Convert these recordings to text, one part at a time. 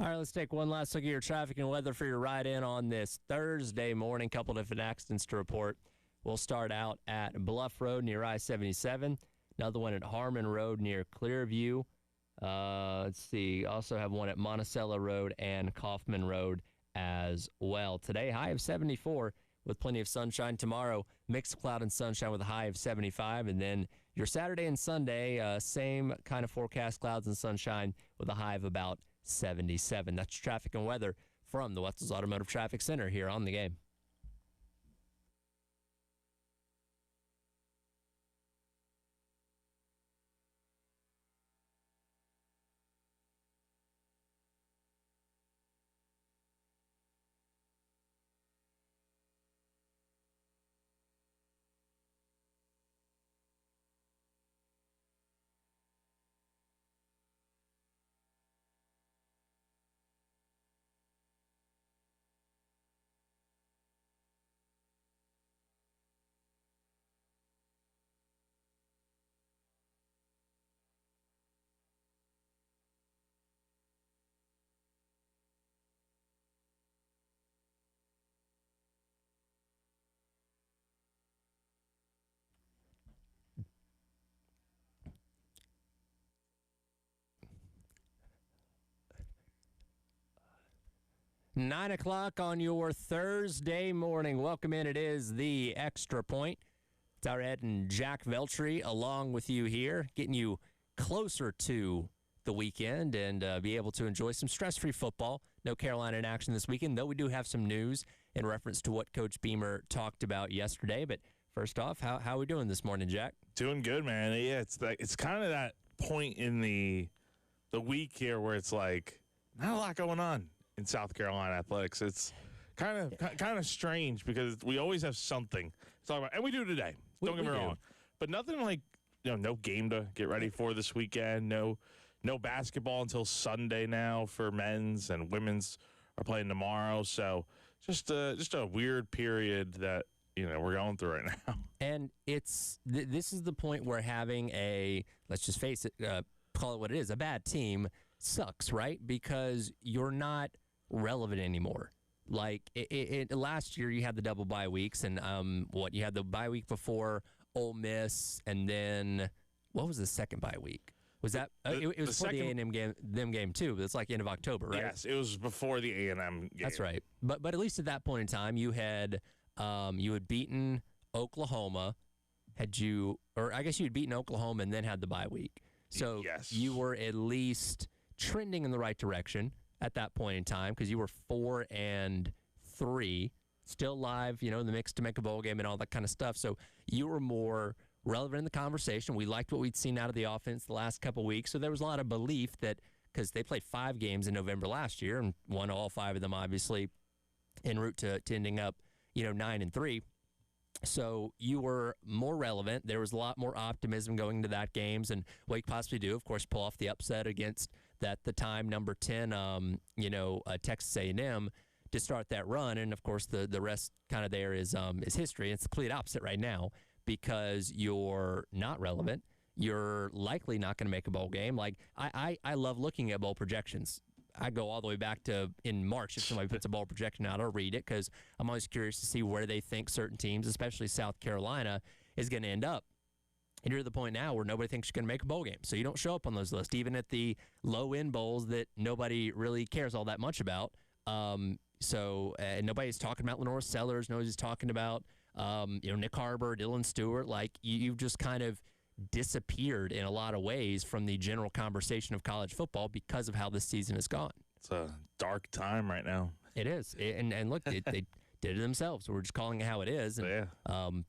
All right, let's take one last look at your traffic and weather for your ride in on this Thursday morning. Couple different accidents to report. We'll start out at Bluff Road near I-77. Another one at Harmon Road near Clearview. Let's see. Also have one at Monticello Road and Kaufman Road as well. Today, high of 74 with plenty of sunshine. Tomorrow, mixed cloud and sunshine with a high of 75. And then your Saturday and Sunday, same kind of forecast, clouds and sunshine with a high of about 77. That's traffic and weather from the Wetzel's Automotive Traffic Center here on The Game. Nine o'clock on your Thursday morning. Welcome in. It is the Extra Point. It's our Ed and Jack Veltri along with you here, getting you closer to the weekend and be able to enjoy some stress-free football. No Carolina in action this weekend, though we do have some news in reference to what Coach Beamer talked about yesterday. But first off, how are we doing this morning, Jack? Doing good, man. Yeah, it's kind of that point in the week here where it's like not a lot going on in South Carolina athletics. It's kind of strange because we always have something to talk about, and we do today. Don't get me wrong, but nothing like no game to get ready for this weekend. No basketball until Sunday now for men's, and women's are playing tomorrow. So just a weird period that we're going through right now. And this is the point where having let's just face it, call it what it is, a bad team sucks, right? Because you're not relevant anymore. Like last year, you had the double bye weeks, and you had the bye week before Ole Miss, and then what was the second bye week? Was that it was before the A&M game too? But it's like end of October, right? Yes, it was before the A&M game. That's right. But at least at that point in time, you had beaten Oklahoma. I guess you had beaten Oklahoma and then had the bye week. So yes, you were at least trending in the right direction at that point in time because you were 4-3, still live, in the mix to make a bowl game and all that kind of stuff. So you were more relevant in the conversation. We liked what we'd seen out of the offense the last couple of weeks. So there was a lot of belief that because they played 5 games in November last year and won all 5 of them, obviously, en route to ending up, 9-3. So you were more relevant. There was a lot more optimism going into that games and what you could possibly do, of course, pull off the upset against the time number 10, Texas A&M to start that run. And, of course, the rest kind of there is history. It's the complete opposite right now because you're not relevant. You're likely not going to make a bowl game. Like, I love looking at bowl projections. I go all the way back to in March. If somebody puts a bowl projection out, I'll read it because I'm always curious to see where they think certain teams, especially South Carolina, is going to end up. And you're at the point now where nobody thinks you're going to make a bowl game. So you don't show up on those lists, even at the low-end bowls that nobody really cares all that much about. So nobody's talking about Lenore Sellers. Nobody's talking about Nick Harbor, Dylan Stewart. Like you've just kind of disappeared in a lot of ways from the general conversation of college football because of how this season has gone. It's a dark time right now. It is. And look, they did it themselves. We're just calling it how it is. And yeah.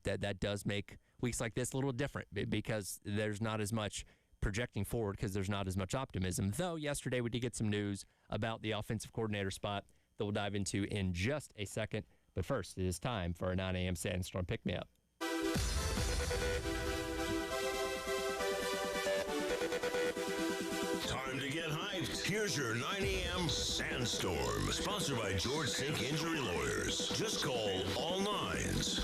That does make weeks like this a little different because there's not as much projecting forward because there's not as much optimism. Though yesterday we did get some news about the offensive coordinator spot that we'll dive into in just a second. But first, it is time for our 9 a.m. Sandstorm Pick-Me-Up. Time to get hyped. Here's your 9 a.m. Sandstorm, sponsored by George Sink Injury Lawyers. Just call all nines.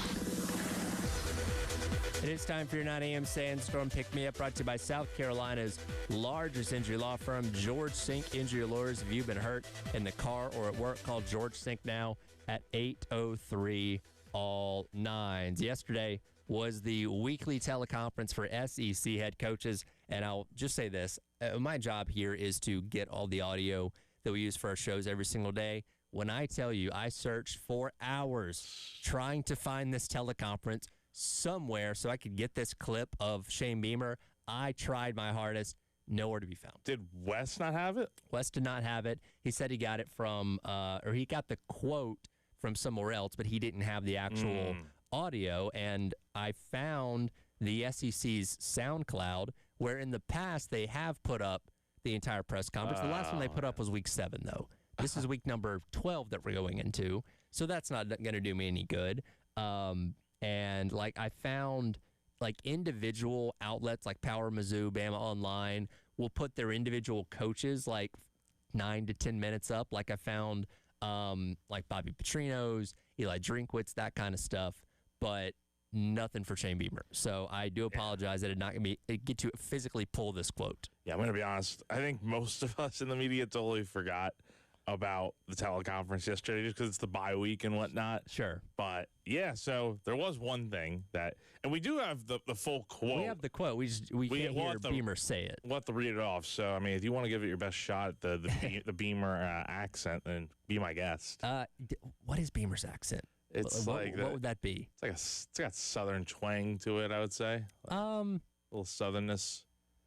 It is time for your 9 a.m. Sandstorm Pick Me Up, brought to you by South Carolina's largest injury law firm, George Sink Injury Lawyers. If you've been hurt in the car or at work, call George Sink now at 803 all nines. Yesterday was the weekly teleconference for SEC head coaches, and I'll just say this. My job here is to get all the audio that we use for our shows every single day. When I tell you I searched for hours trying to find this teleconference somewhere so I could get this clip of Shane Beamer, I tried my hardest. Nowhere to be found. Did Wes not have it? Wes did not have it. He said he got it from, or he got the quote from somewhere else, but he didn't have the actual audio. And I found the SEC's SoundCloud, where in the past they have put up the entire press conference. The last one they put up was week 7, though. This is week number 12 that we're going into, so that's not going to do me any good. And like I found like individual outlets like Power Mizzou, Bama Online will put their individual coaches like 9 to 10 minutes up. Like I found like Bobby Petrino's, Eli Drinkwitz, that kind of stuff, but nothing for Shane Beamer. So I do apologize that it not going to get to physically pull this quote. Yeah, I'm going to be honest. I think most of us in the media totally forgot about the teleconference yesterday just because it's the bye week and whatnot. Sure. But, yeah, so there was one thing that – and we do have the full quote. We have the quote. We can't hear Beamer say it. We'll have to read it off. So, I mean, if you want to give it your best shot at the Beamer accent, then be my guest. What is Beamer's accent? It's what would that be? It's got southern twang to it, I would say. A little southernness.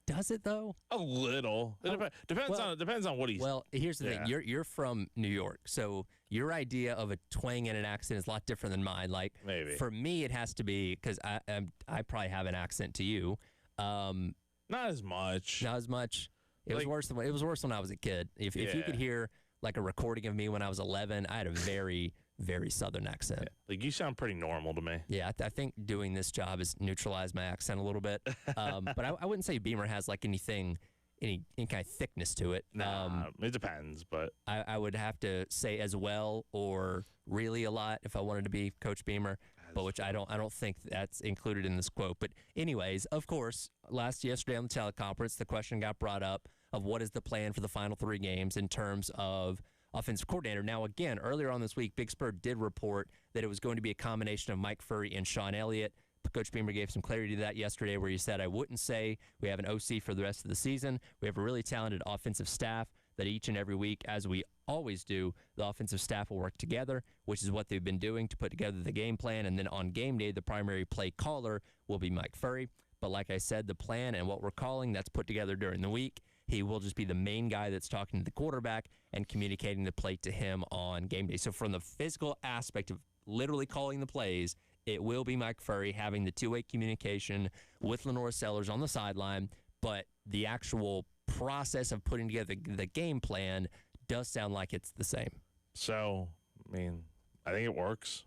Does it though? A little. It depends on what he's. Well, here's the thing. You're from New York, so your idea of a twang and an accent is a lot different than mine. Like maybe for me, it has to be because I probably have an accent to you. Not as much. Not as much. It was worse when I was a kid. If you could hear like a recording of me when I was 11, I had a very very southern accent. Yeah. Like you sound pretty normal to me. Yeah, I think doing this job has neutralized my accent a little bit. But I wouldn't say Beamer has like any kind of thickness to it. It depends, but I would have to say as well or really a lot if I wanted to be Coach Beamer, but which I don't think that's included in this quote. But anyways, of course, yesterday on the teleconference, the question got brought up of what is the plan for the final 3 games in terms of offensive coordinator. Now, again, earlier on this week, Big Spur did report that it was going to be a combination of Mike Furrey and Sean Elliott. Coach Beamer gave some clarity to that yesterday where he said, I wouldn't say we have an OC for the rest of the season. We have a really talented offensive staff that each and every week, as we always do, the offensive staff will work together, which is what they've been doing to put together the game plan. And then on game day, the primary play caller will be Mike Furrey. But like I said, the plan and what we're calling, that's put together during the week. He will just be the main guy that's talking to the quarterback and communicating the play to him on game day. So from the physical aspect of literally calling the plays, it will be Mike Furrey having the two-way communication with Lenore Sellers on the sideline, but the actual process of putting together the game plan does sound like it's the same. So, I mean, I think it works.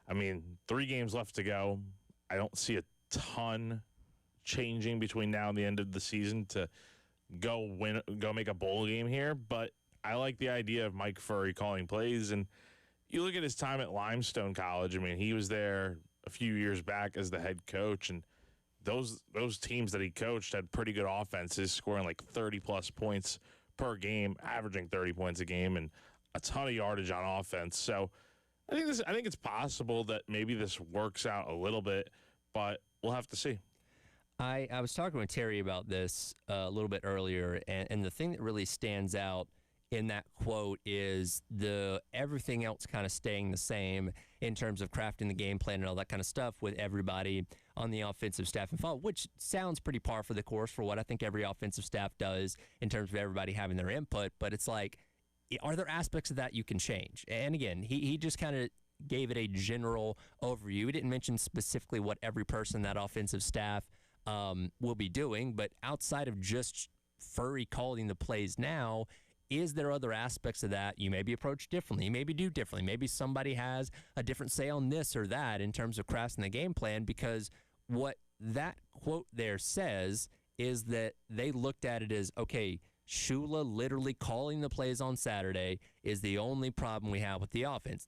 I mean, 3 games left to go. I don't see a ton changing between now and the end of the season to go make a bowl game here, but I like the idea of Mike Furrey calling plays. And you look at his time at Limestone College. I mean, he was there a few years back as the head coach, and those teams that he coached had pretty good offenses, scoring like 30-plus points per game, averaging 30 points a game, and a ton of yardage on offense. So I think it's possible that maybe this works out a little bit, but we'll have to see. I was talking with Terry about this a little bit earlier, and the thing that really stands out in that quote is everything else kind of staying the same in terms of crafting the game plan and all that kind of stuff with everybody on the offensive staff involved, which sounds pretty par for the course for what I think every offensive staff does in terms of everybody having their input. But it's like, are there aspects of that you can change? And again, he just kind of gave it a general overview. He didn't mention specifically what every person in that offensive staff will be doing, but outside of just Furrey calling the plays now, is there other aspects of that you maybe approach differently, you maybe do differently, maybe somebody has a different say on this or that in terms of crafting the game plan? Because what that quote there says is that they looked at it as, okay, Shula literally calling the plays on Saturday is the only problem we have with the offense.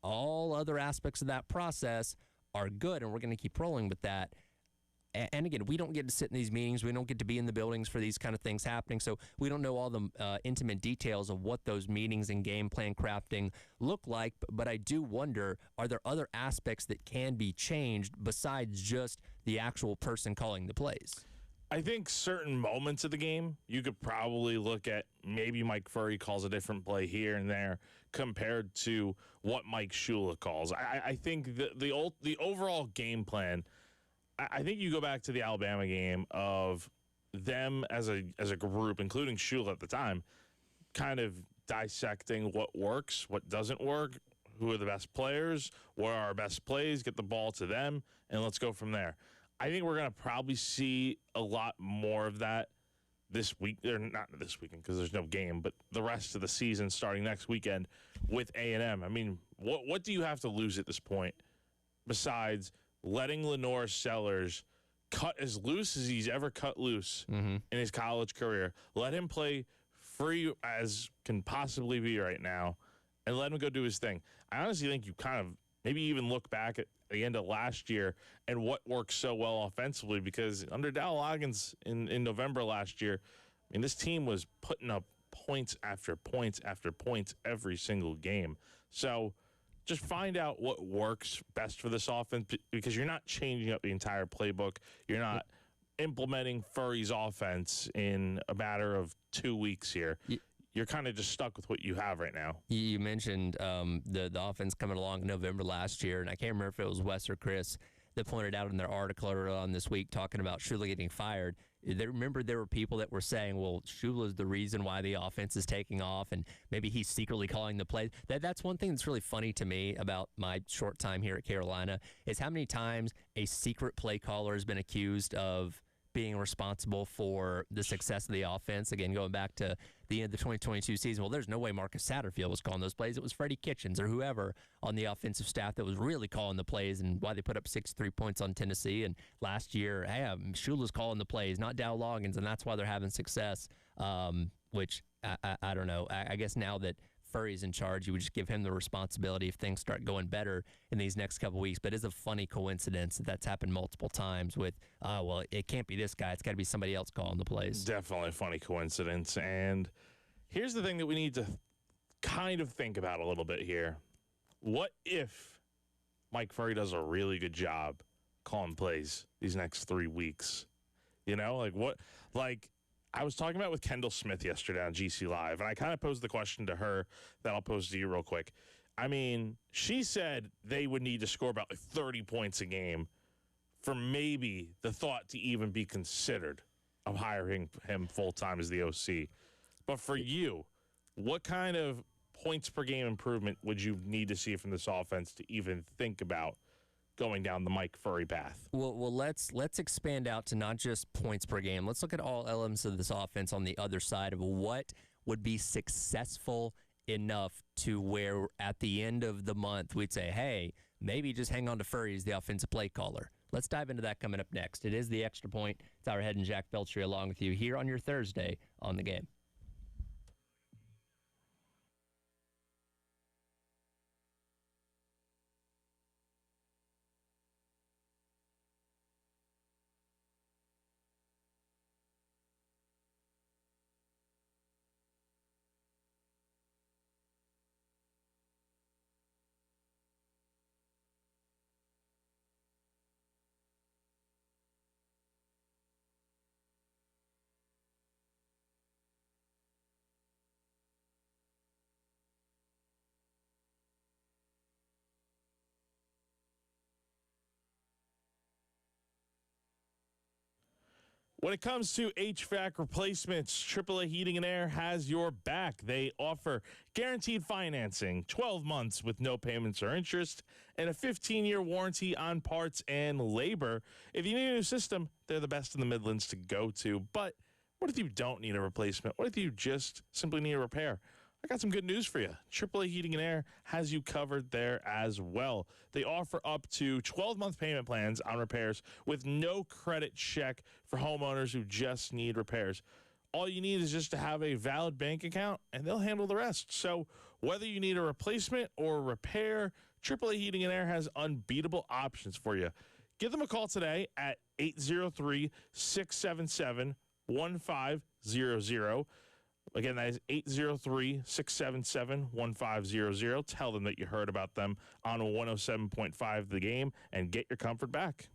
All other aspects of that process are good, and we're going to keep rolling with that. And again, we don't get to sit in these meetings. We don't get to be in the buildings for these kind of things happening. So we don't know all the intimate details of what those meetings and game plan crafting look like. But I do wonder, are there other aspects that can be changed besides just the actual person calling the plays? I think certain moments of the game, you could probably look at maybe Mike Furrey calls a different play here and there compared to what Mike Shula calls. I think the overall game plan, I think you go back to the Alabama game of them as a group, including Shula at the time, kind of dissecting what works, what doesn't work, who are the best players, what are our best plays, get the ball to them, and let's go from there. I think we're going to probably see a lot more of that this week, or not this weekend because there's no game, but the rest of the season starting next weekend with A&M. I mean, what do you have to lose at this point besides letting Lenore Sellers cut as loose as he's ever cut loose in his college career? Let him play free as can possibly be right now and let him go do his thing. I honestly think you kind of maybe even look back at the end of last year and what worked so well offensively, because under Dow Loggins in November last year, I mean, this team was putting up points after points after points every single game. So just find out what works best for this offense, because you're not changing up the entire playbook. You're not implementing Furrey's offense in a matter of 2 weeks here. You're kind of just stuck with what you have right now. You mentioned the offense coming along in November last year, and I can't remember if it was Wes or Chris that pointed out in their article earlier on this week talking about Shula getting fired. Remember, there were people that were saying, well, Shula is the reason why the offense is taking off, and maybe he's secretly calling the plays. That's one thing that's really funny to me about my short time here at Carolina is how many times a secret play caller has been accused of being responsible for the success of the offense. Again, going back to the end of the 2022 season, well, there's no way Marcus Satterfield was calling those plays. It was Freddie Kitchens or whoever on the offensive staff that was really calling the plays, and why they put up 63 points on Tennessee. And last year, Shula's calling the plays, not Dow Loggins, and that's why they're having success, which I don't know. I guess now that Furrey's in charge, you would just give him the responsibility if things start going better in these next couple weeks. But it's a funny coincidence that's happened multiple times with, well, it can't be this guy. It's got to be somebody else calling the plays. Definitely a funny coincidence. And here's the thing that we need to kind of think about a little bit here. What if Mike Furrey does a really good job calling plays these next 3 weeks? You know, like I was talking about with Kendall Smith yesterday on GC Live, and I kind of posed the question to her that I'll pose to you real quick. I mean, she said they would need to score about 30 points a game for maybe the thought to even be considered of hiring him full-time as the OC. But for you, what kind of points per game improvement would you need to see from this offense to even think about going down the Mike Furrey path? Well, let's expand out to not just points per game. Let's look at all elements of this offense on the other side of what would be successful enough to where at the end of the month we'd say, hey, maybe just hang on to Furrey as the offensive play caller. Let's dive into that coming up next. It is the Extra Point. It's our head and Jack Beltry along with you here on your Thursday on The Game. When it comes to HVAC replacements, AAA Heating and Air has your back. They offer guaranteed financing, 12 months with no payments or interest, and a 15-year warranty on parts and labor. If you need a new system, they're the best in the Midlands to go to. But what if you don't need a replacement? What if you just simply need a repair? I got some good news for you. AAA Heating and Air has you covered there as well. They offer up to 12-month payment plans on repairs with no credit check for homeowners who just need repairs. All you need is just to have a valid bank account, and they'll handle the rest. So whether you need a replacement or a repair, AAA Heating and Air has unbeatable options for you. Give them a call today at 803-677-1500. Again, that is 803-677-1500. Tell them that you heard about them on 107.5 The Game and get your comfort back.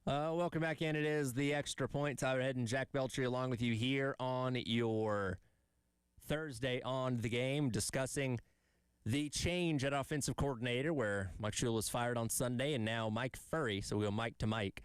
Welcome back in. It is the Extra Point. Tyler Head and Jack Belcher along with you here on your Thursday on The Game, discussing the change at offensive coordinator where Mike Shula was fired on Sunday, and now Mike Furrey, so we'll go Mike to Mike,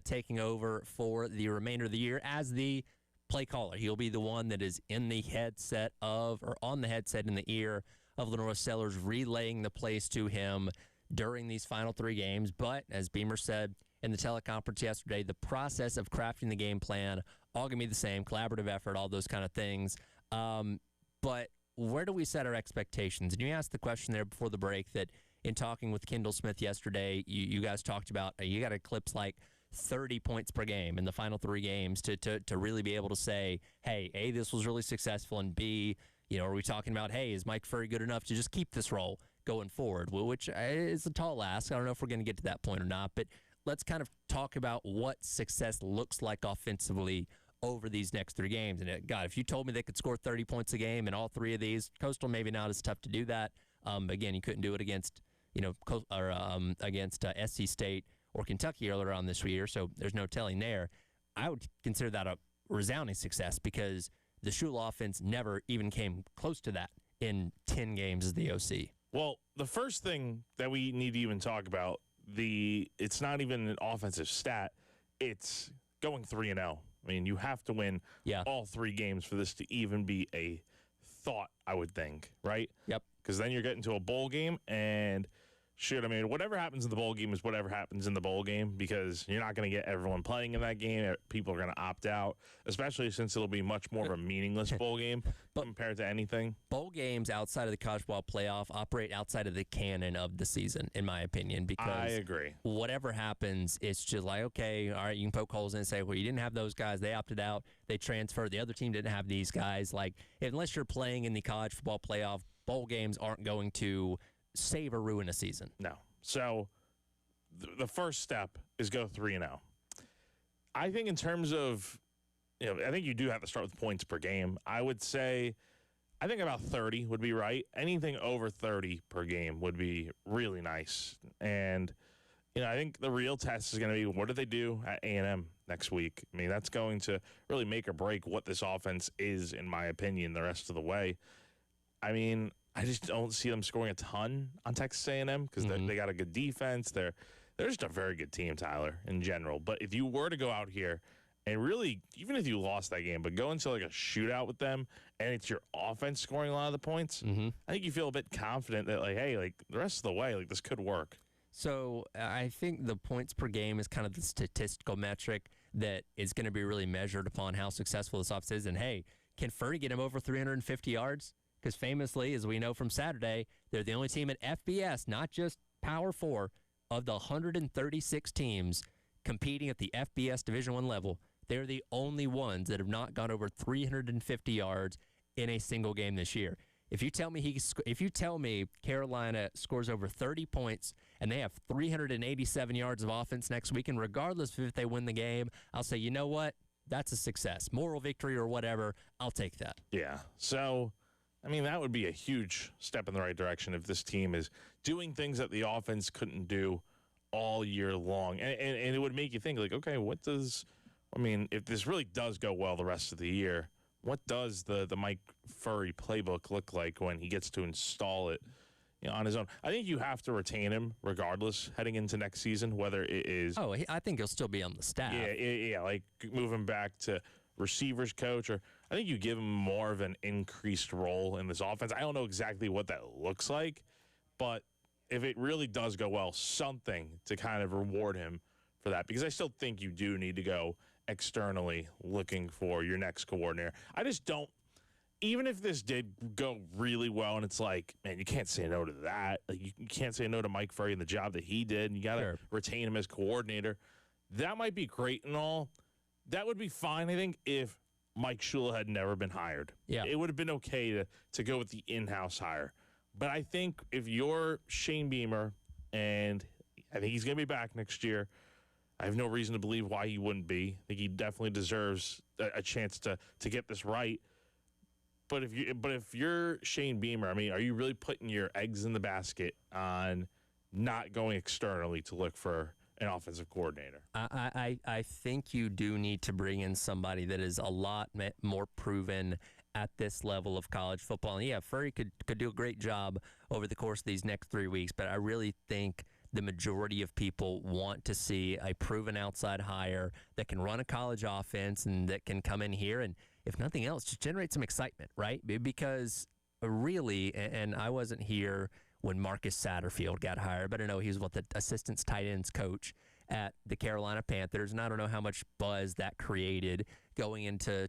taking over for the remainder of the year as the play caller. He'll be the one that is in the headset of, or on the headset in the ear of Lenore Sellers, relaying the plays to him during these final three games. But as Beamer said in the teleconference yesterday, the process of crafting the game plan, all going to be the same, collaborative effort, all those kind of things. But where do we set our expectations? And you asked the question there before the break that in talking with Kendall Smith yesterday, you guys talked about you got to eclipse like 30 points per game in the final three games to really be able to say, hey, A, this was really successful, and B, are we talking about, hey, is Mike Furrey good enough to just keep this role going forward? Well, which is a tall ask. I don't know if we're going to get to that point or not, but let's kind of talk about what success looks like offensively over these next 3 games. And God, if you told me they could score 30 points a game in all 3 of these, Coastal maybe not as tough to do that. Again, you couldn't do it against against SC State or Kentucky earlier on this year, so there's no telling there. I would consider that a resounding success because the Shula offense never even came close to that in 10 games as the OC. Well, the first thing that we need to even talk about, it's not even an offensive stat, it's going 3-0. I mean, you have to win all 3 games for this to even be a thought, I would think, right? Yep. Because then you're getting to a bowl game, and I mean, whatever happens in the bowl game is whatever happens in the bowl game because you're not going to get everyone playing in that game. People are going to opt out, especially since it'll be much more of a meaningless bowl game compared to anything. Bowl games outside of the college football playoff operate outside of the canon of the season, in my opinion, because I agree. Whatever happens, it's just like, okay, all right, you can poke holes in and say, well, you didn't have those guys. They opted out. They transferred. The other team didn't have these guys. Like, unless you're playing in the college football playoff, bowl games aren't going to save or ruin a season. No. So the first step is go 3-0. I think in terms of, I think you do have to start with points per game. I would say, I think about 30 would be right. Anything over 30 per game would be really nice. And, I think the real test is going to be what do they do at A&M next week? I mean, that's going to really make or break what this offense is, in my opinion, the rest of the way. I mean, I just don't see them scoring a ton on Texas A&M because they got a good defense. They're just a very good team, Tyler, in general. But if you were to go out here and really, even if you lost that game, but go into like a shootout with them and it's your offense scoring a lot of the points, I think you feel a bit confident that, like, hey, like the rest of the way, like this could work. So I think the points per game is kind of the statistical metric that is going to be really measured upon how successful this offense is. And, hey, can Furrey get him over 350 yards? Because famously, as we know from Saturday, they're the only team at FBS, not just Power 4, of the 136 teams competing at the FBS Division I level. They're the only ones that have not gone over 350 yards in a single game this year. If you tell me Carolina scores over 30 points and they have 387 yards of offense next week, and regardless of if they win the game, I'll say, you know what? That's a success. Moral victory or whatever, I'll take that. Yeah. So, I mean, that would be a huge step in the right direction if this team is doing things that the offense couldn't do all year long. And it would make you think, like, okay, if this really does go well the rest of the year, what does the Mike Furrey playbook look like when he gets to install it on his own? I think you have to retain him regardless heading into next season, whether it is... Oh, I think he'll still be on the staff. Yeah, like moving back to receivers coach, or I think you give him more of an increased role in this offense. I don't know exactly what that looks like, but if it really does go well, something to kind of reward him for that, because I still think you do need to go externally looking for your next coordinator. I just don't, even if this did go really well and it's like, man, you can't say no to that. Like, you can't say no to Mike Furrey and the job that he did, and you got to retain him as coordinator. That might be great and all. That would be fine, I think, if Mike Shula had never been hired. Yeah. It would have been okay to go with the in-house hire. But I think if you're Shane Beamer, and I think he's going to be back next year, I have no reason to believe why he wouldn't be. I think he definitely deserves a chance to get this right. But if you're Shane Beamer, I mean, are you really putting your eggs in the basket on not going externally to look for an offensive coordinator? I think you do need to bring in somebody that is a lot more proven at this level of college football. And yeah, Furrey could do a great job over the course of these next 3 weeks, but I really think the majority of people want to see a proven outside hire that can run a college offense and that can come in here and, if nothing else, just generate some excitement, right? Because really, and I wasn't here when Marcus Satterfield got hired, but I know he was the assistant tight ends coach at the Carolina Panthers, and I don't know how much buzz that created going into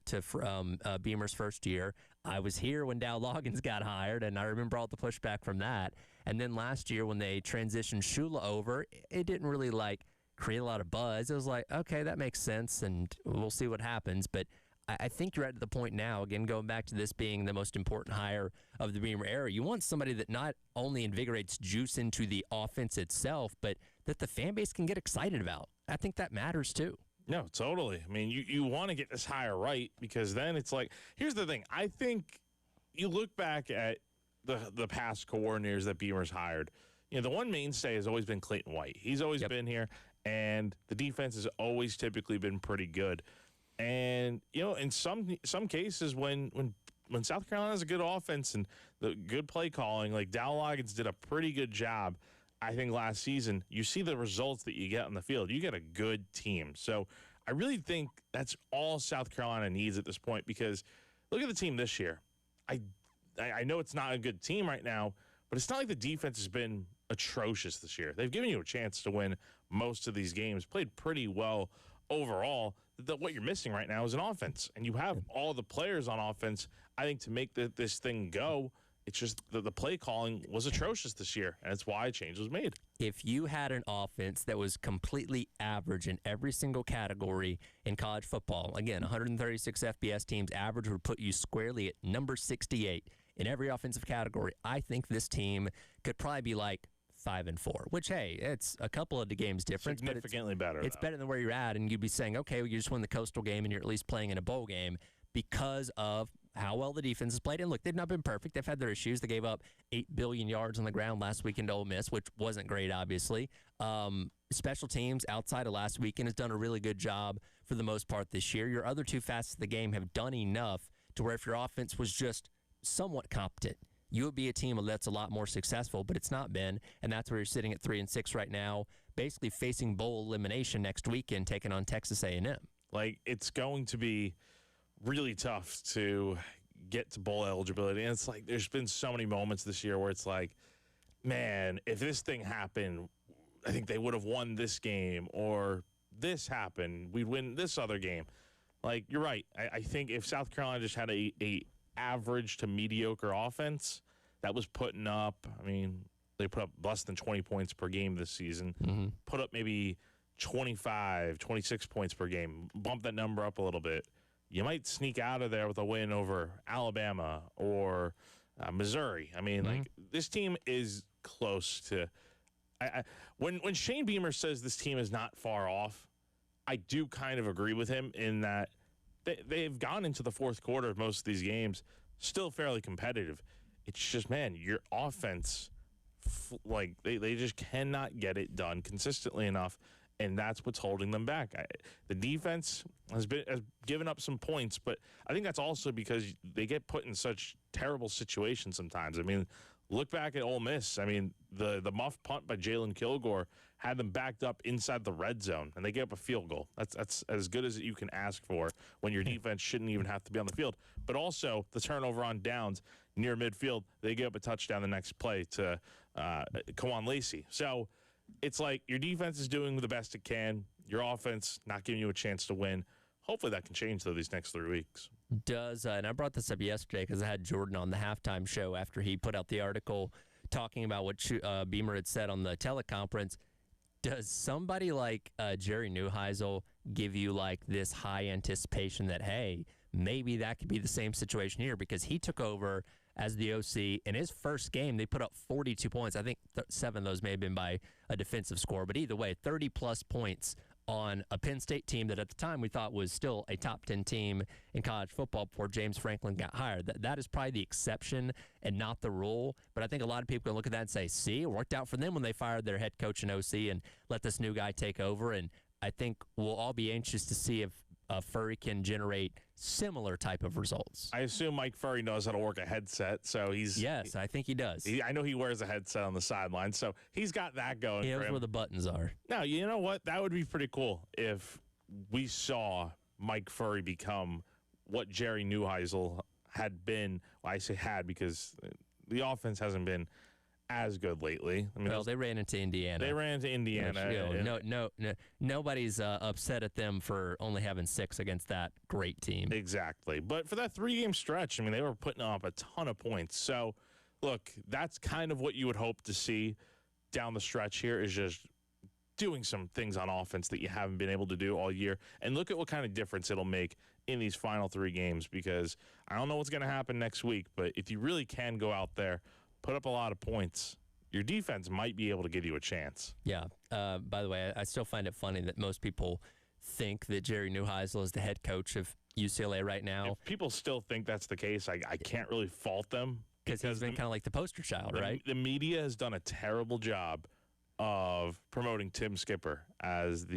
Beamer's first year. I was here when Dow Loggins got hired, and I remember all the pushback from that. And then last year when they transitioned Shula over, it didn't really create a lot of buzz. It was like, okay, that makes sense, and we'll see what happens. But I think you're at the point now, again, going back to this being the most important hire of the Beamer era, you want somebody that not only invigorates juice into the offense itself, but that the fan base can get excited about. I think that matters too. No, totally. I mean, you want to get this hire right, because then it's like, here's the thing. I think you look back at the past coordinators that Beamer's hired. The one mainstay has always been Clayton White. He's always been here, and the defense has always typically been pretty good. And, in some cases when South Carolina has a good offense and the good play calling, like Dow Loggins did a pretty good job, I think, last season, you see the results that you get on the field. You get a good team. So I really think that's all South Carolina needs at this point, because look at the team this year. I know it's not a good team right now, but it's not like the defense has been atrocious this year. They've given you a chance to win most of these games, played pretty well overall. What you're missing right now is an offense, and you have all the players on offense, I think, to make this thing go. It's just the play calling was atrocious this year, and that's why a change was made. If you had an offense that was completely average in every single category in college football, again, 136 FBS teams, average would put you squarely at number 68 in every offensive category. I think this team could probably be like 5-4, which, hey, it's a couple of the games difference. Significantly better. It's better than where you're at, and you'd be saying, okay, well, you just won the Coastal game, and you're at least playing in a bowl game because of how well the defense has played. And look, they've not been perfect. They've had their issues. They gave up 8 billion yards on the ground last weekend to Ole Miss, which wasn't great, obviously. Special teams outside of last weekend has done a really good job for the most part this year. Your other two facets of the game have done enough to where if your offense was just somewhat competent, you would be a team that's a lot more successful, but it's not been, and that's where you're sitting at 3-6 right now, basically facing bowl elimination next weekend, taking on Texas A&M. Like, it's going to be really tough to get to bowl eligibility, and it's like there's been so many moments this year where it's like, man, if this thing happened, I think they would have won this game, or this happened, we'd win this other game. Like, you're right. I think if South Carolina just had a average to mediocre offense that was putting up, I mean, they put up less than 20 points per game this season, put up maybe 25, 26 points per game, bump that number up a little bit, you might sneak out of there with a win over Alabama or Missouri. I mean, like, this team is close to. When Shane Beamer says this team is not far off, I do kind of agree with him in that they've gone into the fourth quarter of most of these games still fairly competitive. It's just, man, your offense, like, they just cannot get it done consistently enough. And that's what's holding them back. The defense has given up some points, but I think that's also because they get put in such terrible situations sometimes. I mean, look back at Ole Miss. I mean, the muff punt by Jalen Kilgore had them backed up inside the red zone, and they gave up a field goal. That's as good as you can ask for when your defense shouldn't even have to be on the field. But also the turnover on downs near midfield, they gave up a touchdown the next play to Kawan Lacey. So it's like your defense is doing the best it can. Your offense not giving you a chance to win. Hopefully that can change, though, these next 3 weeks. And I brought this up yesterday because I had Jordan on the halftime show after he put out the article talking about what Beamer had said on the teleconference. Does somebody like Jerry Neuheisel give you like this high anticipation that, hey, maybe that could be the same situation here? Because he took over as the OC. In his first game, they put up 42 points. I think 7 of those may have been by a defensive score. But either way, 30-plus points on a Penn State team that at the time we thought was still a top 10 team in college football before James Franklin got hired. That is probably the exception and not the rule. But I think a lot of people can look at that and say, see, it worked out for them when they fired their head coach and OC and let this new guy take over. And I think we'll all be anxious to see if Furrey can generate similar type of results. I assume Mike Furrey knows how to work a headset, so he's... Yes, I think he does. I know he wears a headset on the sideline, so he's got that going He for knows him. where the buttons are. Now, you know what? That would be pretty cool if we saw Mike Furrey become what Jerry Neuheisel had been. Well, I say had because the offense hasn't been as good lately. I mean, well, they ran into Indiana. They ran into Indiana. Nobody's upset at them for only having 6 against that great team. Exactly. But for that 3-game stretch, I mean, they were putting up a ton of points. So, look, that's kind of what you would hope to see down the stretch here is just doing some things on offense that you haven't been able to do all year. And look at what kind of difference it'll make in these final 3 games, because I don't know what's going to happen next week, but if you really can go out there, put up a lot of points, your defense might be able to give you a chance. Yeah. By the way, I still find it funny that most people think that Jerry Neuheisel is the head coach of UCLA right now. If people still think that's the case, I can't really fault them. Because he's been kind of like the poster child, right? The media has done a terrible job of promoting Tim Skipper as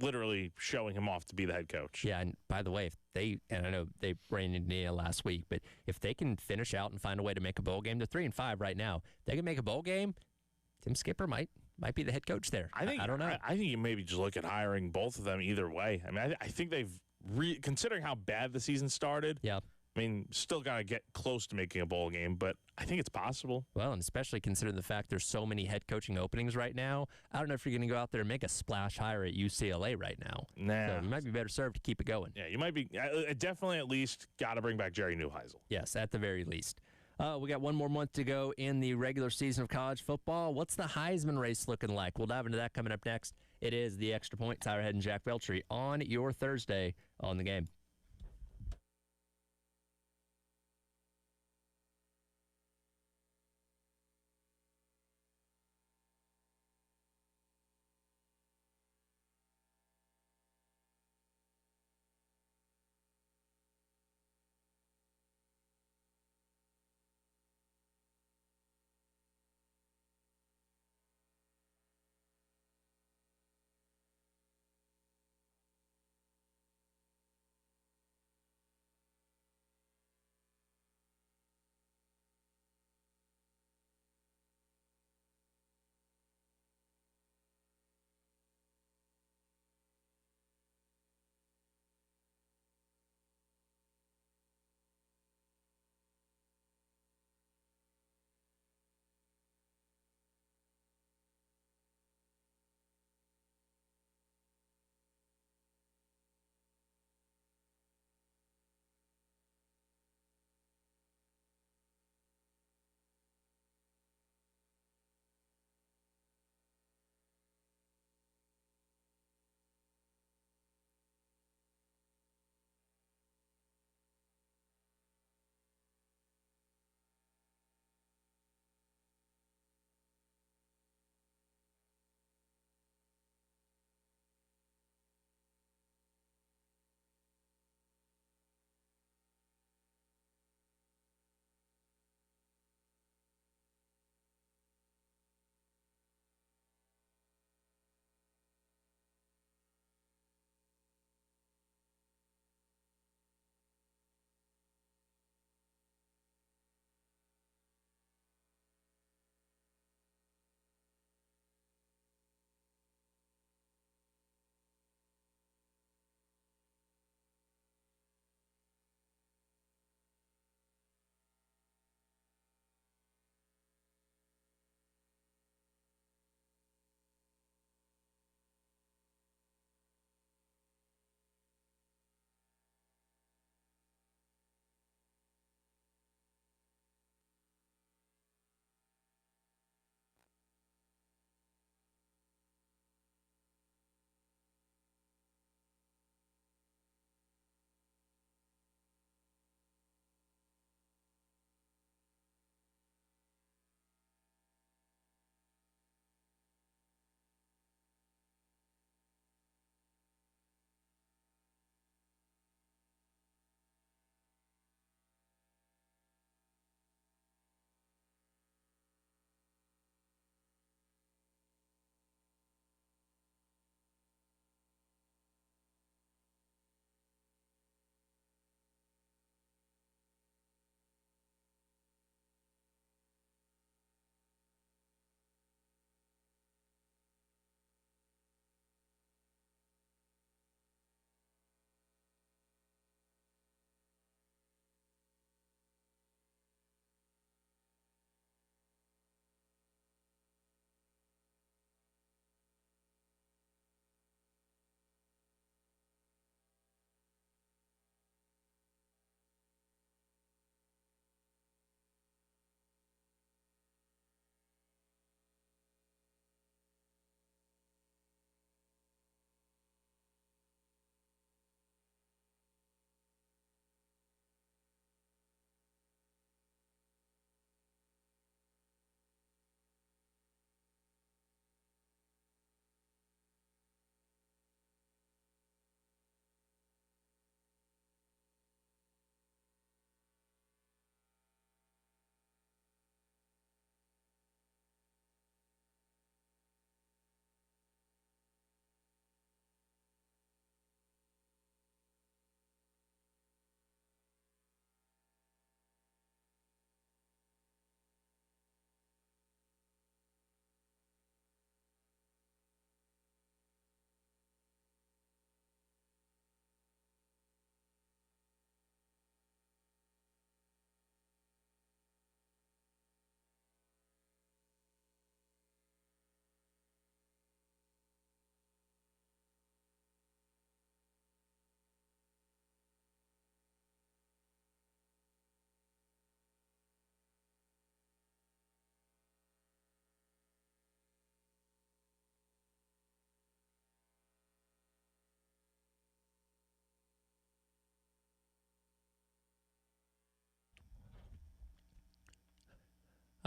literally showing him off to be the head coach. Yeah, and by the way, and I know they ran into Indiana last week, but if they can finish out and find a way to make a bowl game, they're 3-5 right now. If they can make a bowl game, Tim Skipper might be the head coach there. I don't know. I think you maybe just look at hiring both of them either way. I mean, I think they've considering how bad the season started. Yeah. I mean, still got to get close to making a bowl game, but I think it's possible. Well, and especially considering the fact there's so many head coaching openings right now. I don't know if you're going to go out there and make a splash hire at UCLA right now. Nah. So you might be better served to keep it going. Yeah, you might be. Definitely at least got to bring back Jerry Neuheisel. Yes, at the very least. We got one more month to go in the regular season of college football. What's the Heisman race looking like? We'll dive into that coming up next. It is the Extra Point. Tyler Head and Jack Beltry on your Thursday on the Game.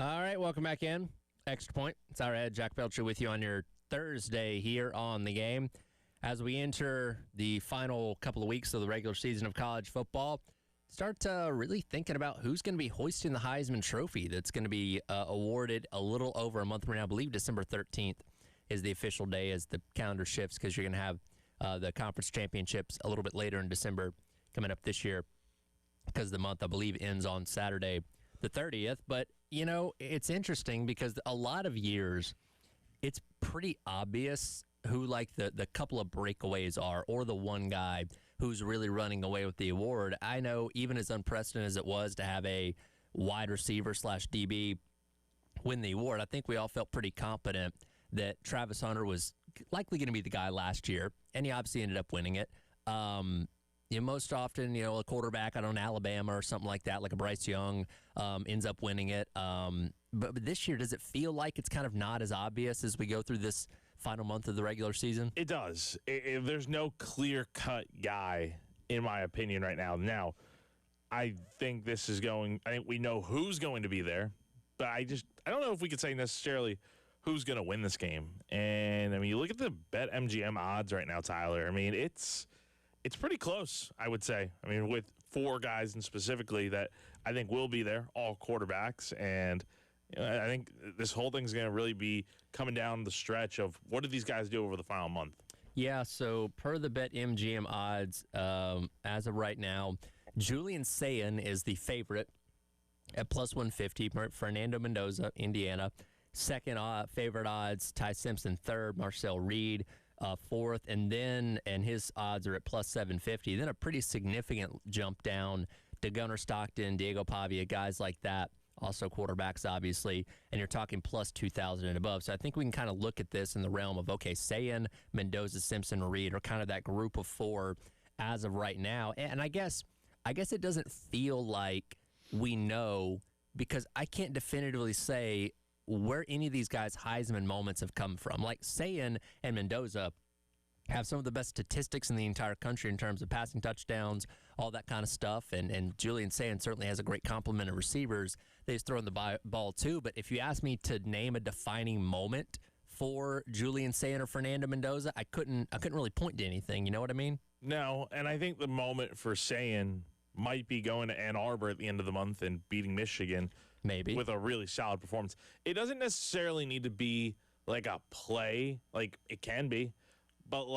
All right, welcome back in. Extra Point. It's our head, Jack Belcher, with you on your Thursday here on the game. As we enter the final couple of weeks of the regular season of college football, start really thinking about who's going to be hoisting the Heisman Trophy that's going to be awarded a little over a month from now. I believe December 13th is the official day as the calendar shifts because you're going to have the conference championships a little bit later in December coming up this year because the month, I believe, ends on Saturday the 30th. But, you know, it's interesting because a lot of years it's pretty obvious who like the couple of breakaways are or the one guy who's really running away with the award. I know even as unprecedented as it was to have a wide receiver / DB win the award, I think we all felt pretty confident that Travis Hunter was likely going to be the guy last year, and he obviously ended up winning it. Most often, a quarterback out on Alabama or something like that, like a Bryce Young, ends up winning it. But this year, does it feel like it's kind of not as obvious as we go through this final month of the regular season? It does. There's no clear-cut guy, in my opinion, right now. Now, I think we know who's going to be there, but I don't know if we could say necessarily who's going to win this game. And, you look at the BetMGM odds right now, Tyler. It's pretty close, I would say. With four guys and specifically that I think will be there, all quarterbacks. And I think this whole thing's going to really be coming down the stretch of what do these guys do over the final month. Yeah, so per the BetMGM odds, as of right now, Julian Sayin is the favorite at plus 150. Fernando Mendoza, Indiana. Second favorite odds, Ty Simpson. Third, Marcel Reed. Fourth, and his odds are at plus 750. Then a pretty significant jump down to Gunnar Stockton, Diego Pavia, guys like that. Also quarterbacks, obviously, and you're talking plus 2,000 and above. So I think we can kind of look at this in the realm of, okay, Sayin, Mendoza, Simpson, Reed are kind of that group of four as of right now. And I guess it doesn't feel like we know because I can't definitively say where any of these guys' Heisman moments have come from. Like Sayin and Mendoza have some of the best statistics in the entire country in terms of passing touchdowns, all that kind of stuff. And Julian Sayin certainly has a great complement of receivers. They just throw in the ball too. But if you ask me to name a defining moment for Julian Sayin or Fernando Mendoza, I couldn't really point to anything. You know what I mean? No, and I think the moment for Sayin might be going to Ann Arbor at the end of the month and beating Michigan. Maybe. With a really solid performance. It doesn't necessarily need to be like a play. Like, it can be. But,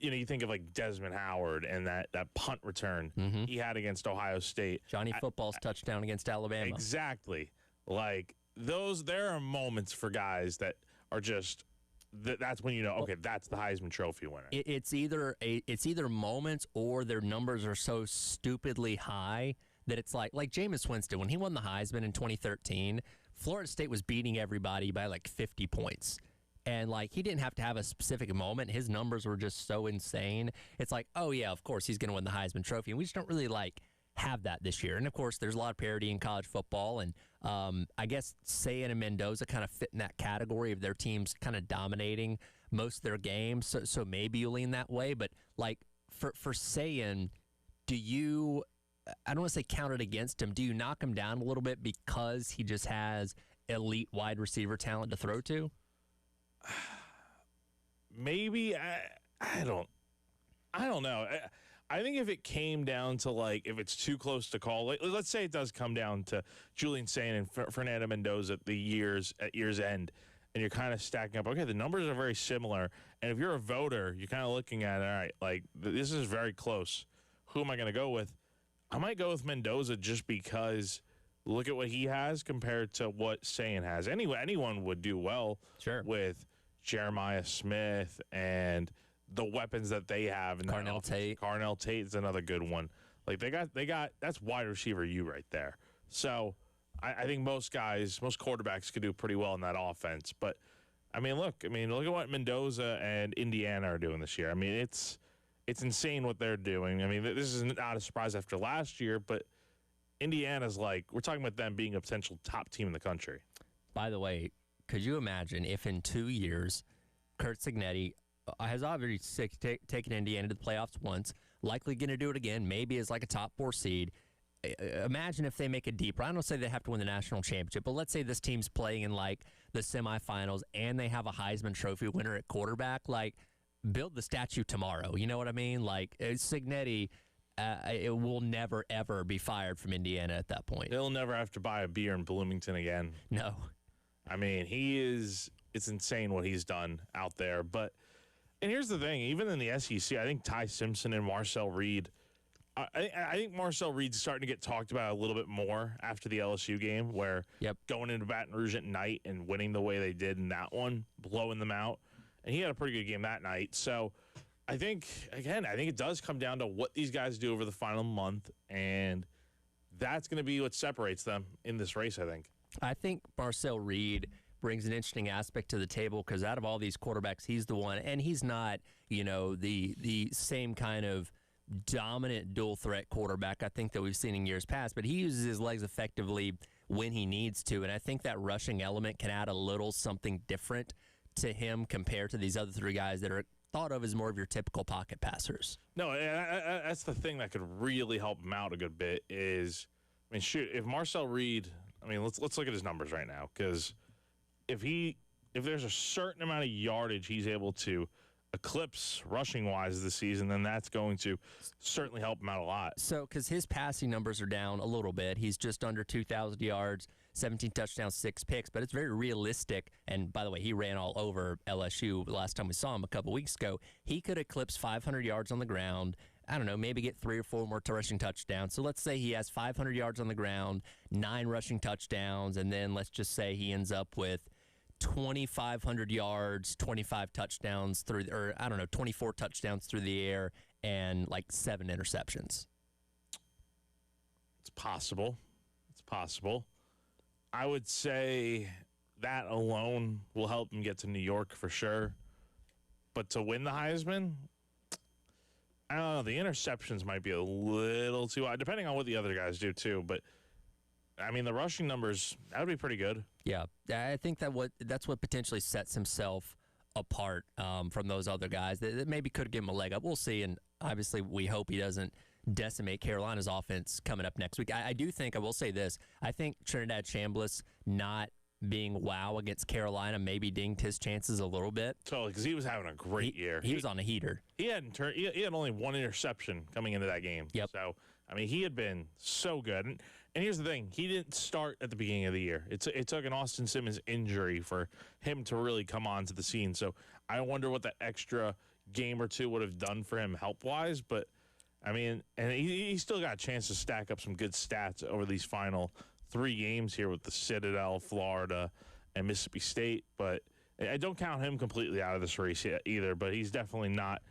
you think of, Desmond Howard and that punt return he had against Ohio State. Johnny Football's touchdown against Alabama. Exactly. There are moments for guys that are just that's when you know, okay, that's the Heisman Trophy winner. It's either moments or their numbers are so stupidly high that it's like Jameis Winston, when he won the Heisman in 2013, Florida State was beating everybody by 50 points. And he didn't have to have a specific moment. His numbers were just so insane. It's like, oh yeah, of course he's going to win the Heisman Trophy. And we just don't really have that this year. And of course there's a lot of parity in college football. And I guess Sayin and Mendoza kind of fit in that category of their teams kind of dominating most of their games. So maybe you lean that way. But for Sayin, do you, I don't want to say count it against him. Do you knock him down a little bit because he just has elite wide receiver talent to throw to? Maybe. I don't know. I think if it came down to if it's too close to call, let's say it does come down to Julian Sayin and Fernando Mendoza at year's end, and you're kind of stacking up. Okay, the numbers are very similar, and if you're a voter, you're kind of looking at all right, this is very close. Who am I going to go with? I might go with Mendoza just because look at what he has compared to what Sayin has. Anyway, anyone would do well with Jeremiah Smith and the weapons that they have. And Carnell Tate. Carnell Tate is another good one. They got that's wide receiver U right there. So I think most quarterbacks could do pretty well in that offense. But look at what Mendoza and Indiana are doing this year. It's insane what they're doing. This is not a surprise after last year, but Indiana's we're talking about them being a potential top team in the country. By the way, could you imagine if in 2 years, Kurt Cignetti has already taken Indiana to the playoffs once, likely going to do it again, maybe as a top 4 seed, imagine if they make a deep run. I don't say they have to win the national championship, but let's say this team's playing in like the semifinals and they have a Heisman Trophy winner at quarterback. Like, build the statue tomorrow. You know what I mean? Like, Cignetti, it will never, ever be fired from Indiana at that point. He'll never have to buy a beer in Bloomington again. No. I mean, it's insane what he's done out there. And here's the thing, even in the SEC, I think Ty Simpson and Marcel Reed, I think Marcel Reed's starting to get talked about a little bit more after the LSU game, where going into Baton Rouge at night and winning the way they did in that one, blowing them out. And he had a pretty good game that night. So I think it does come down to what these guys do over the final month, and that's going to be what separates them in this race, I think. I think Marcel Reed brings an interesting aspect to the table because out of all these quarterbacks, he's the one, and he's not, the same kind of dominant dual threat quarterback I think that we've seen in years past, but he uses his legs effectively when he needs to, and I think that rushing element can add a little something different to him compared to these other three guys that are thought of as more of your typical pocket passers. No, that's the thing that could really help him out a good bit is, I mean, shoot, if Marcel Reed, I mean, let's look at his numbers right now, because if there's a certain amount of yardage he's able to eclipse rushing-wise this season, then that's going to certainly help him out a lot. So, because his passing numbers are down a little bit. He's just under 2,000 yards, 17 touchdowns, 6 picks, but it's very realistic. And, by the way, he ran all over LSU the last time we saw him a couple weeks ago. He could eclipse 500 yards on the ground, I don't know, maybe get 3 or 4 more rushing touchdowns. So let's say he has 500 yards on the ground, 9 rushing touchdowns, and then let's just say he ends up with 2,500 yards, 25 touchdowns 24 touchdowns through the air, and like 7 interceptions. It's possible. I would say that alone will help him get to New York for sure. But to win the Heisman, I don't know. The interceptions might be a little too high, depending on what the other guys do too. But I mean, the rushing numbers, that would be pretty good. Yeah, I think that's what potentially sets himself apart from those other guys that maybe could give him a leg up. We'll see, and obviously we hope he doesn't decimate Carolina's offense coming up next week. I do think, I will say this, I think Trinidad Chambliss not being wow against Carolina maybe dinged his chances a little bit. Totally, because he was having a great year. He was on a heater. He had only 1 interception coming into that game. Yep. So, I mean, he had been so good. And here's the thing. He didn't start at the beginning of the year. It took an Austin Simmons injury for him to really come onto the scene. So I wonder what that extra game or two would have done for him health-wise. But, I mean, and he still got a chance to stack up some good stats over these final 3 games here with the Citadel, Florida, and Mississippi State. But I don't count him completely out of this race yet either. But he's definitely not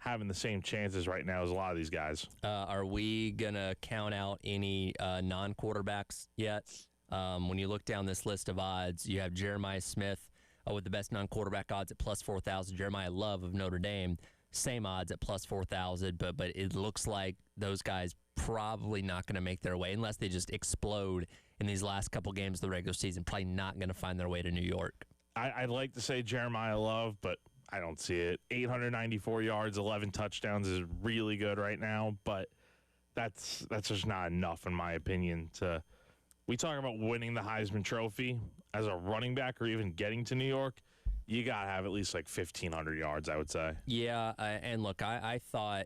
having the same chances right now as a lot of these guys. Are we going to count out any non-quarterbacks yet? When you look down this list of odds, you have Jeremiah Smith with the best non-quarterback odds at plus 4,000. Jeremiah Love of Notre Dame, same odds at plus 4,000, but it looks like those guys probably not going to make their way unless they just explode in these last couple games of the regular season. Probably not going to find their way to New York. I'd like to say Jeremiah Love, but I don't see it. 894 yards, 11 touchdowns is really good right now, but that's just not enough in my opinion. We talk about winning the Heisman Trophy as a running back or even getting to New York, you got to have at least like 1,500 yards, I would say. Yeah, and look, I thought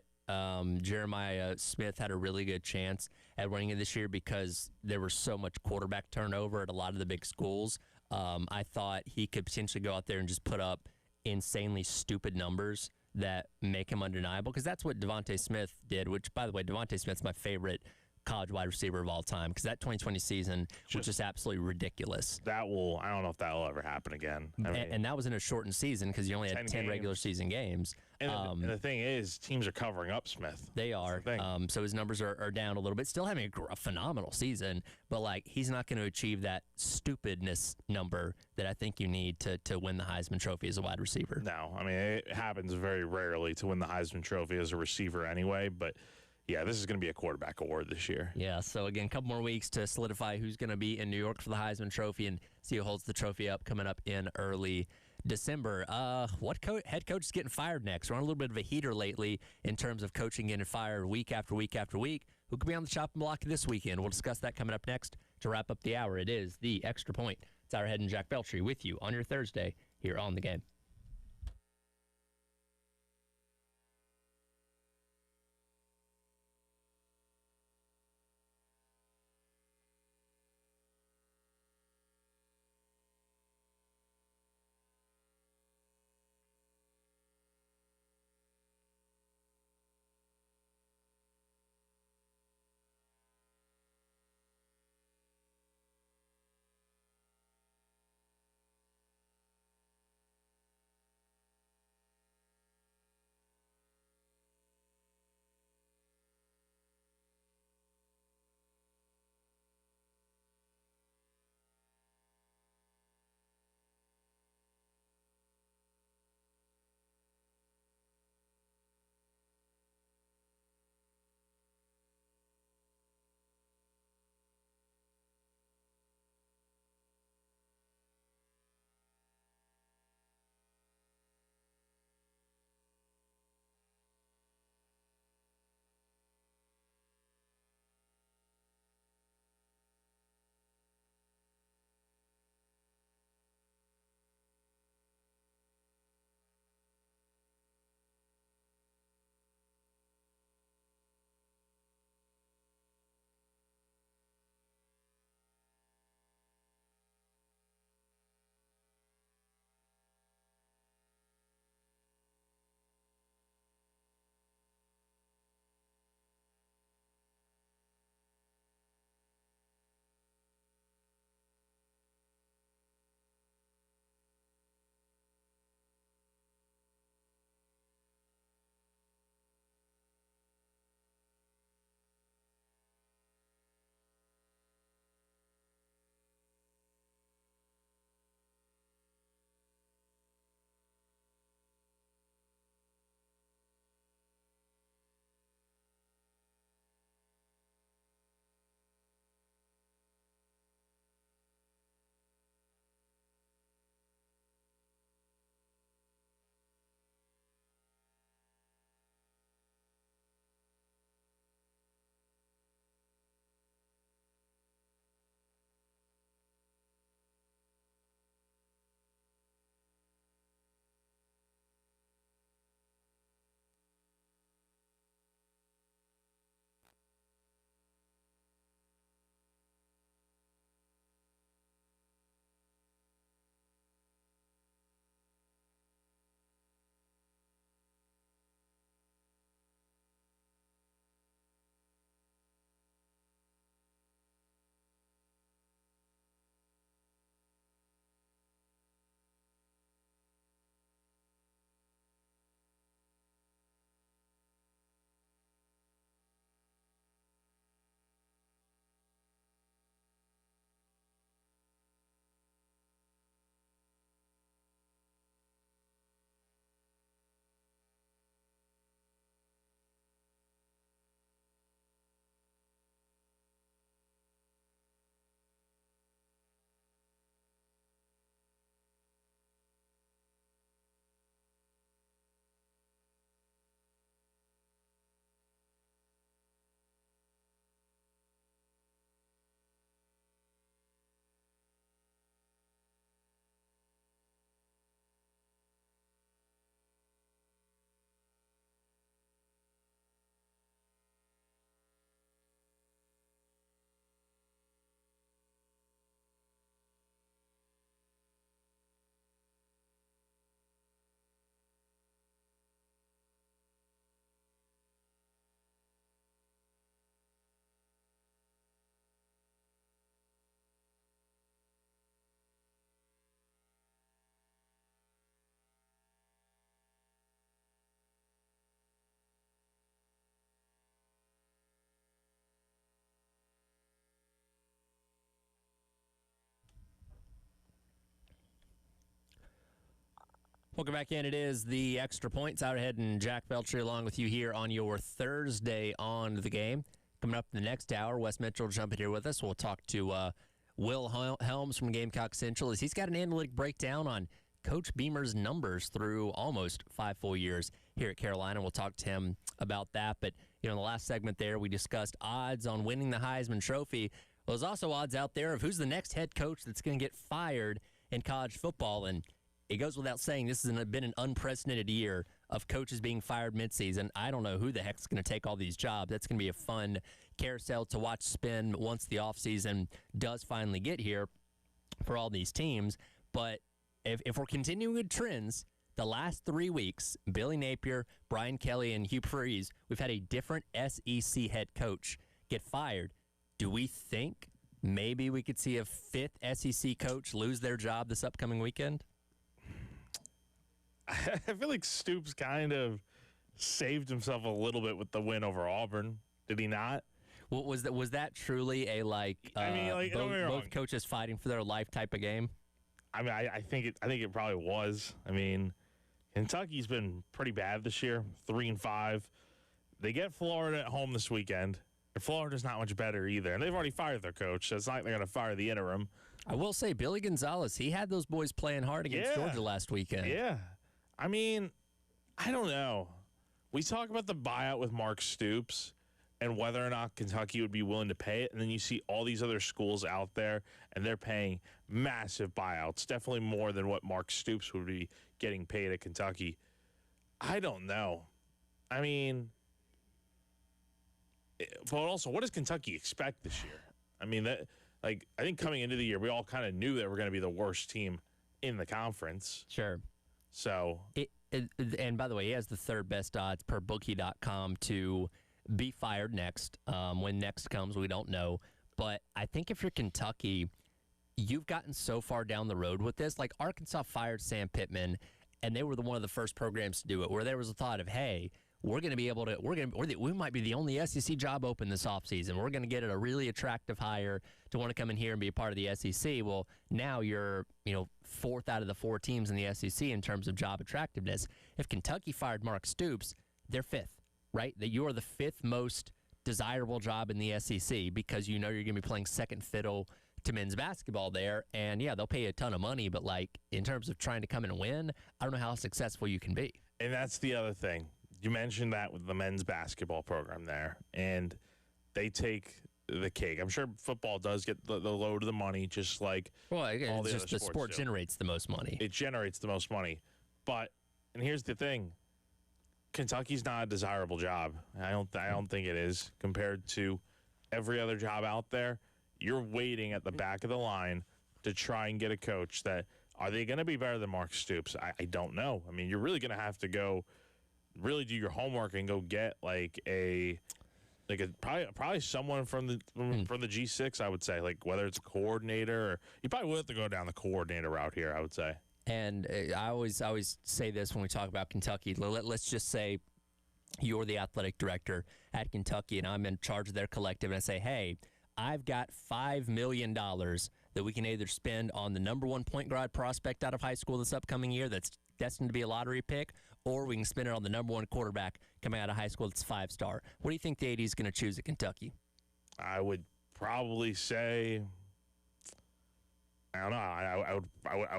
Jeremiah Smith had a really good chance at winning it this year because there was so much quarterback turnover at a lot of the big schools. I thought he could potentially go out there and just put up insanely stupid numbers that make him undeniable, because that's what Devontae Smith did, which, by the way, Devontae Smith's my favorite college wide receiver of all time, because that 2020 season was just absolutely ridiculous. I don't know if that will ever happen again. And that was in a shortened season because you only had 10 regular season games. And the thing is, teams are covering up Smith. They are. So his numbers are down a little bit. Still having a phenomenal season, but he's not going to achieve that stupidness number that I think you need to win the Heisman Trophy as a wide receiver. No, I mean, it happens very rarely to win the Heisman Trophy as a receiver anyway, but yeah, this is going to be a quarterback award this year. Yeah, so again, a couple more weeks to solidify who's going to be in New York for the Heisman Trophy and see who holds the trophy up coming up in early December. What head coach is getting fired next? We're on a little bit of a heater lately in terms of coaching getting fired week after week after week. who could be on the chopping block this weekend. We'll discuss that coming up next to wrap up the hour. It is the Extra Point. It's our head and Jack Beltry with you on your Thursday here on The Game. Welcome back in. It is the Extra Points. Out ahead and Jack Beltry along with you here on your Thursday on The Game. Coming up in the next hour, Wes Mitchell will jump in here with us. We'll talk to Will Helms from Gamecock Central as he's got an analytic breakdown on Coach Beamer's numbers through almost 5 full years here at Carolina. We'll talk to him about that. But, in the last segment there, we discussed odds on winning the Heisman Trophy. Well, there's also odds out there of who's the next head coach that's going to get fired in college football. And it goes without saying, this has been an unprecedented year of coaches being fired midseason. I don't know who the heck's going to take all these jobs. That's going to be a fun carousel to watch spin once the offseason does finally get here for all these teams. But if we're continuing with trends, the last 3 weeks, Billy Napier, Brian Kelly, and Hugh Freeze, we've had a different SEC head coach get fired. Do we think maybe we could see a fifth SEC coach lose their job this upcoming weekend? I feel like Stoops kind of saved himself a little bit with the win over Auburn. Did he not? Well, was that truly a both coaches fighting for their life type of game? I mean, I think it probably was. I mean, Kentucky's been pretty bad this year, 3-5. They get Florida at home this weekend. And Florida's not much better either, and they've already fired their coach, so it's not like they're going to fire the interim. I will say, Billy Gonzalez, he had those boys playing hard against Georgia last weekend. Yeah. I mean, I don't know. We talk about the buyout with Mark Stoops and whether or not Kentucky would be willing to pay it, and then you see all these other schools out there, and they're paying massive buyouts, definitely more than what Mark Stoops would be getting paid at Kentucky. I don't know. I mean, but also, what does Kentucky expect this year? I mean, I think coming into the year, we all kind of knew they were going to be the worst team in the conference. Sure. So, and by the way, he has the third best odds per bookie.com to be fired next. When next comes, we don't know. But I think if you're Kentucky, you've gotten so far down the road with this. Like Arkansas fired Sam Pittman, and they were one of the first programs to do it, where there was a thought of, hey, we might be the only SEC job open this offseason. We're going to get a really attractive hire to want to come in here and be a part of the SEC. Well, now you're, fourth out of the 4 teams in the SEC in terms of job attractiveness. If Kentucky fired Mark Stoops, they're fifth, right? That you are the 5th most desirable job in the SEC because you're going to be playing second fiddle to men's basketball there. And, yeah, they'll pay you a ton of money, but, in terms of trying to come in and win, I don't know how successful you can be. And that's the other thing. You mentioned that with the men's basketball program there, and they take the cake. I'm sure football does get the load of the money, just like all the other the sports sport do. generates the most money. It generates the most money. And here's the thing. Kentucky's not a desirable job. I don't think it is compared to every other job out there. You're waiting at the back of the line to try and get a coach that, are they going to be better than Mark Stoops? I don't know. I mean, you're really going to have to go really do your homework and go get probably someone from the G6, I would say, whether it's a coordinator or you probably would have to go down the coordinator route here, I would say. And I always say this when we talk about Kentucky. Let's just say you're the athletic director at Kentucky and I'm in charge of their collective, and I say, hey, I've got $5 million that we can either spend on the number 1 point guard prospect out of high school this upcoming year that's destined to be a lottery pick, or we can spend it on the number 1 quarterback coming out of high school that's 5-star. What do you think the AD is going to choose at Kentucky? I would probably say, I don't know. I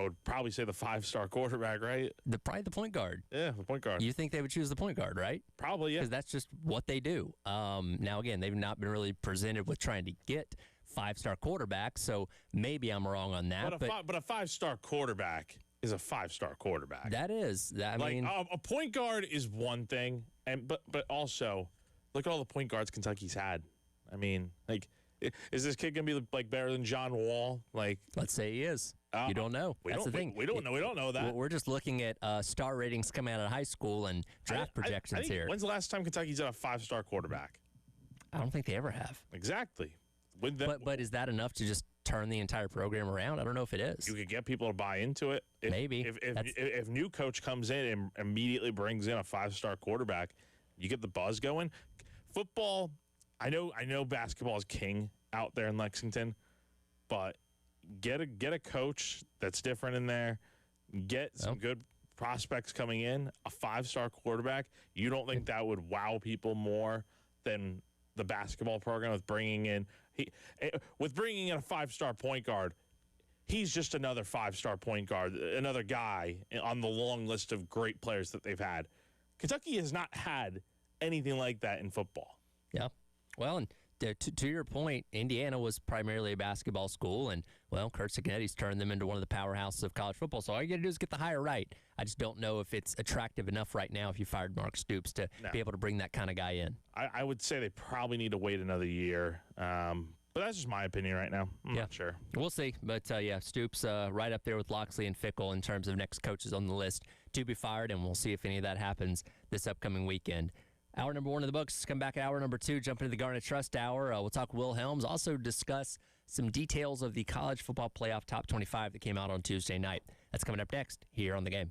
would probably say the 5-star quarterback, right? Probably the point guard. Yeah, the point guard. You think they would choose the point guard, right? Probably, yeah. Because that's just what they do. Now, again, they've not been really presented with trying to get 5-star quarterbacks, so maybe I'm wrong on that. But a 5-star quarterback is a 5-star quarterback. That is. I mean, a point guard is one thing, but also look at all the point guards Kentucky's had. I mean, is this kid gonna be better than John Wall? Let's say he is. You don't know. That's the thing. We don't know. We don't know that. We're just looking at star ratings coming out of high school and draft projections here. When's the last time Kentucky's had a 5-star quarterback? I don't think they ever have. Exactly. But is that enough to just turn the entire program around? I don't know if it is. You could get people to buy into it. Maybe. If new coach comes in and immediately brings in a 5-star quarterback, you get the buzz going. Football, I know basketball is king out there in Lexington, but get a coach that's different in there. Get some good prospects coming in. A 5-star quarterback. You don't think that would wow people more than the basketball program with bringing in a 5-star point guard? he's just another 5-star point guard, another guy on the long list of great players that they've had. Kentucky has not had anything like that in football. Yeah. Well, and to your point, Indiana was primarily a basketball school, and, well, Kurt Cignetti's turned them into one of the powerhouses of college football. So all you got to do is get the hire right. I just don't know if it's attractive enough right now if you fired Mark Stoops to be able to bring that kind of guy in. I would say they probably need to wait another year. But that's just my opinion right now. I'm not sure. We'll see. But, Stoops right up there with Loxley and Fickle in terms of next coaches on the list to be fired, and we'll see if any of that happens this upcoming weekend. Hour number 1 of the books. Come back at hour number 2, jump into the Garnet Trust Hour. We'll talk Will Helms, also discuss some details of the college football playoff top 25 that came out on Tuesday night. That's coming up next here on The Game.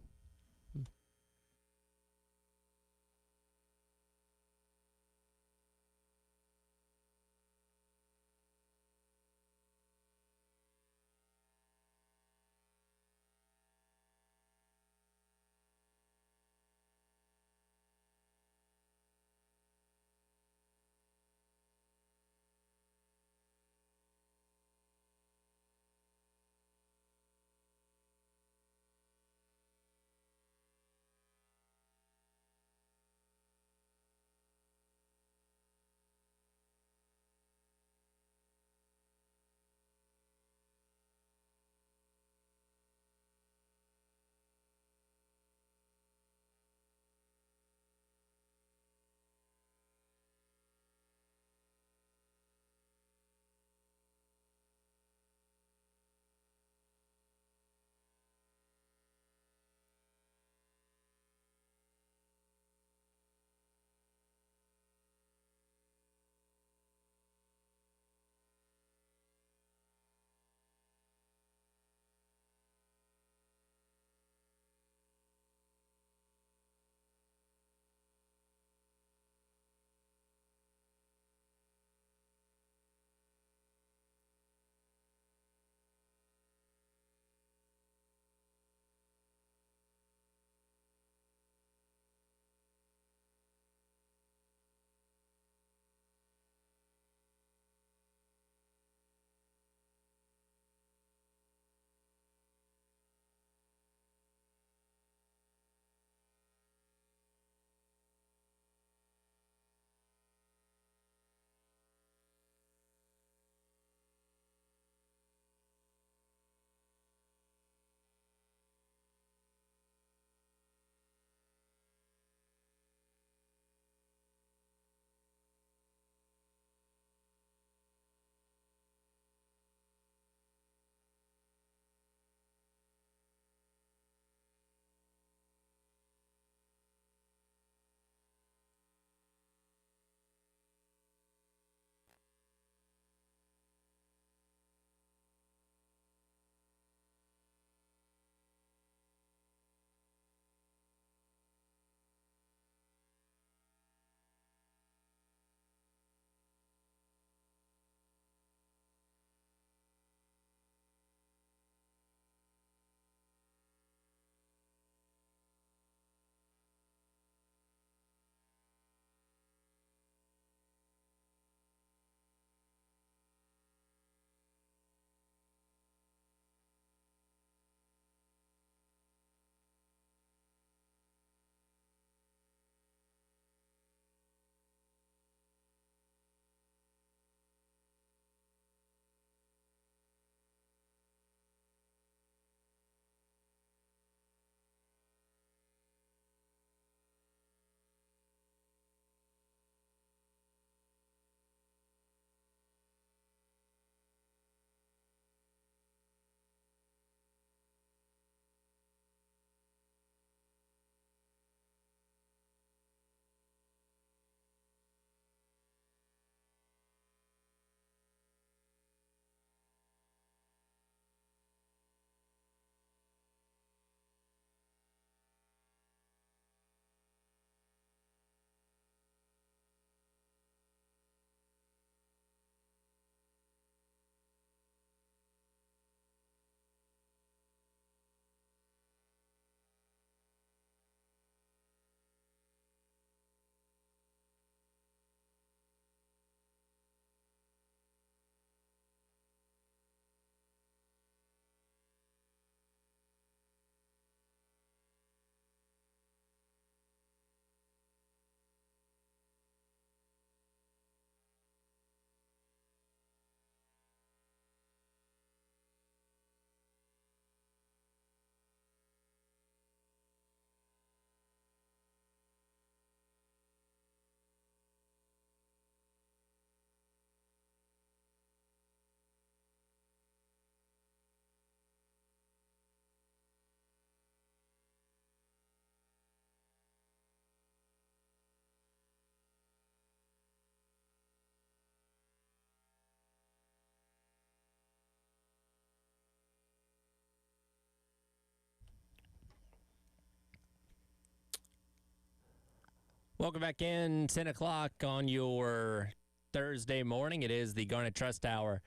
Welcome back in, 10 o'clock on your Thursday morning. It is the Garnet Trust Hour,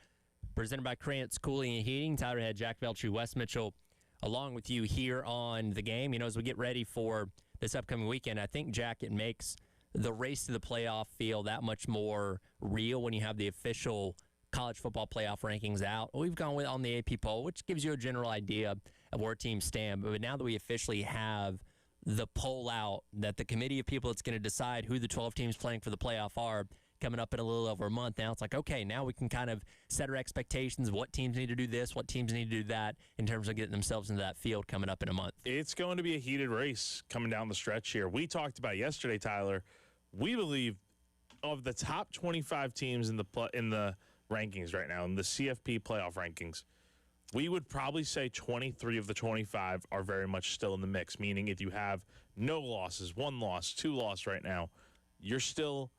presented by Krantz Cooling and Heating. Tyler Head, Jack Veltri, Wes Mitchell, along with you here on the game. You know, as we get ready for this upcoming weekend, I think, Jack, it makes the race to the playoff feel that much more real when you have the official college football playoff rankings out. We've gone with on the AP poll, which gives you a general idea of where teams stand. But now that we officially have the poll out, that the committee of people that's going to decide who the 12 teams playing for the playoff are coming up in a little over a month, now it's like, okay, now we can kind of set our expectations, what teams need to do this, what teams need to do that in terms of getting themselves into that field coming up in a month. It's going to be a heated race coming down the stretch here. We talked about yesterday, Tyler. We believe of the top 25 teams in the rankings right now, in the CFP playoff rankings, we would probably say 23 of the 25 are very much still in the mix, meaning if you have no losses, 1 loss, 2 losses right now, you're still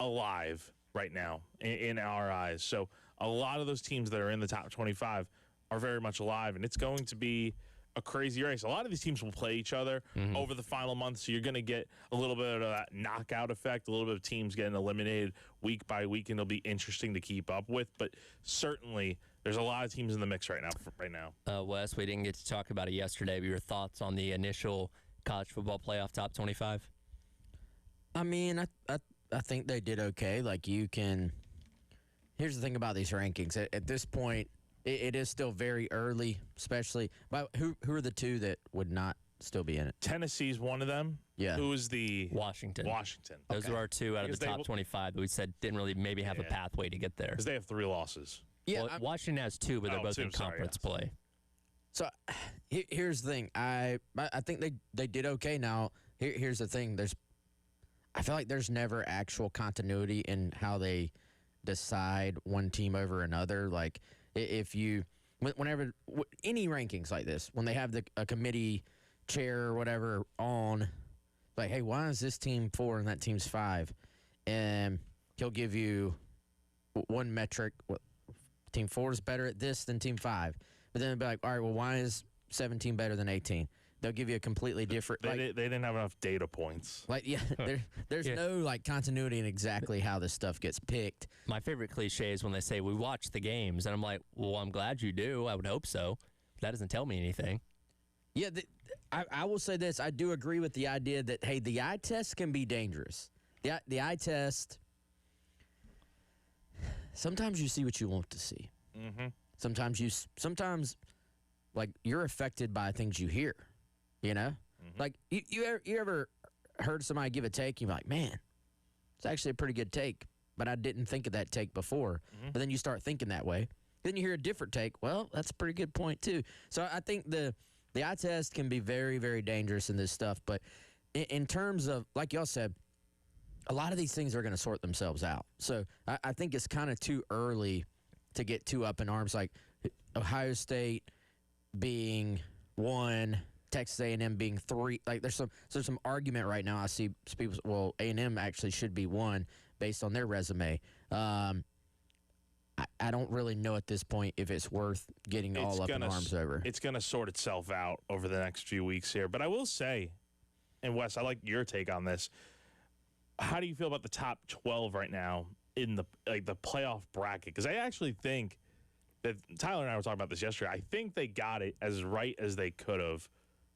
alive right now in our eyes. So a lot of those teams that are in the top 25 are very much alive, and it's going to be a crazy race. A lot of these teams will play each other over the final month, so you're going to get a little bit of that knockout effect, a little bit of teams getting eliminated week by week, and it'll be interesting to keep up with. But certainly, there's a lot of teams in the mix right now. Wes, we didn't get to talk about it yesterday, but your thoughts on the initial college football playoff top 25? I mean, I think they did okay. Like, you can – here's the thing about these rankings. At this point, it is still very early, especially – but who are the two that would not still be in it? Tennessee's one of them. Yeah. Who is the – Washington. Those Okay. are our two out of Because the top 25 that we said didn't really maybe have a pathway to get there. Because they have 3 losses. Yeah, Well, Washington has 2, but they're both 2, in conference sorry, play. So here's the thing. I think they did okay. Now, here's the thing. I feel like there's never actual continuity in how they decide one team over another. Like, if you whenever any rankings like this, when they have a committee chair or whatever on, like, hey, why is this team 4 and that team's 5? And he'll give you one metric. Team 4 is better at this than team 5. But then they'll be like, all right, well, why is 17 better than 18? They'll give you a completely different. They didn't have enough data points. Like, yeah, there's no like continuity in exactly how this stuff gets picked. My favorite cliche is when they say we watch the games, and I'm like, well, I'm glad you do. I would hope so. That doesn't tell me anything. Yeah, I will say this. I do agree with the idea that, hey, the eye test can be dangerous. The eye test. Sometimes you see what you want to see. Mm-hmm. Sometimes, like, you're affected by things you hear. You know, like you ever heard somebody give a take? You're like, man, it's actually a pretty good take, but I didn't think of that take before. But then you start thinking that way. Then you hear a different take. Well, that's a pretty good point too. So I think the eye test can be very, very dangerous in this stuff. But in terms of, like y'all said, a lot of these things are going to sort themselves out. So I think it's kind of too early to get too up in arms. Like Ohio State being 1. Texas A&M being 3. Like, there's some argument right now. I see people. Well, A&M actually should be 1 based on their resume. I don't really know at this point if it's worth getting all up in arms over. It's going to sort itself out over the next few weeks here. But I will say, and Wes, I like your take on this. How do you feel about the top 12 right now in the playoff bracket? Because I actually think that Tyler and I were talking about this yesterday. I think they got it as right as they could have.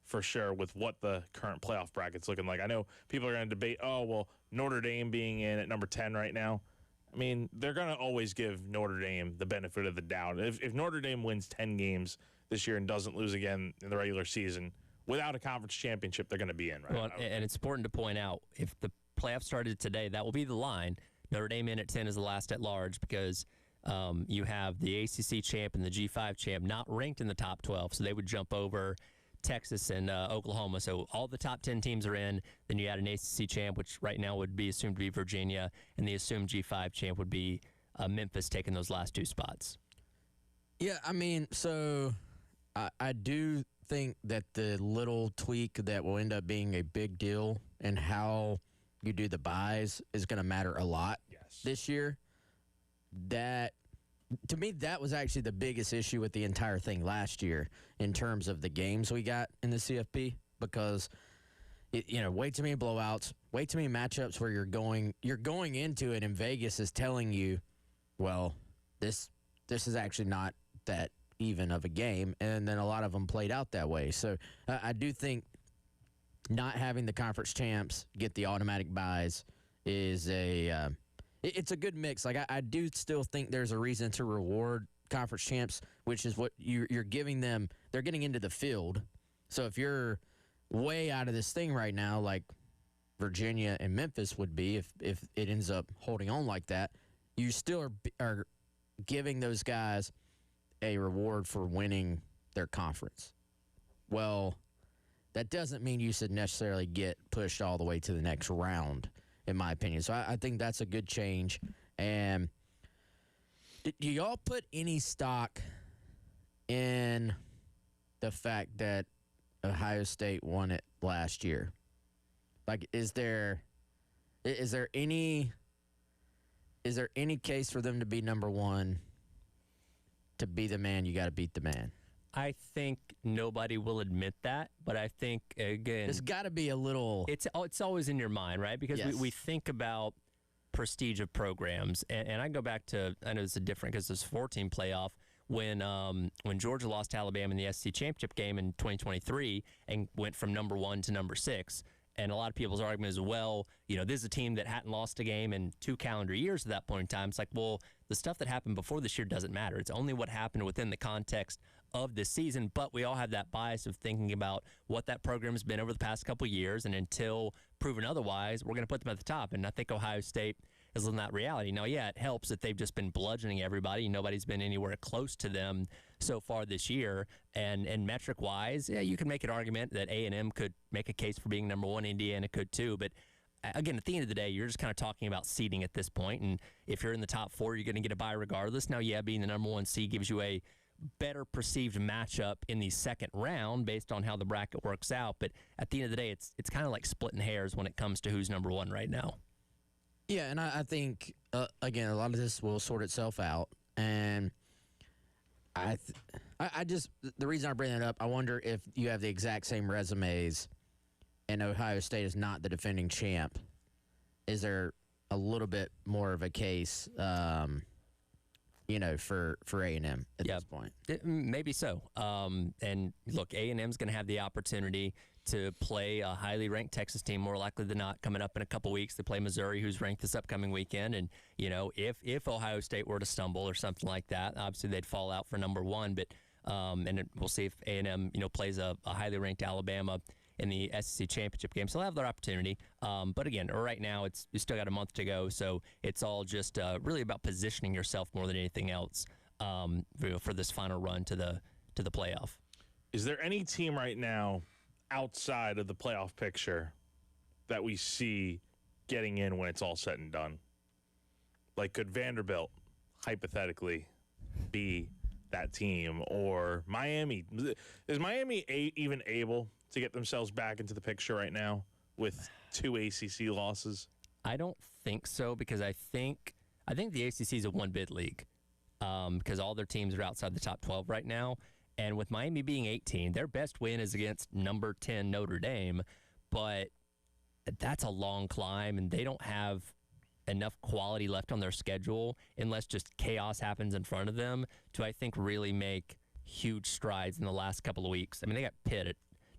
For sure, with what the current playoff bracket's looking like. I know people are going to debate, oh, well, Notre Dame being in at number 10 right now. I mean, they're going to always give Notre Dame the benefit of the doubt. If Notre Dame wins 10 games this year and doesn't lose again in the regular season, without a conference championship, they're going to be in, right? Well, and it's important to point out, if the playoff started today, that will be the line. Notre Dame in at 10 is the last at large because you have the ACC champ and the G5 champ not ranked in the top 12, so they would jump over Texas and Oklahoma. So all the top 10 teams are in. Then you add an ACC champ, which right now would be assumed to be Virginia, and the assumed G5 champ would be Memphis taking those last 2 spots. Yeah, I mean, so I do think that the little tweak that will end up being a big deal and how you do the buys is going to matter a lot this year. That, to me, that was actually the biggest issue with the entire thing last year in terms of the games we got in the CFP, because way too many blowouts, way too many matchups where you're going into it, and Vegas is telling you, well, this is actually not that even of a game, and then a lot of them played out that way. So I do think not having the conference champs get the automatic buys is it's a good mix. Like I do still think there's a reason to reward conference champs, which is what you're giving them. They're getting into the field. So if you're way out of this thing right now, like Virginia and Memphis would be, if it ends up holding on like that, you still are giving those guys a reward for winning their conference. Well, that doesn't mean you should necessarily get pushed all the way to the next round, in my opinion. So I think that's a good change. And do y'all put any stock in the fact that Ohio State won it last year? Like, is there any case for them to be number one? To be the man, you got to beat the man. I think nobody will admit that, but I think, again, there's got to be a little. It's always in your mind, right? Because Yes. we think about prestige of programs, and I go back to, I know it's different because it's a 4-team playoff. When Georgia lost to Alabama in the SEC championship game in 2023 and went from number 1 to number 6. And a lot of people's argument is, well, this is a team that hadn't lost a game in 2 calendar years at that point in time. It's like, well, the stuff that happened before this year doesn't matter. It's only what happened within the context of this season. But we all have that bias of thinking about what that program has been over the past couple of years. And until proven otherwise, we're going to put them at the top. And I think Ohio State is in that reality. Now, yeah, it helps that they've just been bludgeoning everybody. Nobody's been anywhere close to them so far this year. And metric-wise, yeah, you can make an argument that A&M could make a case for being number 1. Indiana could too. But again, at the end of the day, you're just kind of talking about seeding at this point. And if you're in the top 4, you're going to get a bye regardless. Now, yeah, being the number 1 seed gives you a better perceived matchup in the second round based on how the bracket works out. But at the end of the day, it's kind of like splitting hairs when it comes to who's number 1 right now. Yeah, and I think, again, a lot of this will sort itself out. And I just, the reason I bring that up, I wonder if you have the exact same resumes and Ohio State is not the defending champ. Is there a little bit more of a case, for A&M at this point? Maybe so. And look, A&M's going to have the opportunity to play a highly ranked Texas team, more likely than not, coming up in a couple weeks. They play Missouri, who's ranked this upcoming weekend. And, if Ohio State were to stumble or something like that, obviously they'd fall out for number 1. But we'll see if A&M, plays a highly ranked Alabama in the SEC championship game. So they'll have their opportunity. But again, right now, you still got a month to go. So it's all just really about positioning yourself more than anything else for this final run to the playoff. Is there any team right now outside of the playoff picture that we see getting in when it's all said and done? Like, could Vanderbilt hypothetically be that team, or Miami? Is Miami even able to get themselves back into the picture right now with 2 ACC losses? I don't think so, because I think the ACC is a one-bid league because all their teams are outside the top 12 right now. And with Miami being 18, their best win is against number 10 Notre Dame, but that's a long climb, and they don't have enough quality left on their schedule unless just chaos happens in front of them to, I think, really make huge strides in the last couple of weeks. I mean, they got Pitt at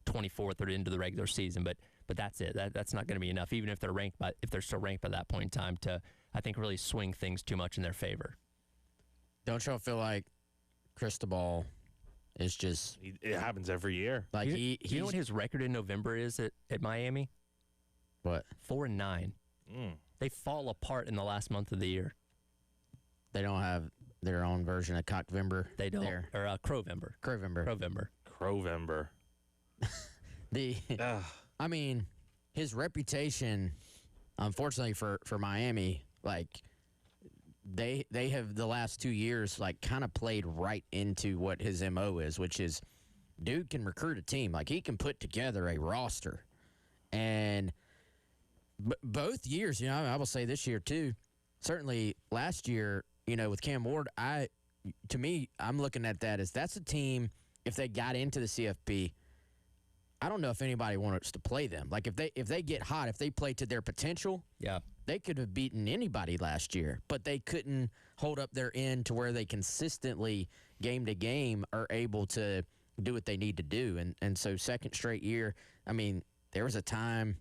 24th or into the regular season, but that's it. That's not going to be enough, even if they're still ranked by that point in time, to, I think, really swing things too much in their favor. Don't y'all feel like Cristobal is just... It happens every year. Like you know what his record in November is at Miami? What? 4-9. They fall apart in the last month of the year. They don't have their own version of Cockvember. They don't. There. Or Crowvember. Crowvember. I mean, his reputation, unfortunately for Miami, like, they have the last 2 years, like, kind of played right into what his MO is, which is dude can recruit a team. Like, he can put together a roster. And both years, I will say this year too, certainly last year, with Cam Ward, I'm looking at that as that's a team, if they got into the CFP, I don't know if anybody wants to play them. Like if they get hot, if they play to their potential, Yeah. they could have beaten anybody last year, but they couldn't hold up their end to where they consistently, game to game, are able to do what they need to do. And so second straight year, I mean, there was a time.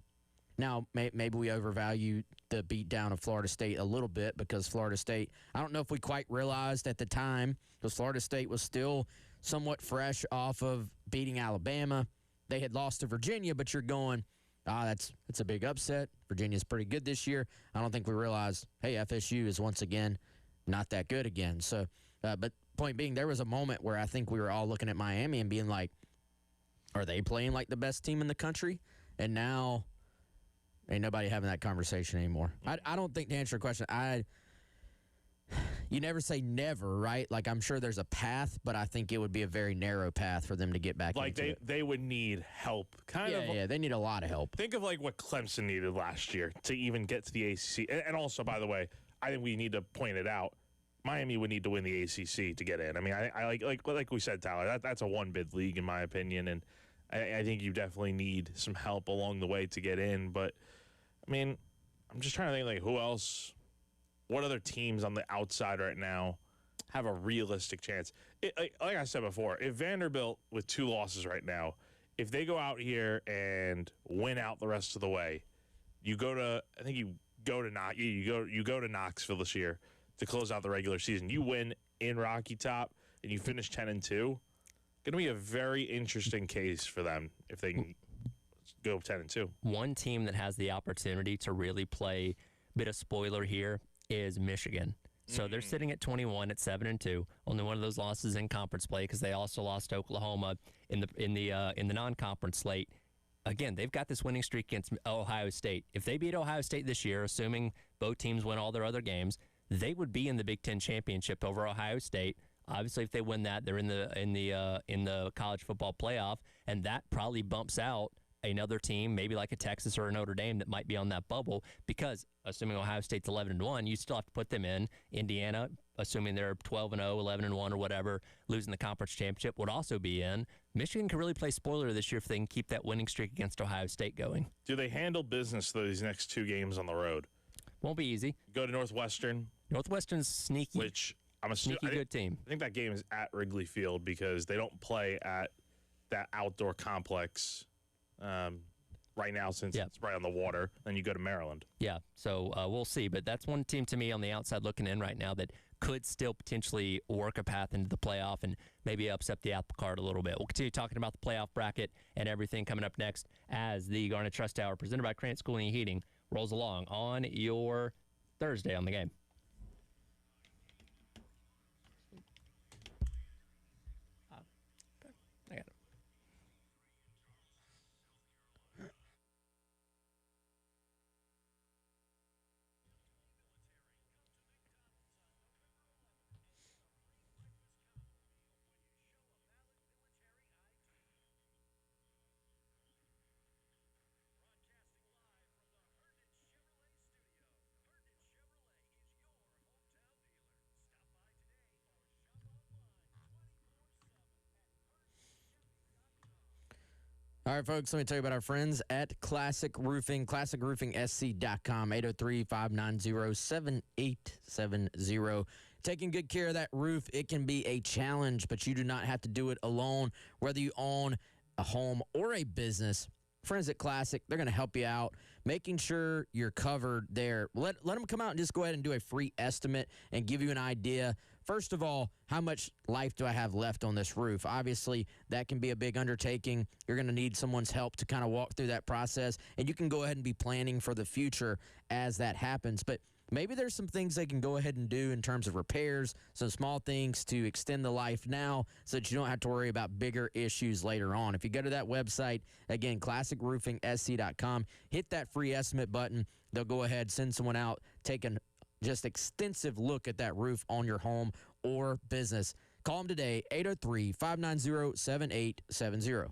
Now, maybe we overvalue the beatdown of Florida State a little bit because Florida State, I don't know if we quite realized at the time, because Florida State was still somewhat fresh off of beating Alabama. They had lost to Virginia, but you're going, that's a big upset. Virginia's pretty good this year. I don't think we realized, hey, FSU is once again not that good again. So, but point being, there was a moment where I think we were all looking at Miami and being like, are they playing like the best team in the country? And now ain't nobody having that conversation anymore. I don't think, to answer your question, you never say never, right? Like, I'm sure there's a path, but I think it would be a very narrow path for them to get back into it. They would need help. Yeah, they need a lot of help. Think of like what Clemson needed last year to even get to the ACC. And also, by the way, I think we need to point it out. Miami would need to win the ACC to get in. I mean, I like we said, Tyler, that's a one-bid league in my opinion, and I think you definitely need some help along the way to get in. But, I mean, I'm just trying to think, like, who else, what other teams on the outside right now have a realistic chance? Like I said before, if Vanderbilt, with 2 losses right now, if they go out here and win out the rest of the way, you go to Knoxville this year to close out the regular season. You win in Rocky Top and you finish 10-2. Going to be a very interesting case for them if they can go 10-2. One team that has the opportunity to really play, bit of spoiler here, is Michigan. So they're sitting at 21 at 7-2. Only one of those losses in conference play because they also lost to Oklahoma in the non-conference slate. Again, they've got this winning streak against Ohio State. If they beat Ohio State this year, assuming both teams win all their other games, they would be in the Big Ten championship over Ohio State. Obviously, if they win that, they're in the college football playoff, and that probably bumps out another team, maybe like a Texas or a Notre Dame, that might be on that bubble. Because assuming Ohio State's 11-1, you still have to put them in. Indiana, assuming they're 12-0, 11-1, or whatever, losing the conference championship, would also be in. Michigan can really play spoiler this year if they can keep that winning streak against Ohio State going. Do they handle business these next 2 games on the road? Won't be easy. Go to Northwestern. Northwestern's sneaky. Which I'm assuming sneaky good team. I think that game is at Wrigley Field because they don't play at that outdoor complex right now since it's right on the water. Then you go to Maryland. Yeah, so we'll see. But that's one team to me on the outside looking in right now that could still potentially work a path into the playoff and maybe upset the apple cart a little bit. We'll continue talking about the playoff bracket and everything coming up next as the Garnet Trust Hour, presented by Krantz Cooling and Heating, rolls along on your Thursday on the game. I got it. All right, folks, let me tell you about our friends at Classic Roofing, classicroofingsc.com, 803-590-7870. Taking good care of that roof, it can be a challenge, but you do not have to do it alone. Whether you own a home or a business, friends at Classic, they're going to help you out, making sure you're covered there. Let them come out and just go ahead and do a free estimate and give you an idea. First of all, how much life do I have left on this roof? Obviously, that can be a big undertaking. You're going to need someone's help to kind of walk through that process, and you can go ahead and be planning for the future as that happens. But maybe there's some things they can go ahead and do in terms of repairs, some small things to extend the life now so that you don't have to worry about bigger issues later on. If you go to that website, again, classicroofingsc.com, hit that free estimate button. They'll go ahead, send someone out, take an just extensive look at that roof on your home or business. Call them today, 803-590-7870.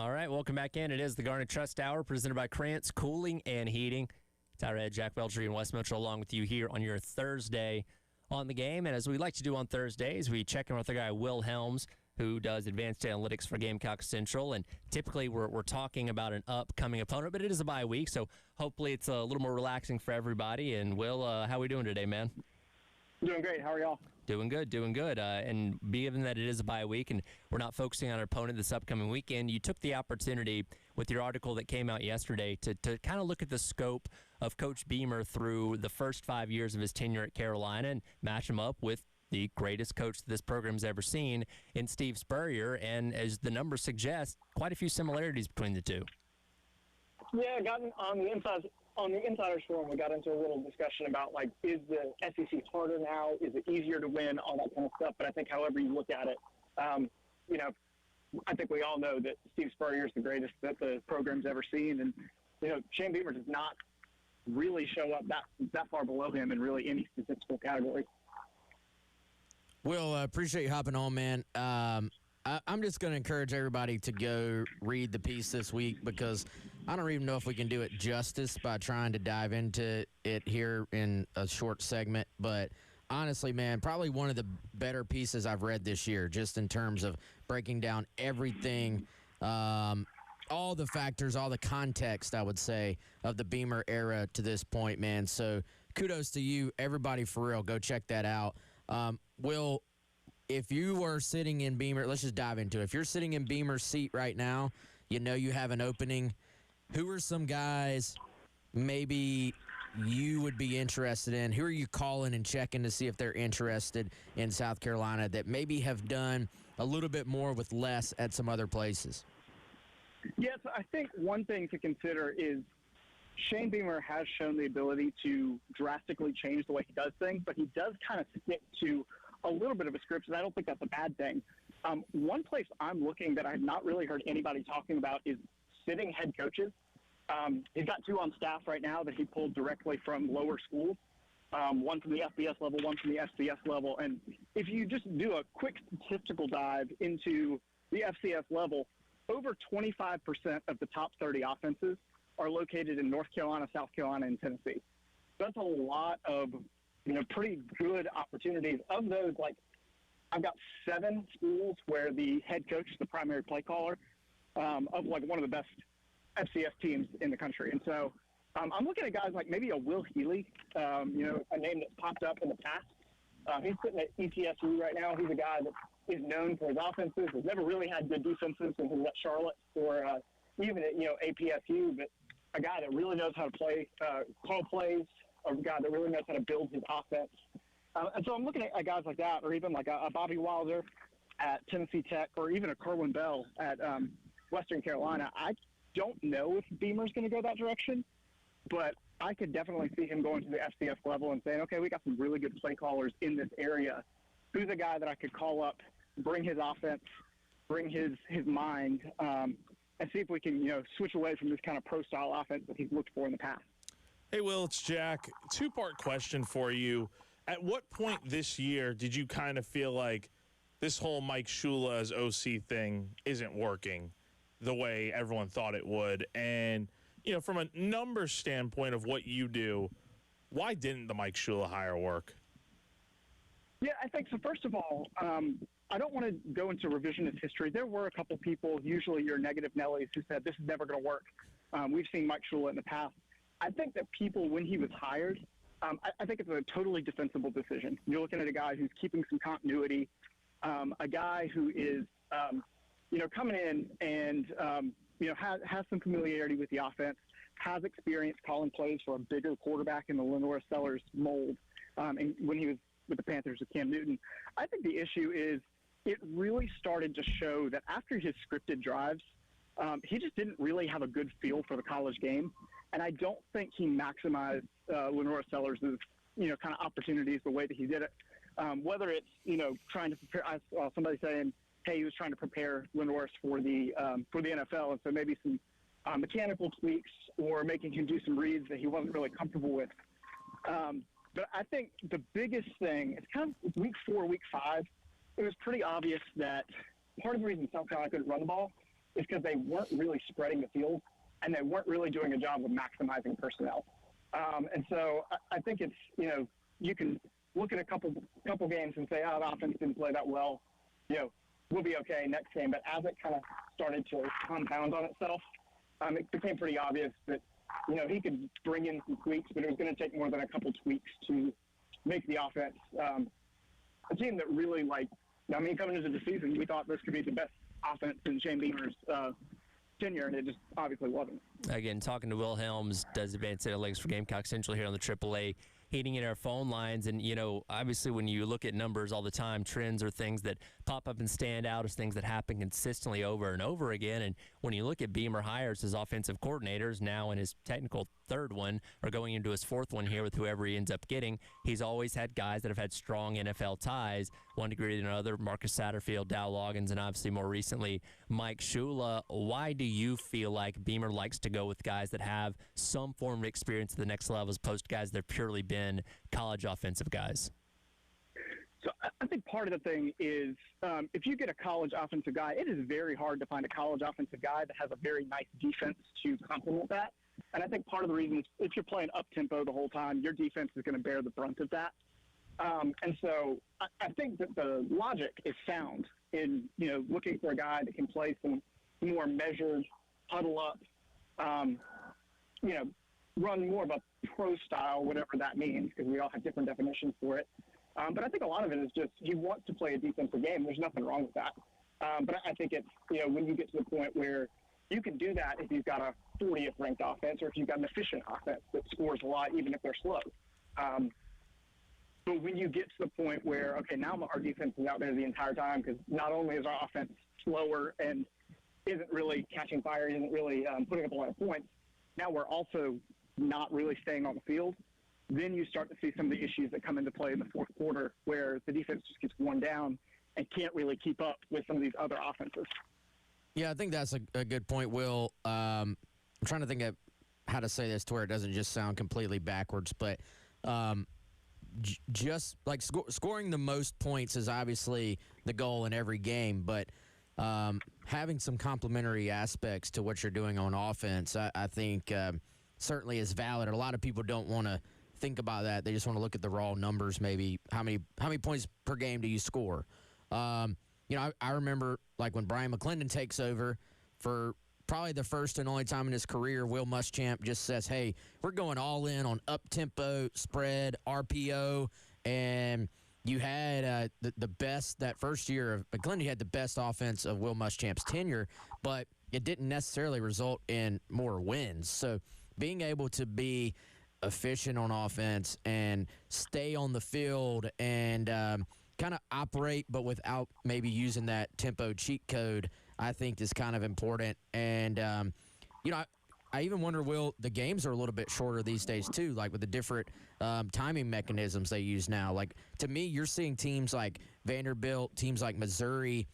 All right, welcome back in. It is the Garnet Trust Hour presented by Krantz Cooling and Heating. Tyler Ed, Jack Beltry, and Wes Mitchell along with you here on your Thursday on the game. And as we like to do on Thursdays, we check in with our guy Will Helms, who does advanced analytics for Gamecock Central. And typically we're talking about an upcoming opponent, but it is a bye week, so hopefully it's a little more relaxing for everybody. And Will, how are we doing today, man? Doing great. How are y'all? Doing good. And given that it is a bye week and we're not focusing on our opponent this upcoming weekend, you took the opportunity with your article that came out yesterday to kind of look at the scope of Coach Beamer through the first 5 years of his tenure at Carolina and match him up with the greatest coach that this program's ever seen in Steve Spurrier. And as the numbers suggest, quite a few similarities between the two. Yeah, I got on the Insiders Forum, we got into a little discussion about, like, is the SEC harder now? Is it easier to win? All that kind of stuff. But I think however you look at it, I think we all know that Steve Spurrier is the greatest that the program's ever seen. And, Shane Beamer does not really show up that far below him in really any statistical category. Will, appreciate you hopping on, man. I'm just going to encourage everybody to go read the piece this week because I don't even know if we can do it justice by trying to dive into it here in a short segment. But honestly, man, probably one of the better pieces I've read this year, just in terms of breaking down everything, all the factors, all the context, I would say, of the Beamer era to this point, man. So kudos to you, everybody, for real. Go check that out. Will, if you were sitting in Beamer, let's just dive into it. If you're sitting in Beamer's seat right now, you have an opening. Who are some guys maybe you would be interested in? Who are you calling and checking to see if they're interested in South Carolina that maybe have done a little bit more with less at some other places? Yes, I think one thing to consider is Shane Beamer has shown the ability to drastically change the way he does things, but he does kind of stick to a little bit of a script, and I don't think that's a bad thing. One place I'm looking that I've not really heard anybody talking about is sitting head coaches. He's got two on staff right now that he pulled directly from lower schools, one from the FBS level, one from the FCS level. And if you just do a quick statistical dive into the FCS level, over 25% of the top 30 offenses are located in North Carolina, South Carolina, and Tennessee. That's a lot of, pretty good opportunities. Of those, I've got 7 schools where the head coach is the primary play caller of, one of the best FCS teams in the country. And so I'm looking at guys like maybe a Will Healy, a name that's popped up in the past. He's sitting at ETSU right now. He's a guy that is known for his offenses. Has never really had good defenses when he was at Charlotte or even at, APSU, but a guy that really knows how to call plays, a guy that really knows how to build his offense. And so I'm looking at guys like that, or even like a Bobby Wilder at Tennessee Tech, or even a Kerwin Bell at Western Carolina. I don't know if Beamer's going to go that direction, but I could definitely see him going to the FCS level and saying, okay, we got some really good play callers in this area. Who's a guy that I could call up, bring his offense, bring his mind, and see if we can, switch away from this kind of pro-style offense that he's looked for in the past. Hey, Will, it's Jack. Two-part question for you. At what point this year did you kind of feel like this whole Mike Shula as OC thing isn't working the way everyone thought it would? And, from a numbers standpoint of what you do, why didn't the Mike Shula hire work? Yeah, I think so. First of all, I don't want to go into revisionist history. There were a couple people, usually your negative Nellies, who said this is never going to work. We've seen Mike Shula in the past. I think that people, when he was hired, I think it's a totally defensible decision. You're looking at a guy who's keeping some continuity, a guy who is, coming in and, has some familiarity with the offense, has experience calling plays for a bigger quarterback in the Lenore Sellers mold, and when he was with the Panthers with Cam Newton. I think the issue is it really started to show that after his scripted drives, he just didn't really have a good feel for the college game. And I don't think he maximized Lenore Sellers' kind of opportunities the way that he did it. Whether it's, trying to prepare, I saw somebody saying, hey, he was trying to prepare Lenore for the NFL. And so maybe some mechanical tweaks or making him do some reads that he wasn't really comfortable with. But I think the biggest thing, it's kind of week 4, week 5, it was pretty obvious that part of the reason South Carolina couldn't run the ball is because they weren't really spreading the field and they weren't really doing a job of maximizing personnel. And so I think it's, you can look at a couple games and say, the offense didn't play that well. We'll be okay next game. But as it kind of started to compound on itself, it became pretty obvious that, he could bring in some tweaks, but it was going to take more than a couple tweaks to make the offense a team that really, coming into the season, we thought this could be the best offense in Shane Beamer's tenure, and it just obviously wasn't. Again, talking to Will Helms, does Advanced Analytics for Gamecock Central here on the AAA, heating in our phone lines. And, obviously when you look at numbers all the time, trends are things that pop up and stand out as things that happen consistently over and over again. And when you look at Beamer hires his offensive coordinators now in his technical third one or going into his fourth one here with whoever he ends up getting, he's always had guys that have had strong NFL ties, one degree to another, Marcus Satterfield, Dow Loggins, and obviously more recently Mike Shula. Why do you feel like Beamer likes to go with guys that have some form of experience at the next level as opposed to guys that have purely been college offensive guys? So I think part of the thing is if you get a college offensive guy, it is very hard to find a college offensive guy that has a very nice defense to complement that. And I think part of the reason is if you're playing up-tempo the whole time, your defense is going to bear the brunt of that. And so I think that the logic is sound in, looking for a guy that can play some more measured, huddle up, run more of a pro style, whatever that means, because we all have different definitions for it. But I think a lot of it is just he wants to play a defensive game. There's nothing wrong with that. But I think it's, when you get to the point where you can do that if you've got a 40th ranked offense or if you've got an efficient offense that scores a lot, even if they're slow. But when you get to the point where, okay, now our defense is out there the entire time because not only is our offense slower and isn't really catching fire, isn't really putting up a lot of points, now we're also not really staying on the field. Then you start to see some of the issues that come into play in the fourth quarter where the defense just gets worn down and can't really keep up with some of these other offenses. Yeah, I think that's a good point, Will. I'm trying to think of how to say this to where it doesn't just sound completely backwards, but just like scoring the most points is obviously the goal in every game, but having some complementary aspects to what you're doing on offense, I think certainly is valid. A lot of people don't want to think about that. They just want to look at the raw numbers, maybe how many points per game do you score. I remember like when Brian McClendon takes over for probably the first and only time in his career, Will Muschamp just says, hey, we're going all in on up-tempo, spread, RPO, and you had the best that first year of McClendon. You had the best offense of Will Muschamp's tenure, but it didn't necessarily result in more wins. So being able to be efficient on offense and stay on the field and kind of operate, but without maybe using that tempo cheat code, I think is kind of important. And, I even wonder, Will, the games are a little bit shorter these days too, like with the different timing mechanisms they use now. Like, to me, you're seeing teams like Vanderbilt, teams like Missouri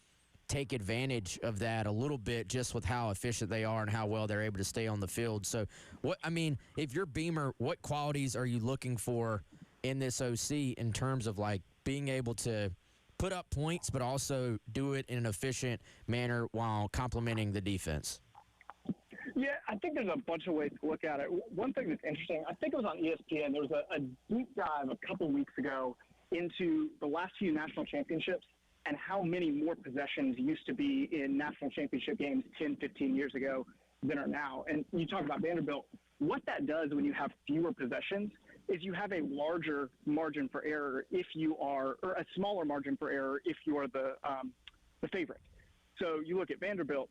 take advantage of that a little bit just with how efficient they are and how well they're able to stay on the field. So, if you're Beamer, what qualities are you looking for in this OC in terms of, like, being able to put up points but also do it in an efficient manner while complementing the defense? Yeah, I think there's a bunch of ways to look at it. One thing that's interesting, I think it was on ESPN, there was a deep dive a couple weeks ago into the last few national championships and how many more possessions used to be in national championship games 10, 15 years ago than are now. And you talk about Vanderbilt. What that does when you have fewer possessions is you have a larger margin for error if you are, or a smaller margin for error if you are the favorite. So you look at Vanderbilt.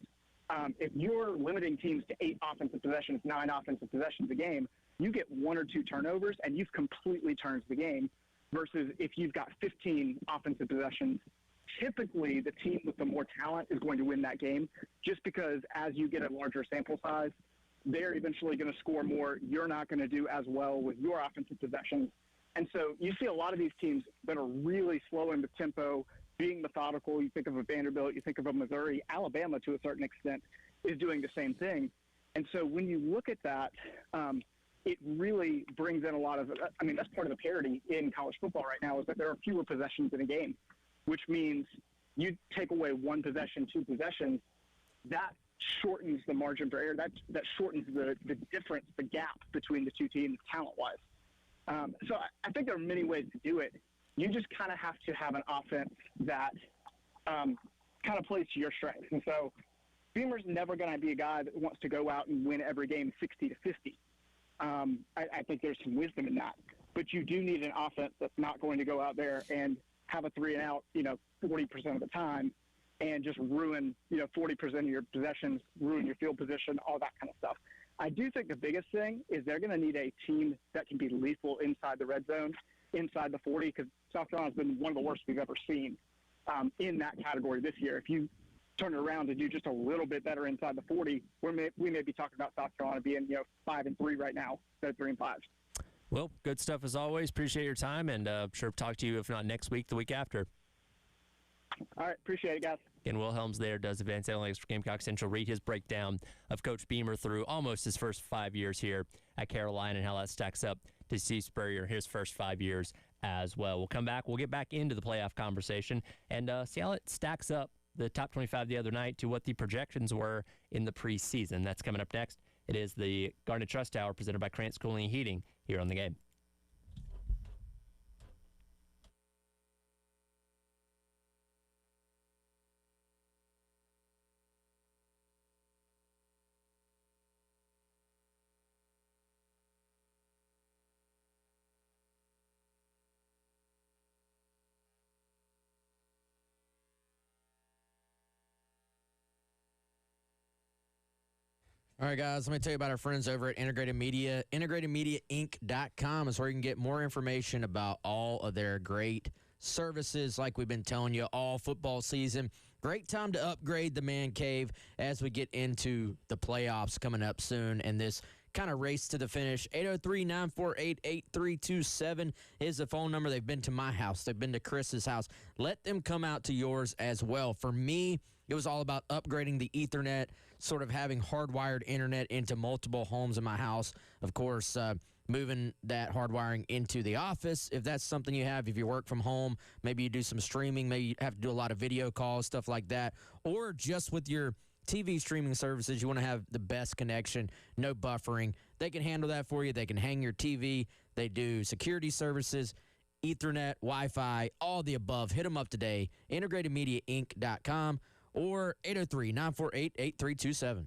If you're limiting teams to 8 offensive possessions, 9 offensive possessions a game, you get 1 or 2 turnovers and you've completely turned the game. Versus if you've got 15 offensive possessions, typically the team with the more talent is going to win that game just because as you get a larger sample size, they're eventually going to score more. You're not going to do as well with your offensive possessions. And so you see a lot of these teams that are really slowing the tempo, being methodical. You think of a Vanderbilt, you think of a Missouri, Alabama to a certain extent is doing the same thing. And so when you look at that, it really brings in a lot of, that's part of the parity in college football right now is that there are fewer possessions in a game, which means you take away 1 possession, 2 possessions, that shortens the margin for error. That shortens the difference, the gap between the two teams talent-wise. So I think there are many ways to do it. You just kind of have to have an offense that kind of plays to your strengths. And so Beamer's never going to be a guy that wants to go out and win every game 60-50. I think there's some wisdom in that. But you do need an offense that's not going to go out there and have a 3-and-out, 40% of the time and just ruin, 40% of your possessions, ruin your field position, all that kind of stuff. I do think the biggest thing is they're going to need a team that can be lethal inside the red zone, inside the 40, because South Carolina's been one of the worst we've ever seen in that category this year. If you turn it around to do just a little bit better inside the 40, we may be talking about South Carolina being 5-3 right now instead of 3-5. Well, good stuff as always. Appreciate your time, and sure talk to you if not next week, the week after. All right, appreciate it, guys. Ken Wilhelms there does advanced analytics for Gamecock Central. Read his breakdown of Coach Beamer through almost his first 5 years here at Carolina and how that stacks up to Steve Spurrier, his first 5 years as well. We'll come back. We'll get back into the playoff conversation and see how it stacks up, the top 25 the other night, to what the projections were in the preseason. That's coming up next. It is the Garnet Trust Hour presented by Krantz Cooling and Heating here on The Game. All right, guys, let me tell you about our friends over at Integrated Media. IntegratedMediaInc.com is where you can get more information about all of their great services, like we've been telling you all football season. Great time to upgrade the man cave as we get into the playoffs coming up soon, and this kind of race to the finish. 803-948-8327 is the phone number. They've been to my house. They've been to Chris's house. Let them come out to yours as well. For me, it was all about upgrading the Ethernet, sort of having hardwired internet into multiple homes in my house. Of course, moving that hardwiring into the office, if that's something you have. If you work from home, maybe you do some streaming, maybe you have to do a lot of video calls, stuff like that. Or just with your TV streaming services, you want to have the best connection, no buffering. They can handle that for you. They can hang your TV. They do security services, Ethernet, Wi-Fi, all the above. Hit them up today, IntegratedMediaInc.com or 803-948-8327.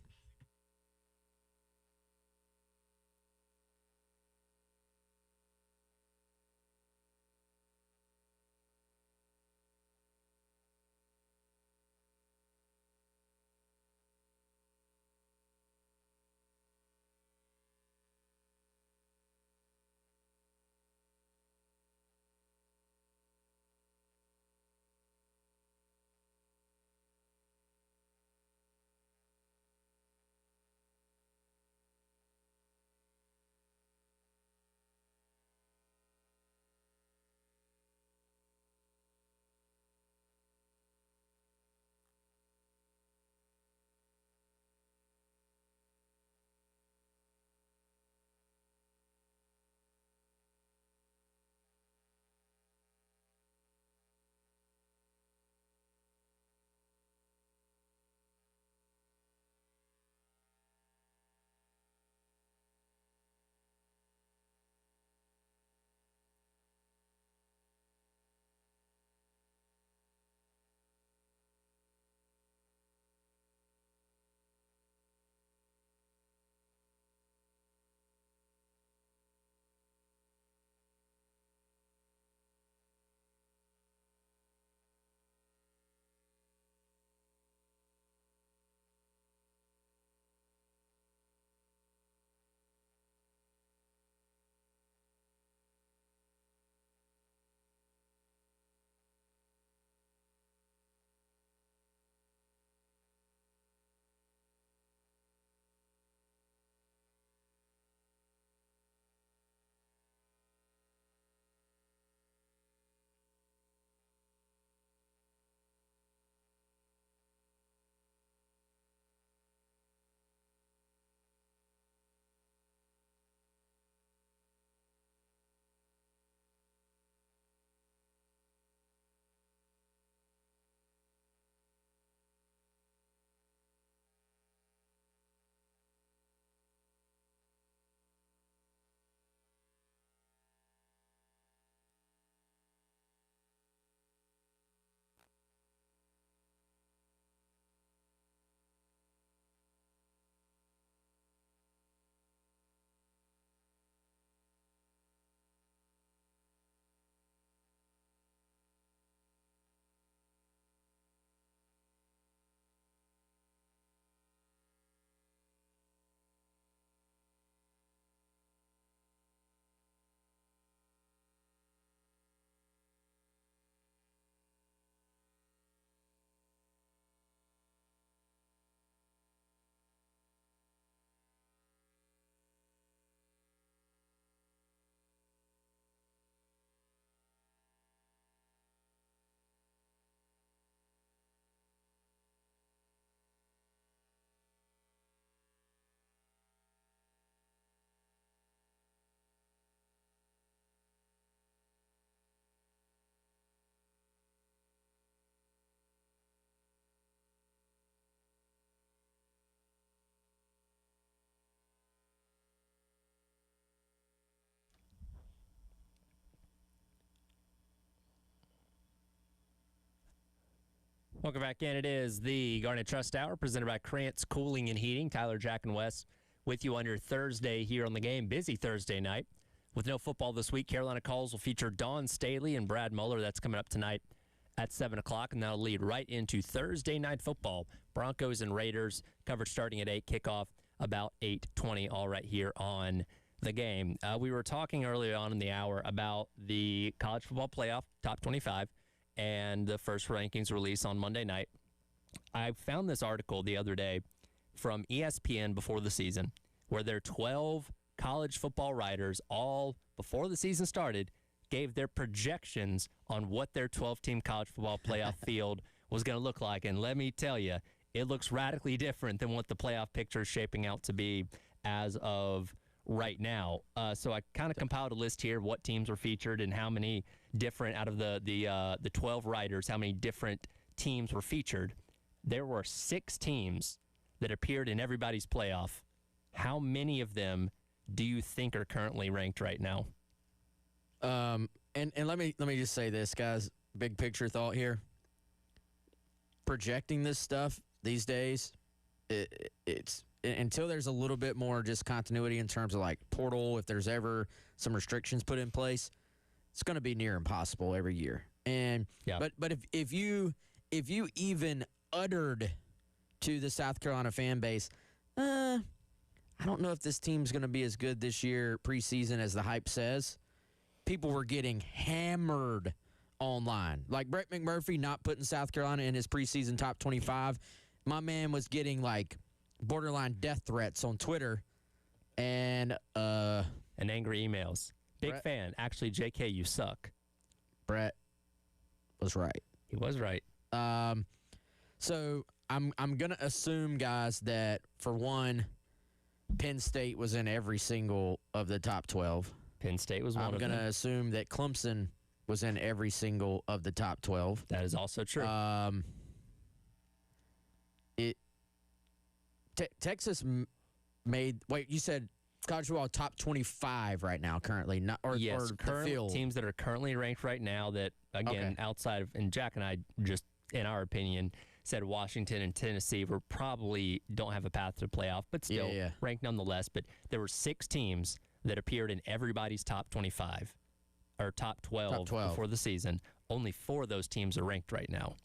Welcome back in. It is the Garnet Trust Hour presented by Krantz Cooling and Heating. Tyler, Jack, and Wes with you on your Thursday here on the game. Busy Thursday night. With no football this week, Carolina Calls will feature Dawn Staley and Brad Muller. That's coming up tonight at 7 o'clock, and that'll lead right into Thursday night football. Broncos and Raiders, coverage starting at 8, kickoff about 8:20, all right here on the game. We were talking earlier on in the hour about the college football playoff, top 25, and the first rankings release on Monday night. I found this article the other day from ESPN before the season, where their 12 college football writers, all before the season started, gave their projections on what their 12-team college football playoff field was going to look like. And let me tell you, it looks radically different than what the playoff picture is shaping out to be as of right now. So I kind of compiled a list here of what teams were featured and how many different, out of the 12 writers, how many different teams were featured. There were 6 teams that appeared in everybody's playoff. How many of them do you think are currently ranked right now? And let me just say this, guys. Big picture thought here. Projecting this stuff these days, it's until there's a little bit more just continuity in terms of like portal. If there's ever some restrictions put in place, it's going to be near impossible every year. And yeah. but if you even uttered to the South Carolina fan base, I don't know if this team's going to be as good this year preseason as the hype says. People were getting hammered online. Like Brett McMurphy not putting South Carolina in his preseason top 25. My man was getting like borderline death threats on Twitter and angry emails. Big Brett, fan. Actually, JK, you suck. Brett was right. He was right. So I'm going to assume, guys, that for one, Penn State was in every single of the top 12. Penn State was one of them. I'm going to assume that Clemson was in every single of the top 12. That is also true. Texas made. Wait, you said college football top 25 right now, currently, not or yes, or current the field. teams that are currently ranked right now. That again, outside of, and Jack and I just, in our opinion, said Washington and Tennessee were probably don't have a path to the playoff, but still ranked nonetheless. But there were 6 teams that appeared in everybody's top 25 or top 12 before the season. Only 4 of those teams are ranked right now.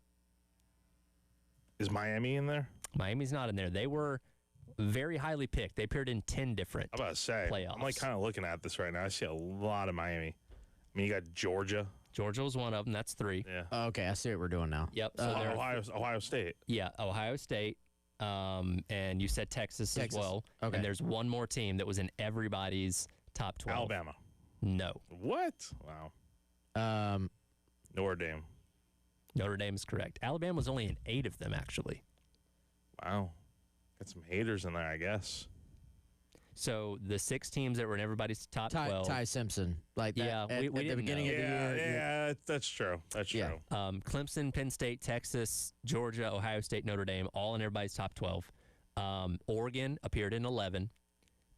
Is Miami in there? Miami's not in there. They were very highly picked. They appeared in 10 different I'm about to say, playoffs. I'm like kind of looking at this right now. I see a lot of Miami. I mean, you got Georgia. Georgia was one of them. That's 3. Yeah. Okay, I see what we're doing now. Yep. So Ohio State. Yeah, Ohio State. And you said Texas as well. Okay. And there's one more team that was in everybody's top 12. Alabama. No. What? Wow. Notre Dame. Notre Dame is correct. Alabama was only in 8 of them, actually. Wow. Got some haters in there, I guess. So the 6 teams that were in everybody's top 12. Ty Simpson, like that. Yeah, at the beginning of the year. Yeah, that's true. That's true. Clemson, Penn State, Texas, Georgia, Ohio State, Notre Dame, all in everybody's top 12. Oregon appeared in 11.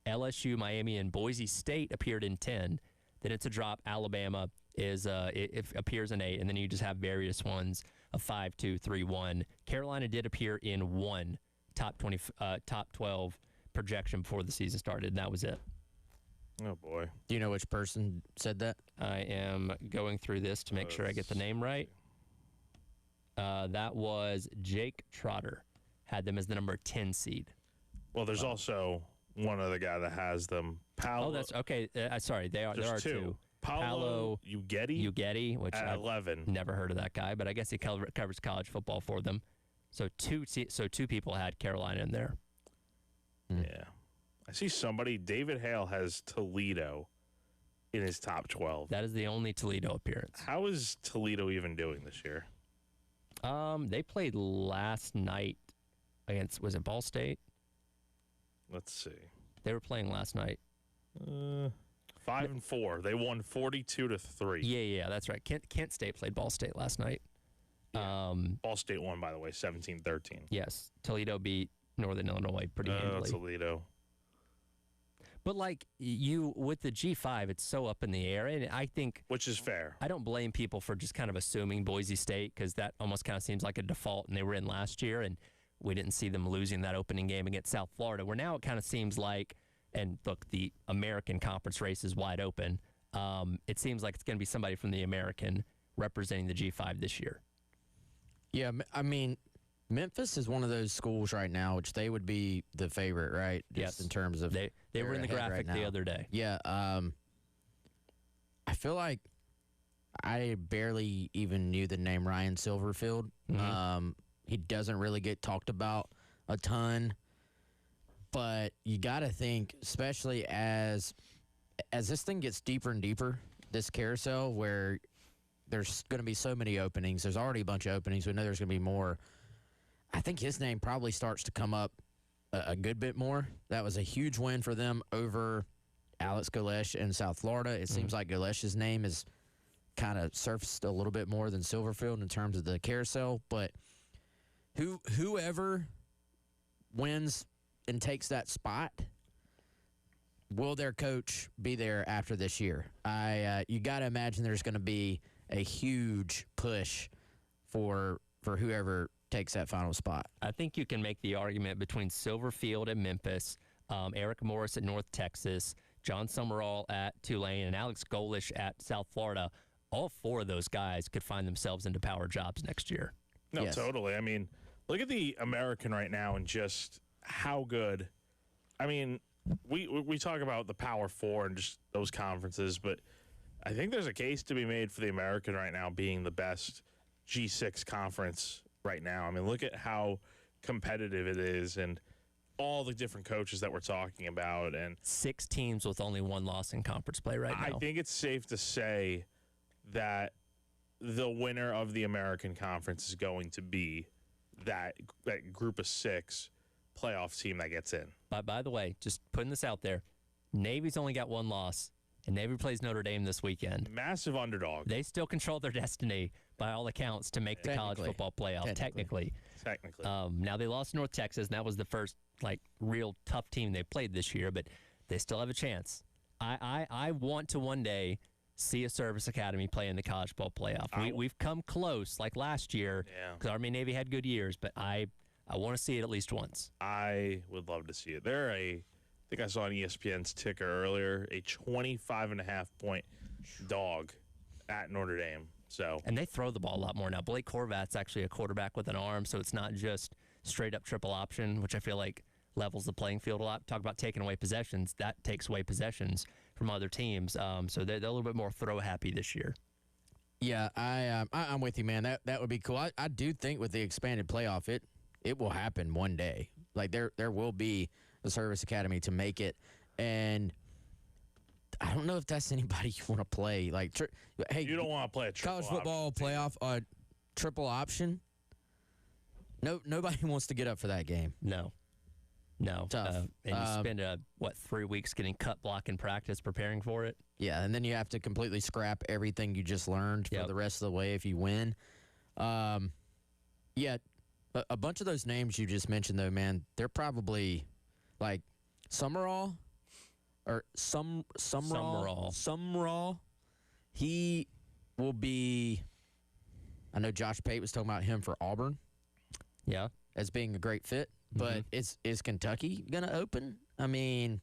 LSU, Miami, and Boise State appeared in 10. Then it's a drop. Alabama is it appears in 8, and then you just have various ones of 5, 2, 3, 1. Carolina did appear in 1 top 12 projection before the season started, and that was it. Oh boy. Do you know which person said that? I am going through this to make sure I get the name right. That was Jake Trotter. Had them as the number 10 seed. Well, there's also one other guy that has them. Oh, that's okay. Sorry, there are 2. Paolo Uggetti, which at I've 11. never heard of that guy, but I guess he covers college football for them. So 2 people had Carolina in there. Yeah. I see somebody, David Hale has Toledo in his top 12. That is the only Toledo appearance. How is Toledo even doing this year? They played last night against, was it Ball State? Let's see. They were playing last night. 5-4. They won 42-3. Yeah, that's right. Kent State played Ball State last night. Yeah. Ball State won, by the way, 17-13. Yes. Toledo beat Northern Illinois pretty handily. Toledo. But like you with the G5, it's so up in the air, and I think which is fair. I don't blame people for just kind of assuming Boise State because that almost kind of seems like a default, and they were in last year, and we didn't see them losing that opening game against South Florida. Where now it kind of seems like, and look, the American Conference race is wide open. It seems like it's going to be somebody from the American representing the G5 this year. Yeah, I mean, Memphis is one of those schools right now, which they would be the favorite, right? Just Yes. in terms of They were in the they're ahead graphic right the now. other day. Yeah, I feel like I barely even knew the name Ryan Silverfield. He doesn't really get talked about a ton, but you got to think, especially as this thing gets deeper and deeper, this carousel where there's going to be so many openings. There's already a bunch of openings. We know there's going to be more. I think his name probably starts to come up a good bit more. That was a huge win for them over Alex Golesh in South Florida. It seems like Golesh's name is kind of surfaced a little bit more than Silverfield in terms of the carousel. But whoever wins and takes that spot, will their coach be there after this year? You got to imagine there's going to be a huge push for whoever takes that final spot. I think you can make the argument between Silverfield at Memphis, Eric Morris at North Texas, John Summerall at Tulane, and Alex Golesh at South Florida. All four of those guys could find themselves into power jobs next year. No, Yes. totally. I mean, look at the American right now and just how good. I mean, we talk about the Power Four and just those conferences, but I think there's a case to be made for the American right now being the best G6 conference right now. I mean, look at how competitive it is and all the different coaches that we're talking about. And 6 teams with only 1 loss in conference play right now. I think it's safe to say that the winner of the American Conference is going to be that group of 6 playoff team that gets in. But by the way, just putting this out there, Navy's only got 1 loss, and Navy plays Notre Dame this weekend. Massive underdog. They still control their destiny by all accounts to make the college Technically. football playoff. Technically. Now they lost North Texas, and that was the first real tough team they played this year, but they still have a chance. I want to one day see a service academy play in the college football playoff. We've come close, like last year, because Army and Navy had good years, but I want to see it at least once. I would love to see it. I think I saw on ESPN's ticker earlier, a 25.5-point dog at Notre Dame. So, And they throw the ball a lot more now. Blake Horvat's actually a quarterback with an arm, so it's not just straight up triple option, which I feel like levels the playing field a lot. Talk about taking away possessions. That takes away possessions from other teams. So they're a little bit more throw happy this year. Yeah, I'm with you, man. That would be cool. I do think with the expanded playoff, it will happen one day. Like there will be a service academy to make it, and I don't know if that's anybody you want to play. Like, hey, you don't want to play a triple college football option team. playoff triple option. No, nobody wants to get up for that game. No. Tough. And you spend 3 weeks getting cut block in practice preparing for it. Yeah, and then you have to completely scrap everything you just learned for Yep. the rest of the way if you win. Yeah, a bunch of those names you just mentioned, though, man, they're probably like Summerall or Summerall. He will be. I know Josh Pate was talking about him for Auburn Yeah. as being a great fit, but is Kentucky gonna open? I mean,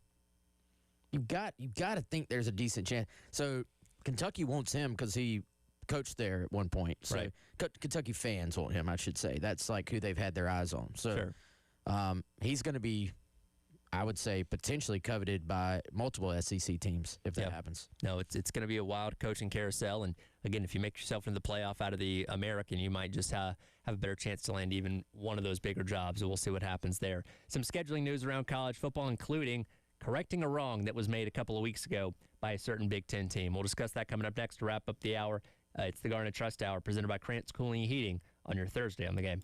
you've got to think there's a decent chance. So Kentucky wants him because he coached there at one point. So Right. Kentucky fans want him, I should say. That's like who they've had their eyes on. So Sure. He's going to be, I would say, potentially coveted by multiple SEC teams if that Yep. happens. No, it's going to be a wild coaching carousel. And again, if you make yourself into the playoff out of the American, you might just have a better chance to land even one of those bigger jobs. So we'll see what happens there. Some scheduling news around college football, including correcting a wrong that was made a couple of weeks ago by a certain Big Ten team. We'll discuss that coming up next to wrap up the hour. It's the Garnet Trust Hour presented by Krantz Cooling and Heating on your Thursday on the Game.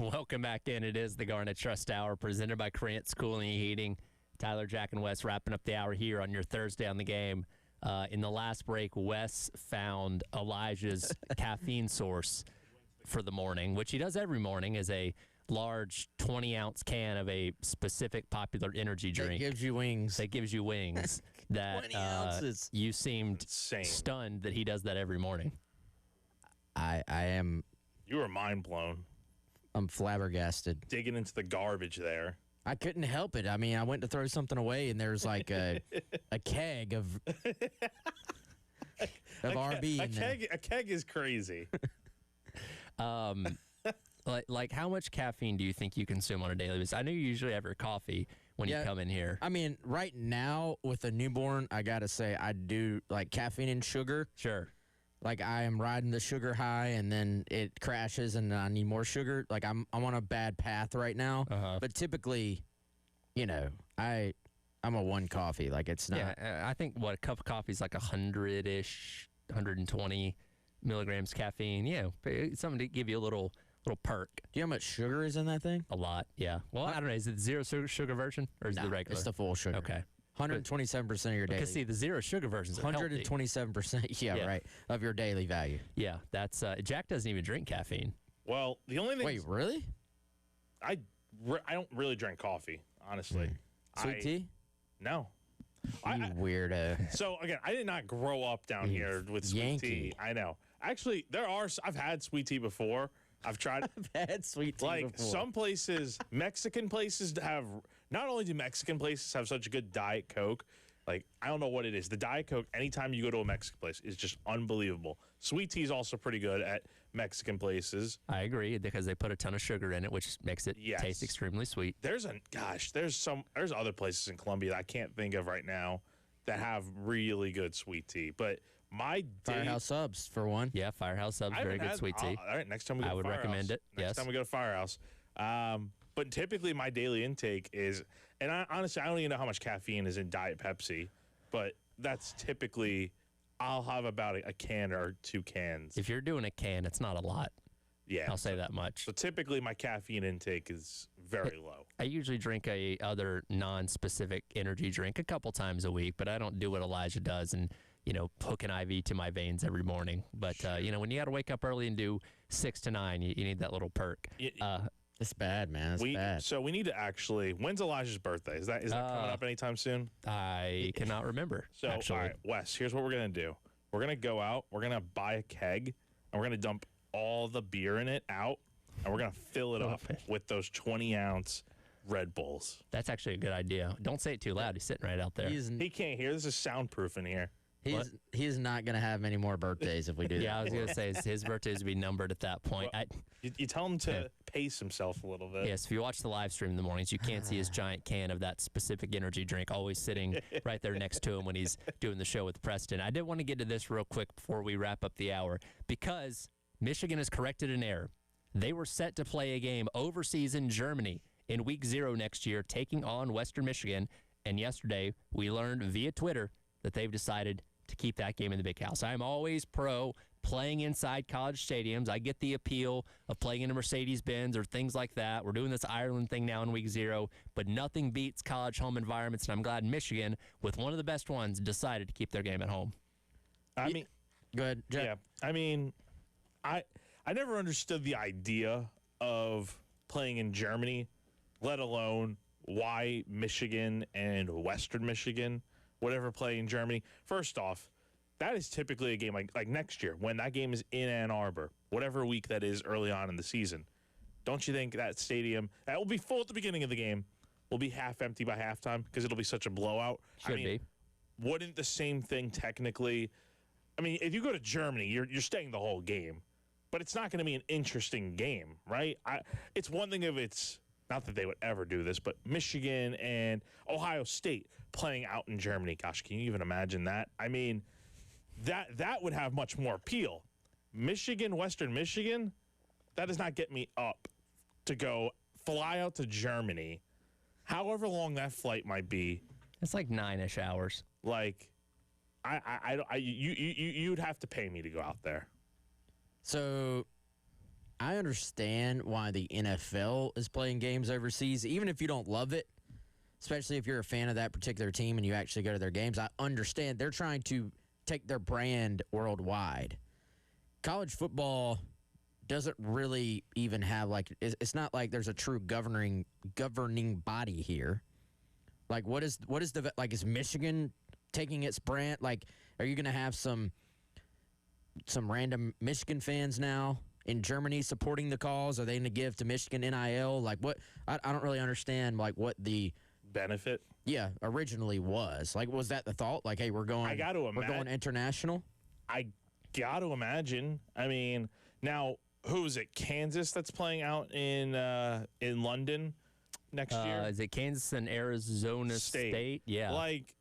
Welcome back in. It is the Garnet Trust Hour presented by Krantz Cooling and Heating. Tyler, Jack, and Wes wrapping up the hour here on your Thursday on the game. In the last break, Wes found Elijah's caffeine source for the morning, which he does every morning, is a large 20-ounce can of a specific popular energy drink. That gives you wings. That gives you wings. That 20 ounces. You seemed Insane. stunned that he does that every morning. I am. You were mind blown. I'm flabbergasted. Digging into the garbage there. I couldn't help it. I mean, I went to throw something away, and there's like a keg of RB in there. A keg is crazy. Like how much caffeine do you think you consume on a daily basis? I know you usually have your coffee when you come in here. I mean, right now with a newborn, I gotta say I do like caffeine and sugar. Sure. Like I am riding the sugar high, and then it crashes, and I need more sugar. Like I'm on a bad path right now. But typically, you know, I'm a one coffee. Like it's not. Yeah, I think what a cup of coffee is like 100-ish, 120 milligrams caffeine. Yeah, something to give you a little perk. Do you know how much sugar is in that thing? A lot. Yeah. Well, I don't know. Is it the zero sugar version or is it the regular? It's the full sugar. Okay. 127% of your daily. Because see, the zero sugar versions are healthy. 127%. Yeah, Yeah. right. Of your daily value. Yeah, that's Jack doesn't even drink caffeine. Well, the only thing Wait, really? I don't really drink coffee, honestly. Sweet tea? No. You weirdo. So again, I did not grow up down here with sweet Yankee. tea. I know. Actually, I've had sweet tea before. I've tried. I've had sweet tea Like before. some places, Mexican places have. Not only do Mexican places have such a good Diet Coke, like I don't know what it is. The Diet Coke, anytime you go to a Mexican place, is just unbelievable. Sweet tea is also pretty good at Mexican places. I agree because they put a ton of sugar in it, which makes it Yes. taste extremely sweet. There's other places in Colombia that I can't think of right now that have really good sweet tea. But my Firehouse Subs, for one. Yeah, Firehouse Subs, very good sweet tea. All right, next time we go I to would Firehouse. recommend it, Next yes. time we go to Firehouse. But typically my daily intake is, and honestly, I don't even know how much caffeine is in Diet Pepsi, but that's typically, I'll have about a can or two cans. If you're doing a can, it's not a lot. Yeah. I'll say that much. So typically my caffeine intake is very low. I usually drink a other non-specific energy drink a couple times a week, but I don't do what Elijah does and, hook an IV to my veins every morning. But, when you got to wake up early and do 6 to 9, you need that little perk. It's bad, man. It's bad. So we need to actually, when's Elijah's birthday? Is that coming up anytime soon? I cannot remember, So, actually. all right, Wes, here's what we're going to do. We're going to go out, we're going to buy a keg, and we're going to dump all the beer in it out, and we're going to fill it up with those 20-ounce Red Bulls. That's actually a good idea. Don't say it too loud. He's sitting right out there. He can't hear. This is soundproof in here. He's not going to have many more birthdays if we do that. Yeah, I was going to say his birthdays would be numbered at that point. Well, you tell him to pace himself a little bit. Yes, if you watch the live stream in the mornings, you can't see his giant can of that specific energy drink always sitting right there next to him when he's doing the show with Preston. I did want to get to this real quick before we wrap up the hour because Michigan has corrected an error. They were set to play a game overseas in Germany in week 0 next year, taking on Western Michigan. And yesterday, we learned via Twitter that they've decided to keep that game in the big house. I'm always pro playing inside college stadiums. I get the appeal of playing in a Mercedes-Benz or things like that. We're doing this Ireland thing now in week 0, but nothing beats college home environments, and I'm glad Michigan, with one of the best ones, decided to keep their game at home. I mean, Go ahead, Jack. yeah. I mean, I never understood the idea of playing in Germany, let alone why Michigan and Western Michigan would ever play in Germany. First off, that is typically a game like next year when that game is in Ann Arbor, whatever week that is early on in the season. Don't you think that stadium, that will be full at the beginning of the game, will be half empty by halftime because it'll be such a blowout? Should be. Wouldn't the same thing technically? I mean, if you go to Germany, you're staying the whole game, but it's not going to be an interesting game, right? It's one thing if it's, not that they would ever do this, but Michigan and Ohio State playing out in Germany. Gosh, can you even imagine that? I mean, that would have much more appeal. Michigan, Western Michigan, that does not get me up to go fly out to Germany, however long that flight might be. It's like 9-ish hours. Like, you'd have to pay me to go out there. So, I understand why the NFL is playing games overseas, even if you don't love it, especially if you're a fan of that particular team and you actually go to their games. I understand they're trying to take their brand worldwide. College football doesn't really even have, like, it's not like there's a true governing body here. Like, what is the, like, is Michigan taking its brand? Like, are you going to have some random Michigan fans now in Germany supporting the cause? Are they going to give to Michigan NIL? Like, what? I don't really understand, like, what the benefit. Yeah, originally was. Like, was that the thought? Like, hey, we're going international? I got to imagine. I mean, now, who is it? Kansas that's playing out in London next year? Is it Kansas and Arizona State? Yeah. Like,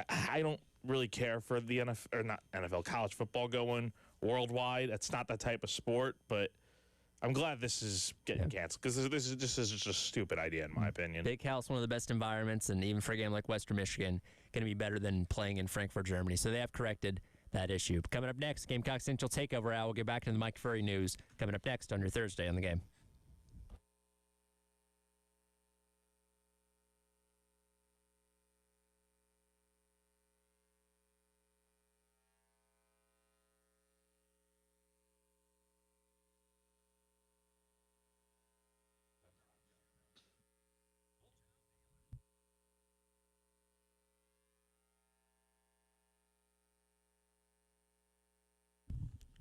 I don't really care for the NFL, or not NFL, college football going worldwide. That's not that type of sport, but I'm glad this is getting canceled because this is just a stupid idea in my opinion. Big House, one of the best environments, and even for a game like Western Michigan, going to be better than playing in Frankfurt, Germany. So they have corrected that issue. Coming up next, Gamecock Central Takeover Hour. We'll get back to the Mike Furrey news coming up next on your Thursday on the Game.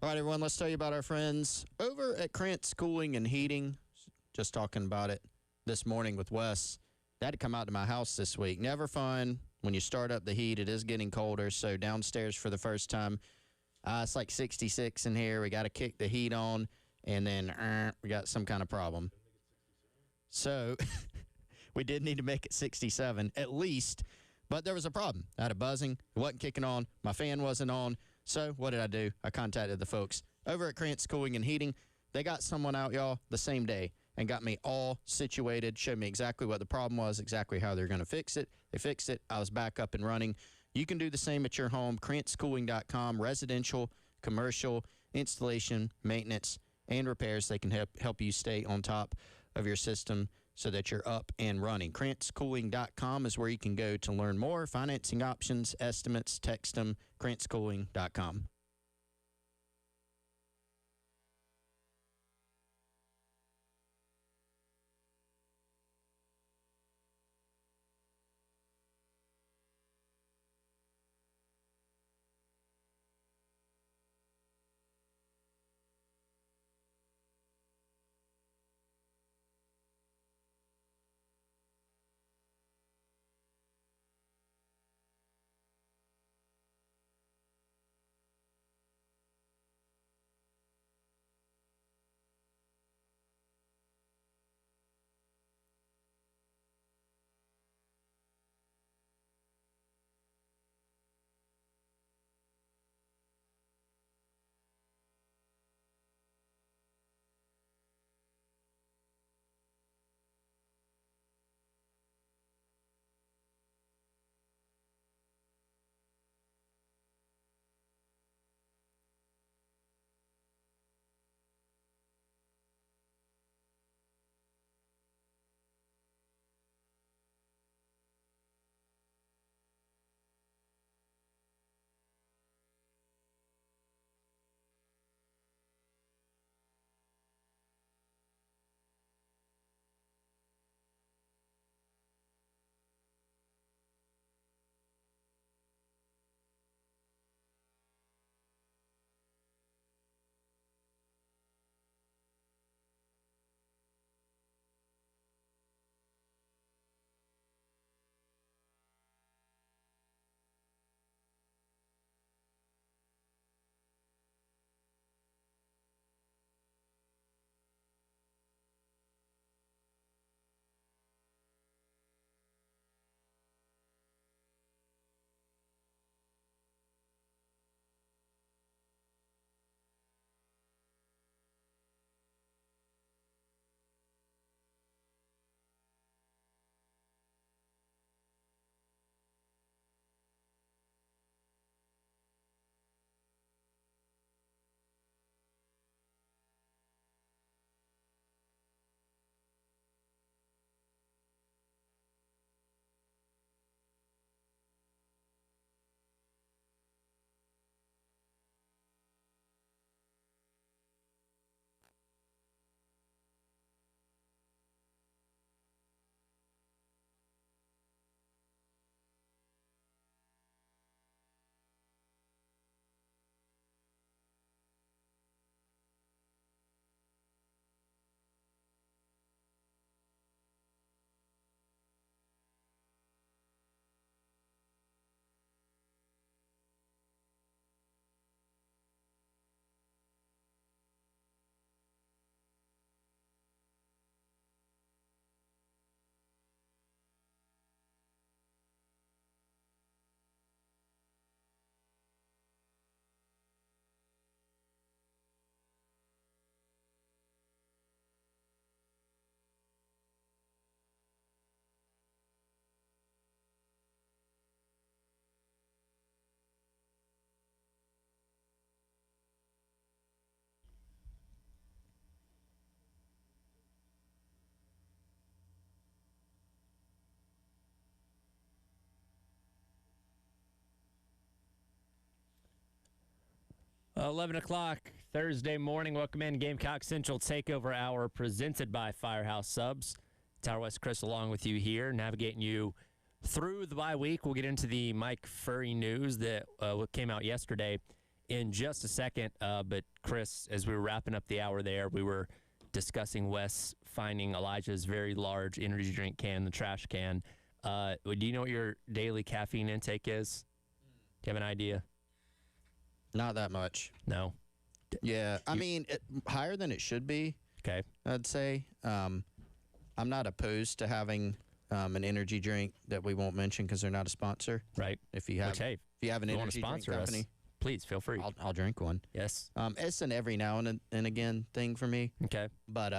All right, everyone, let's tell you about our friends over at Krantz Cooling and Heating. Just talking about it this morning with Wes. They had to come out to my house this week. Never fun when you start up the heat. It is getting colder, so downstairs for the first time, it's like 66 in here. We got to kick the heat on, and then we got some kind of problem. So we did need to make it 67 at least, but there was a problem. I had a buzzing. It wasn't kicking on. My fan wasn't on. So what did I do? I contacted the folks over at Krantz Cooling and Heating. They got someone out, y'all, the same day and got me all situated, showed me exactly what the problem was, exactly how they're going to fix it. They fixed it. I was back up and running. You can do the same at your home. KrantzCooling.com, residential, commercial, installation, maintenance, and repairs. They can help you stay on top of your system so that you're up and running. KrantzCooling.com is where you can go to learn more. Financing options, estimates, text them, KrantzCooling.com. 11 o'clock Thursday morning. Welcome in Gamecock Central Takeover Hour presented by Firehouse Subs. Tower West Chris along with you here, navigating you through the bye week. We'll get into the Mike Furrey news that came out yesterday in just a second. But Chris, as we were wrapping up the hour there, we were discussing Wes finding Elijah's very large energy drink can, the trash can. Do you know what your daily caffeine intake is? Do you have an idea? Not that much. No. Yeah, I mean, higher than it should be, Okay. I'd say. I'm not opposed to having an energy drink that we won't mention because they're not a sponsor. Right. If you have, Which, hey, if you have an if you want to energy drink sponsor us, company, please feel free. I'll drink one. Yes. It's an every now and again thing for me, Okay. but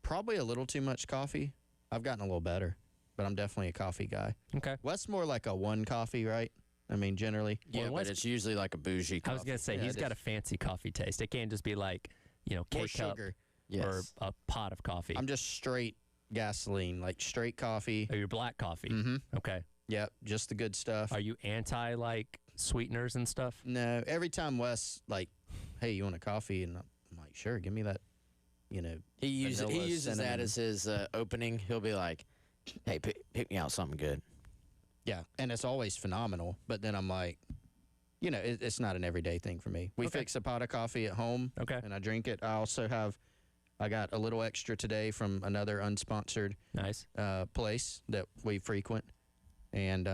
probably a little too much coffee. I've gotten a little better, but I'm definitely a coffee guy. Okay. Wes more like a one coffee, right? I mean, generally. Yeah, Well, but it's usually like a bougie coffee. I was going to say, Yeah, he's it got is. a fancy coffee taste. It can't just be like, More K-cup sugar. Yes. or a pot of coffee. I'm just straight gasoline, like straight coffee. Or your black coffee. Mm-hmm. Okay. Yep, just the good stuff. Are you anti, sweeteners and stuff? No, every time Wes, like, hey, you want a coffee? And I'm like, sure, give me that, He uses vanilla, that cinnamon. as his opening. He'll be like, "Hey, pick me out something good." Yeah, and it's always phenomenal. But then I'm like, it's not an everyday thing for me. We Okay. fix a pot of coffee at home, Okay. and I drink it. I got a little extra today from another unsponsored Nice. place that we frequent, and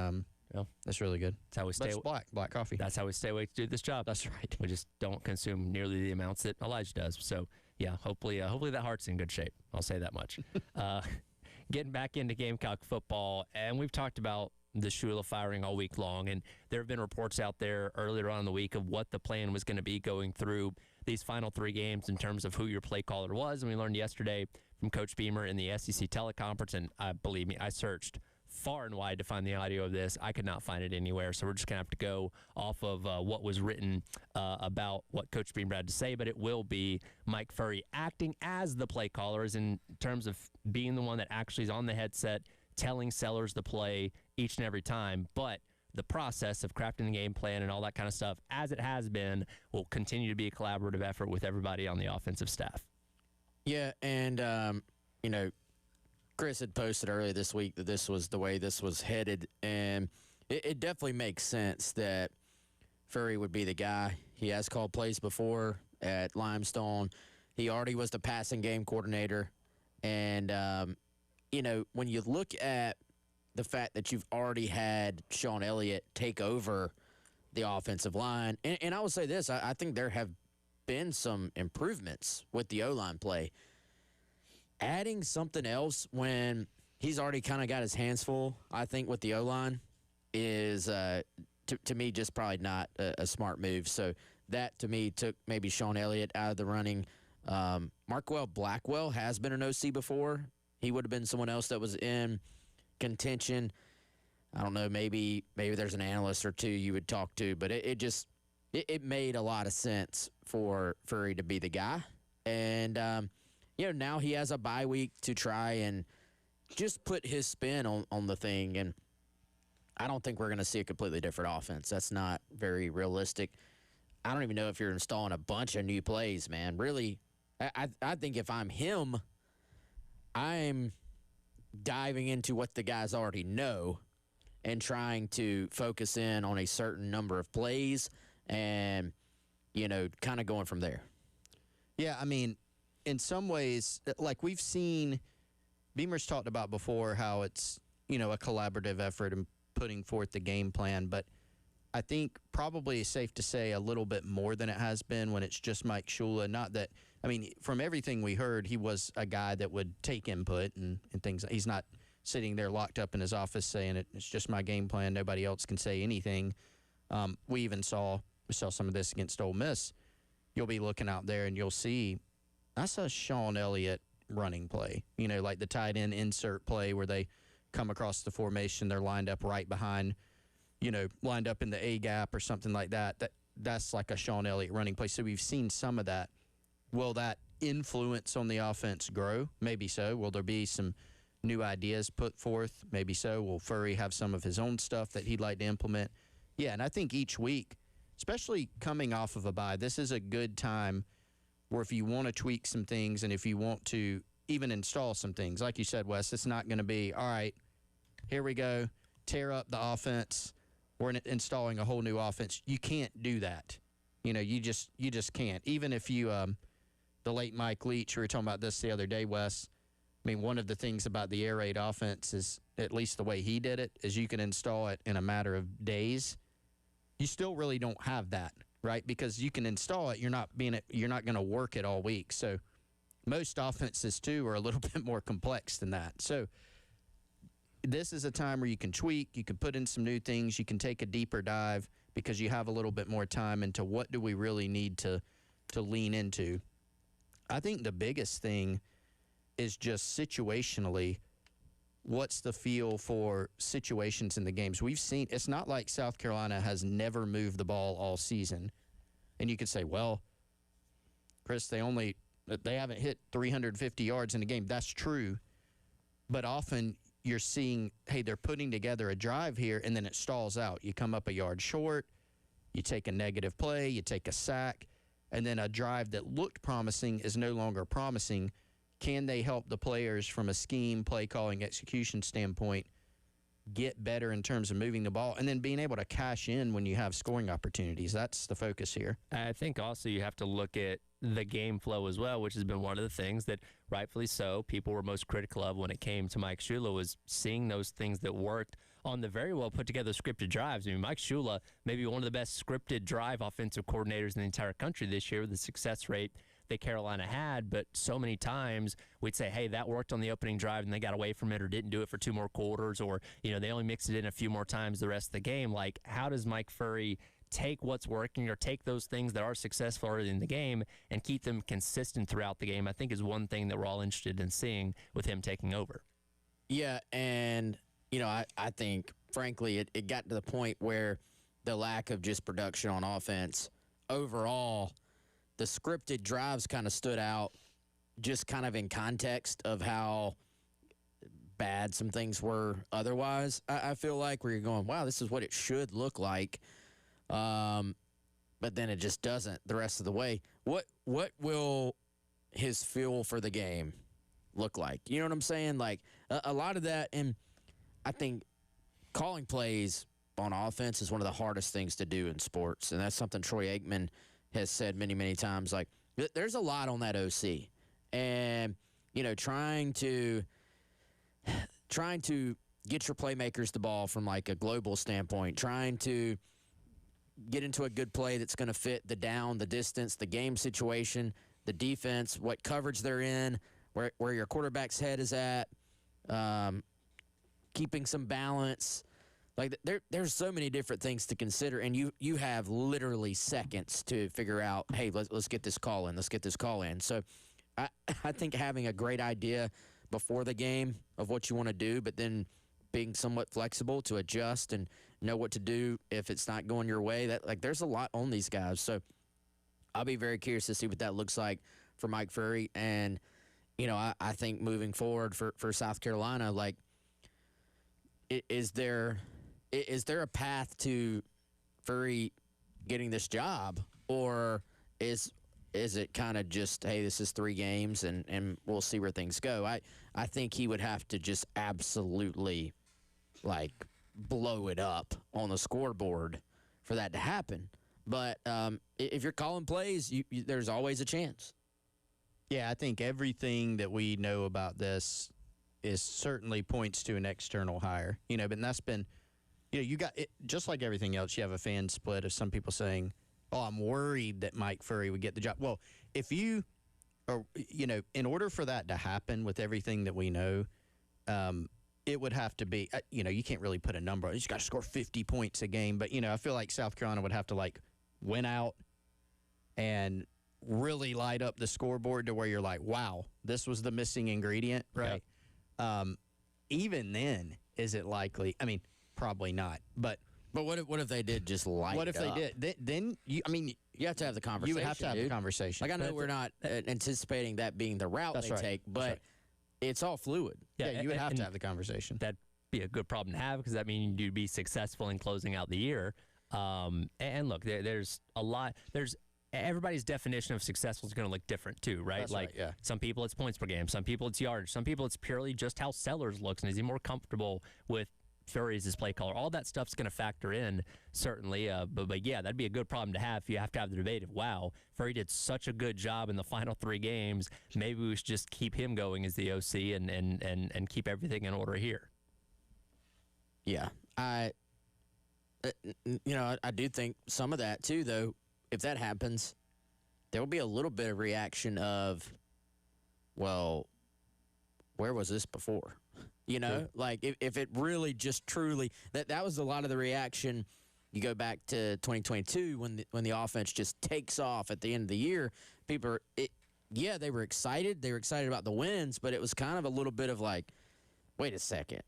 that's really good. That's how we But stay. it's black coffee. That's how we stay awake to do this job. That's right. We just don't consume nearly the amounts that Elijah does. So, yeah, hopefully that heart's in good shape. I'll say that much. Getting back into Gamecock football, and we've talked about the Shula firing all week long, and there have been reports out there earlier on in the week of what the plan was going to be going through these final 3 games in terms of who your play caller was. And we learned yesterday from Coach Beamer in the SEC teleconference, and believe me, I searched far and wide to find the audio of this. I could not find it anywhere, so we're just going to have to go off of what was written about what Coach Beamer had to say, but it will be Mike Furrey acting as the play caller, as in terms of being the one that actually is on the headset, telling sellers the play each and every time, but the process of crafting the game plan and all that kind of stuff, as it has been, will continue to be a collaborative effort with everybody on the offensive staff. Yeah, and Chris had posted earlier this week that this was the way this was headed, and it definitely makes sense that Furrey would be the guy. He has called plays before at Limestone. He already was the passing game coordinator, and when you look at the fact that you've already had Sean Elliott take over the offensive line, and I will say this, I think there have been some improvements with the O-line play. Adding something else when he's already kind of got his hands full, I think, with the O-line is, to me, just probably not a smart move. So that, to me, took maybe Sean Elliott out of the running. Markwell Blackwell has been an OC before. He would have been someone else that was in contention. I don't know, maybe there's an analyst or two you would talk to, but it made a lot of sense for Furrey to be the guy. And, now he has a bye week to try and just put his spin on the thing. And I don't think we're going to see a completely different offense. That's not very realistic. I don't even know if you're installing a bunch of new plays, man. Really, I think if I'm him, I'm diving into what the guys already know and trying to focus in on a certain number of plays and, kind of going from there. Yeah, I mean, in some ways, like we've seen, Beamer's talked about before how it's, a collaborative effort in putting forth the game plan, but I think probably it's safe to say a little bit more than it has been when it's just Mike Shula. Not that, from everything we heard, he was a guy that would take input and things. He's not sitting there locked up in his office saying it's just my game plan. Nobody else can say anything. We even saw some of this against Ole Miss. You'll be looking out there and you'll see that's a Sean Elliott running play. Like the tight end insert play where they come across the formation, they're lined up right behind, lined up in the A gap or something like that. That's like a Sean Elliott running play. So we've seen some of that. Will that influence on the offense grow? Maybe so. Will there be some new ideas put forth? Maybe so. Will Furrey have some of his own stuff that he'd like to implement? Yeah, and I think each week especially coming off of a bye, this is a good time where if you want to tweak some things and if you want to even install some things, like you said, Wes, it's not going to be, all right, here we go, tear up the offense. We're installing a whole new offense. You can't do that. You just can't. Even if you, the late Mike Leach, we were talking about this the other day, Wes. I mean, one of the things about the air raid offense is, at least the way he did it, is you can install it in a matter of days. You still really don't have that, right? Because you can install it, you're not going to work it all week. So most offenses too are a little bit more complex than that. So this is a time where you can tweak, you can put in some new things, you can take a deeper dive because you have a little bit more time into what do we really need to lean into. I think the biggest thing is just situationally, what's the feel for situations in the games? We've seen, it's not like South Carolina has never moved the ball all season. And you could say, well, Chris, they haven't hit 350 yards in a game. That's true. But often you're seeing, hey, they're putting together a drive here, and then it stalls out. You come up a yard short, you take a negative play, you take a sack, and then a drive that looked promising is no longer promising. Can they help the players from a scheme, play calling, execution standpoint get better in terms of moving the ball and then being able to cash in when you have scoring opportunities? That's the focus here. I think also you have to look at the game flow as well, which has been one of the things that, rightfully so, people were most critical of when it came to Mike Shula, was seeing those things that worked on the very well put together scripted drives. I mean, Mike Shula, maybe one of the best scripted drive offensive coordinators in the entire country this year with the success rate that Carolina had, but so many times we'd say, hey, that worked on the opening drive and they got away from it or didn't do it for 2 more quarters, or, they only mixed it in a few more times the rest of the game. Like, how does Mike Furrey take what's working or take those things that are successful early in the game and keep them consistent throughout the game? I think is one thing that we're all interested in seeing with him taking over. Yeah, and, I think, frankly, it got to the point where the lack of just production on offense overall, the scripted drives kind of stood out just kind of in context of how bad some things were otherwise. I feel like where you're going, wow, this is what it should look like. But then it just doesn't the rest of the way. What will his feel for the game look like? You know what I'm saying? Like a lot of that, and I think calling plays on offense is one of the hardest things to do in sports, and that's something Troy Aikman has said many, many times. Like, there's a lot on that OC. And, trying to get your playmakers the ball from, like, a global standpoint, trying to get into a good play that's going to fit the down, the distance, the game situation, the defense, what coverage they're in, where your quarterback's head is at, keeping some balance. Like, there's so many different things to consider, and you have literally seconds to figure out, hey, let's get this call in. Let's get this call in. So I think having a great idea before the game of what you want to do, but then being somewhat flexible to adjust and know what to do if it's not going your way, there's a lot on these guys. So I'll be very curious to see what that looks like for Mike Furrey. And, I think moving forward for South Carolina, like, is there a path to Furrey getting this job, or is it kind of just, hey, this is 3 games and we'll see where things go? I think he would have to just absolutely, like, blow it up on the scoreboard for that to happen. But if you're calling plays, there's always a chance. Yeah, I think everything that we know about this is certainly points to an external hire. But that's been, you got it, just like everything else, you have a fan split of some people saying, oh, I'm worried that Mike Furrey would get the job. Well, if you are, in order for that to happen with everything that we know, it would have to be, you can't really put a number on it. You just got to score 50 points a game. But, I feel like South Carolina would have to, like, win out and really light up the scoreboard to where you're like, wow, this was the missing ingredient, right? Yep. Even then, is it likely? I mean, probably not. But what if they did just light what if it up? they did? Then you have to have the conversation. You would have to have dude. the conversation. Like, I know we're not anticipating that being the route they take, but it's all fluid. Yeah, you would have to have the conversation. That'd be a good problem to have because that means you'd be successful in closing out the year. And look, there's a lot. There's everybody's definition of successful is going to look different too, right? That's like right, yeah. some people it's points per game, some people it's yardage, some people it's purely just how Sellers looks, and is he more comfortable with Furrey as his play caller? All that stuff's going to factor in certainly. But yeah, that'd be a good problem to have if you have to have the debate of wow, Furrey did such a good job in the final 3 games. Maybe we should just keep him going as the OC and keep everything in order here. Yeah, I do think some of that too, though. If that happens, there will be a little bit of reaction of, well, where was this before? You know, like if it really just truly that was a lot of the reaction. You go back to 2022 when the offense just takes off at the end of the year. People, they were excited. They were excited about the wins, but it was kind of a little bit of like, wait a second,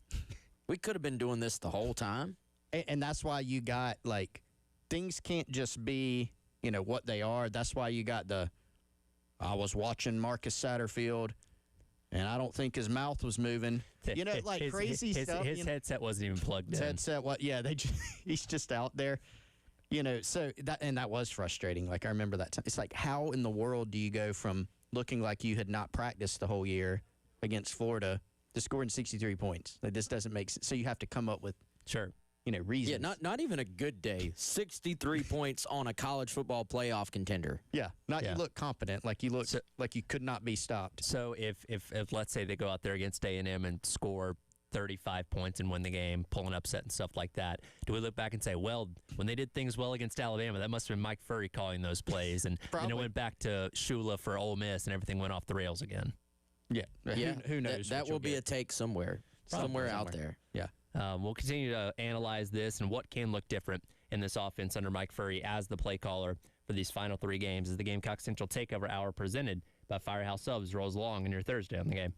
we could have been doing this the whole time. And that's why you got, like, things can't just be, what they are. That's why you got I was watching Marcus Satterfield, and I don't think his mouth was moving. Crazy stuff. His headset wasn't even plugged in. Headset, he's just out there. So that was frustrating. Like, I remember that time. It's like, how in the world do you go from looking like you had not practiced the whole year against Florida to scoring 63 points? Like, this doesn't make sense. So you have to come up with reasons. Yeah, not even a good day. 63 points on a college football playoff contender. Yeah, you look competent, like you look like you could not be stopped. So if let's say they go out there against A&M and score 35 points and win the game, pull an upset and stuff like that, do we look back and say, well, when they did things well against Alabama, that must have been Mike Furrey calling those plays, and then it went back to Shula for Ole Miss and everything went off the rails again? Yeah, who knows? That will be a take somewhere out there. Yeah. We'll continue to analyze this and what can look different in this offense under Mike Furrey as the play caller for these final 3 games as the Gamecock Central Takeover Hour presented by Firehouse Subs rolls along in your Thursday on the game.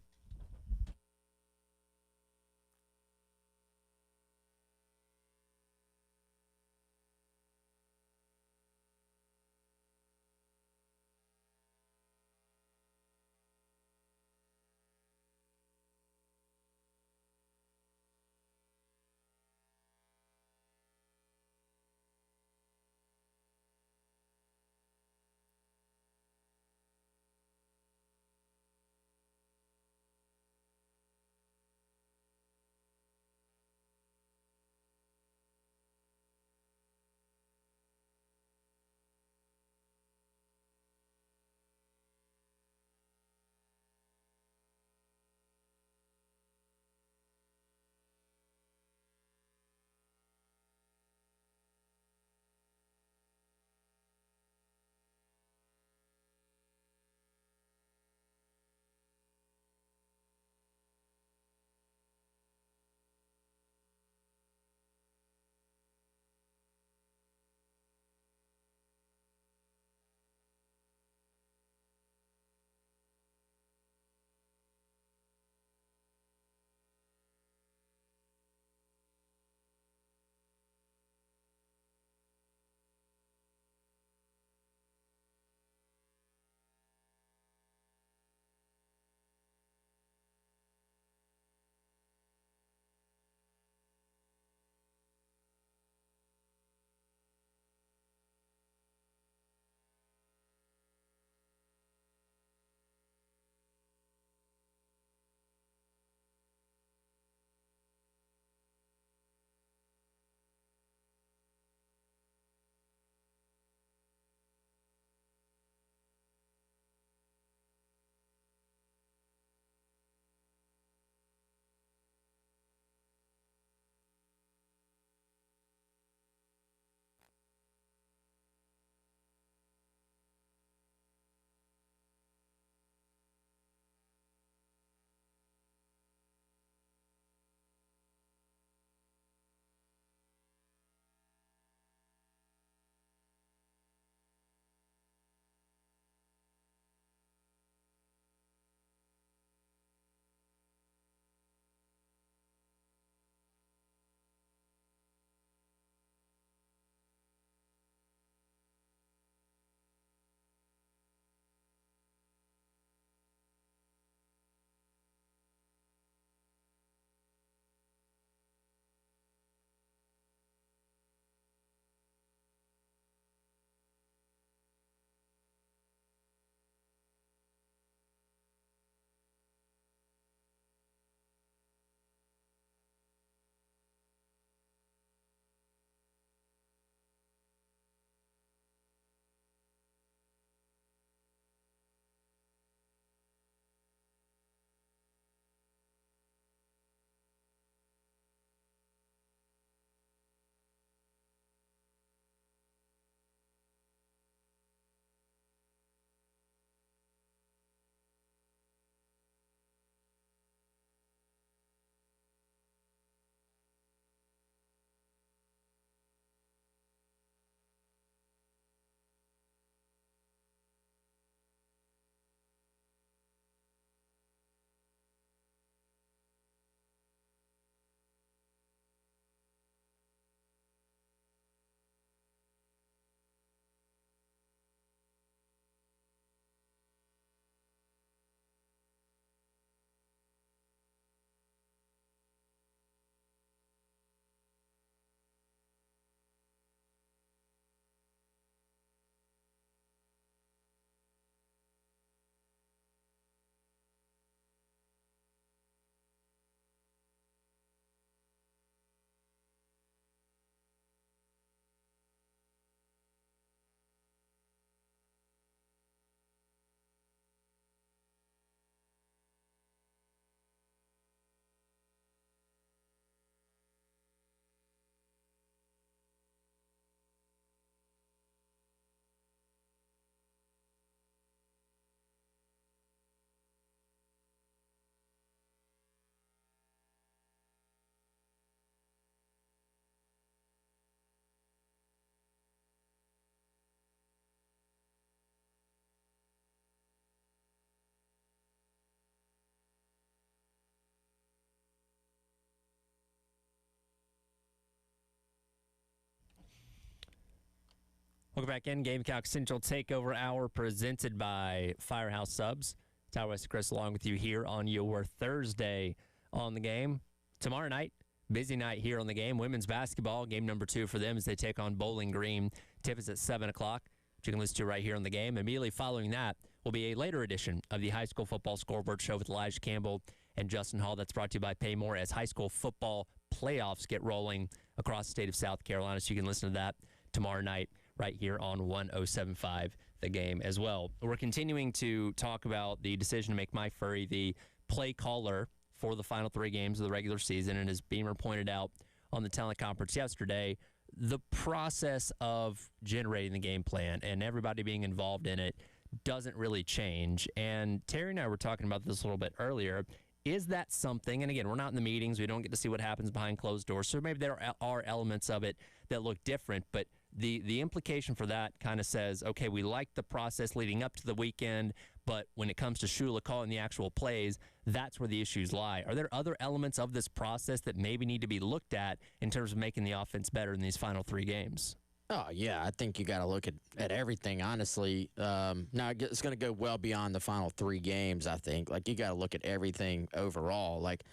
Welcome back in. Gamecock Central Takeover Hour presented by Firehouse Subs. Tyler West Chris along with you here on your Thursday on the game. Tomorrow night, busy night here on the game. Women's basketball, game number 2 for them as they take on Bowling Green. Tip is at 7 o'clock, which you can listen to right here on the game. Immediately following that will be a later edition of the High School Football Scoreboard Show with Elijah Campbell and Justin Hall. That's brought to you by Paymore as high school football playoffs get rolling across the state of South Carolina. So you can listen to that tomorrow night right here on 107.5 The Game as well. We're continuing to talk about the decision to make Mike Furrey the play caller for the final 3 games of the regular season. And as Beamer pointed out on the teleconference yesterday, the process of generating the game plan and everybody being involved in it doesn't really change. And Terry and I were talking about this a little bit earlier. Is that something, and again, we're not in the meetings, we don't get to see what happens behind closed doors, so maybe there are elements of it that look different, but the implication for that kind of says, okay, we like the process leading up to the weekend, but when it comes to Shula calling the actual plays, that's where the issues lie. Are there other elements of this process that maybe need to be looked at in terms of making the offense better in these final 3 games? Oh, yeah. I think you got to look at everything, honestly. Now, it's going to go well beyond the final 3 games, I think. Like, you got to look at everything overall. Like,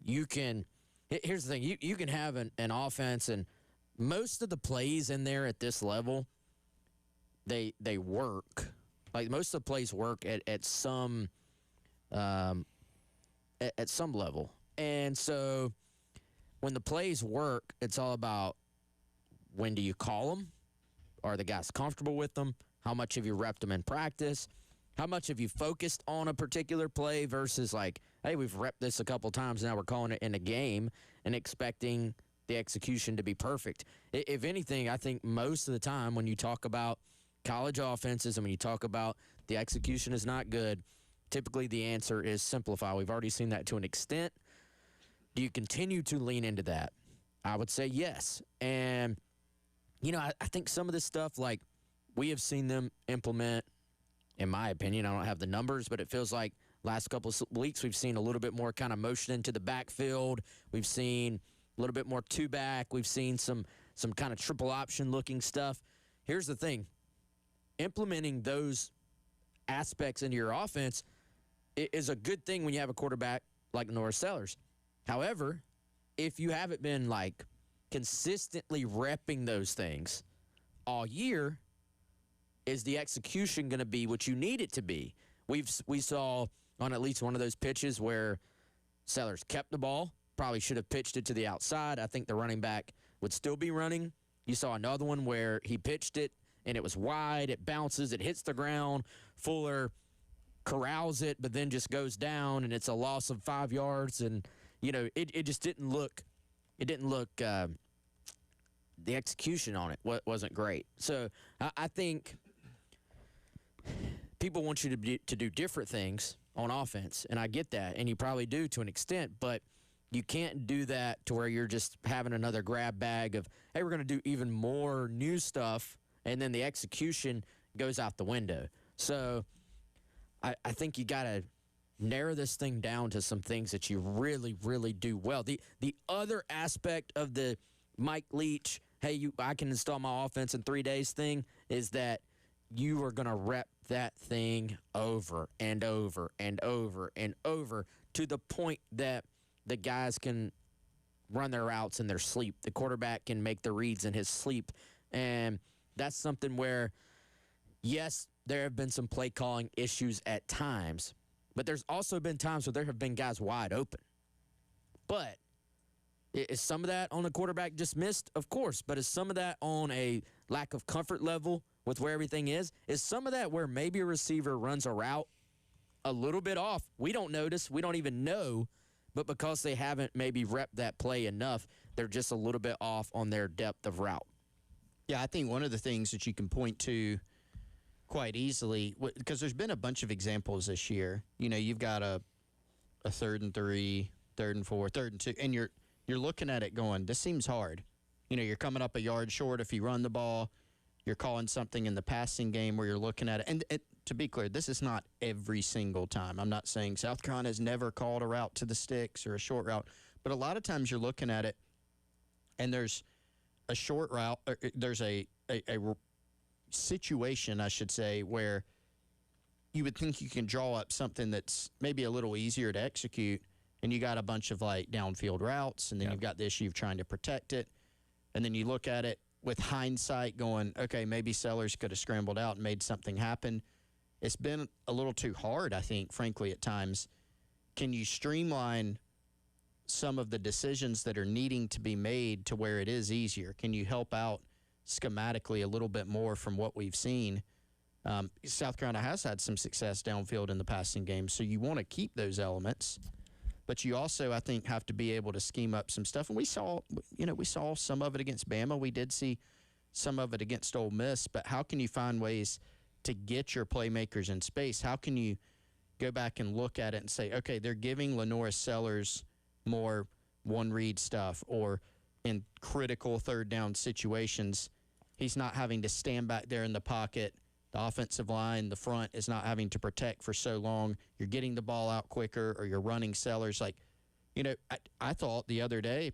you can – here's the thing. You can have an offense, and most of the plays in there at this level, they work. Like, most of the plays work at some at some level. And so when the plays work, it's all about when do you call them? Are the guys comfortable with them? How much have you repped them in practice? How much have you focused on a particular play versus like, hey, we've repped this a couple times, now we're calling it in a game and expecting the execution to be perfect. If anything, I think most of the time when you talk about college offenses and when you talk about the execution is not good, typically the answer is simplify. We've already seen that to an extent. Do you continue to lean into that? I would say yes. And, you know, I think some of this stuff, like, we have seen them implement, in my opinion, I don't have the numbers, but it feels like last couple of weeks we've seen a little bit more kind of motion into the backfield. We've seen a little bit more two-back. We've seen some kind of triple option looking stuff. Here's the thing. Implementing those aspects into your offense is a good thing when you have a quarterback like Norris Sellers. However, if you haven't been, like, consistently repping those things all year, is the execution going to be what you need it to be? We saw on at least one of those pitches where Sellers kept the ball, probably should have pitched it to the outside. I think the running back would still be running. You saw another one where he pitched it, and it was wide. It bounces. It hits the ground. Fuller corrals it, but then just goes down, and it's a loss of 5 yards. And, you know, it just didn't look – the execution on it wasn't great. So I think people want you to do different things on offense, and I get that, and you probably do to an extent, but you can't do that to where you're just having another grab bag of, hey, we're going to do even more new stuff, and then the execution goes out the window. So I think you got to narrow this thing down to some things that you really, really do well. The other aspect of the Mike Leach, hey, I can install my offense in 3 days thing, is that you are going to rep that thing over and over and over and over to the point that the guys can run their routes in their sleep. The quarterback can make the reads in his sleep. And that's something where, yes, there have been some play calling issues at times, but there's also been times where there have been guys wide open. But is some of that on the quarterback just missed? Of course. But is some of that on a lack of comfort level with where everything is? Is some of that where maybe a receiver runs a route a little bit off? We don't notice. We don't even know. But because they haven't maybe repped that play enough, they're just a little bit off on their depth of route. Yeah, I think one of the things that you can point to quite easily, because there's been a bunch of examples this year. You know, you've got a 3rd and 3, 3rd and 4, 3rd and 2, and you're looking at it going, this seems hard. You know, you're coming up a yard short if you run the ball. You're calling something in the passing game where you're looking at it. And to be clear, this is not every single time. I'm not saying South Carolina has never called a route to the sticks or a short route. But a lot of times you're looking at it, and there's a short route, or there's a situation, I should say, where you would think you can draw up something that's maybe a little easier to execute, and you got a bunch of like downfield routes, and then you've got the issue of trying to protect it, and then you look at it with hindsight going, okay, maybe Sellers could have scrambled out and made something happen. It's been a little too hard, I think, frankly, at times. Can you streamline some of the decisions that are needing to be made to where it is easier? Can you help out schematically a little bit more from what we've seen? South Carolina has had some success downfield in the passing game, so you want to keep those elements. But you also, I think, have to be able to scheme up some stuff. And we saw some of it against Bama. We did see some of it against Ole Miss. But how can you find ways to get your playmakers in space? How can you go back and look at it and say, okay, they're giving Lenoris Sellers more one-read stuff, or in critical third down situations, he's not having to stand back there in the pocket. The offensive line, the front, is not having to protect for so long. You're getting the ball out quicker, or you're running Sellers. Like, I thought the other day,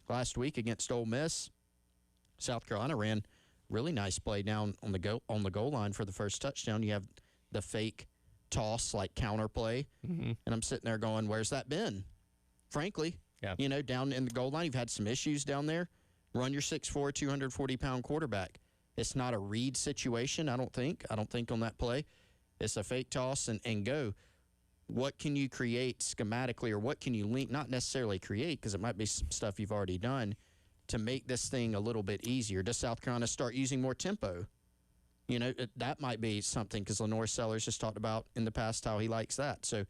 last week against Ole Miss, South Carolina ran really nice play down on the goal line for the first touchdown. You have the fake toss, like counter play, and I'm sitting there going, where's that been? Frankly, down in the goal line, you've had some issues down there. Run your 6'4", 240-pound quarterback. It's not a read situation, I don't think. I don't think on that play. It's a fake toss and go. What can you create schematically, or what can you link, not necessarily create, because it might be some stuff you've already done, to make this thing a little bit easier? Does South Carolina start using more tempo? That might be something, because Lenoris Sellers has talked about in the past how he likes that. So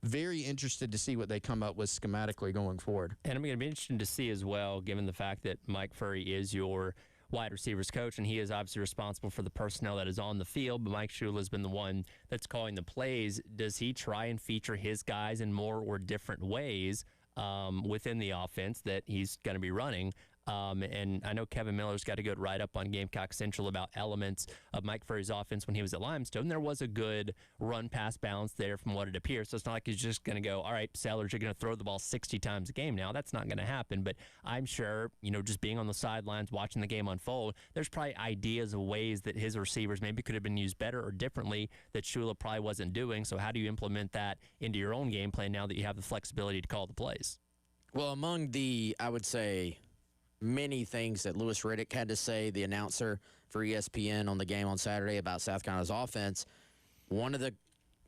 very interested to see what they come up with schematically going forward. And I'm going to be interested to see as well, given the fact that Mike Furrey is your wide receivers coach, and he is obviously responsible for the personnel that is on the field, but Mike Shula has been the one that's calling the plays. Does he try and feature his guys in more or different ways within the offense that he's going to be running? And I know Kevin Miller's got a good write-up on Gamecock Central about elements of Mike Furrey's offense when he was at Limestone. There was a good run-pass balance there from what it appears. So it's not like he's just going to go, all right, Sellers, you're going to throw the ball 60 times a game now. That's not going to happen. But I'm sure, just being on the sidelines, watching the game unfold, there's probably ideas of ways that his receivers maybe could have been used better or differently that Shula probably wasn't doing. So how do you implement that into your own game plan now that you have the flexibility to call the plays? Well, among the, I would say, many things that Louis Riddick had to say, the announcer for ESPN on the game on Saturday about South Carolina's offense, one of the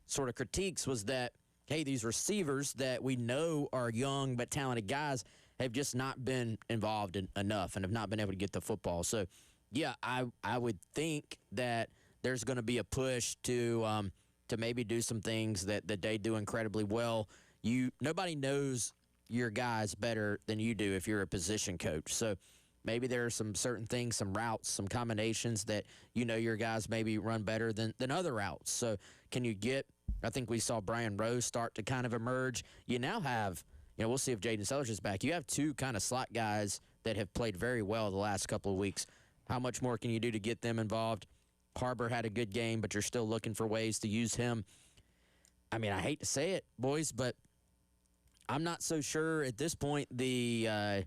sort of critiques was that, hey, these receivers that we know are young but talented guys have just not been involved enough and have not been able to get the football. So, yeah, I would think that there's going to be a push to maybe do some things that they do incredibly well. Nobody knows your guys better than you do if you're a position coach. So maybe there are some certain things, some routes, some combinations that your guys maybe run better than other routes. So can you get, I think we saw Brian Rose start to kind of emerge. You now have, we'll see if Jaden Sellers is back. You have two kind of slot guys that have played very well the last couple of weeks. How much more can you do to get them involved? Harbor had a good game, but you're still looking for ways to use him. I mean, I hate to say it, boys, but I'm not so sure at this point the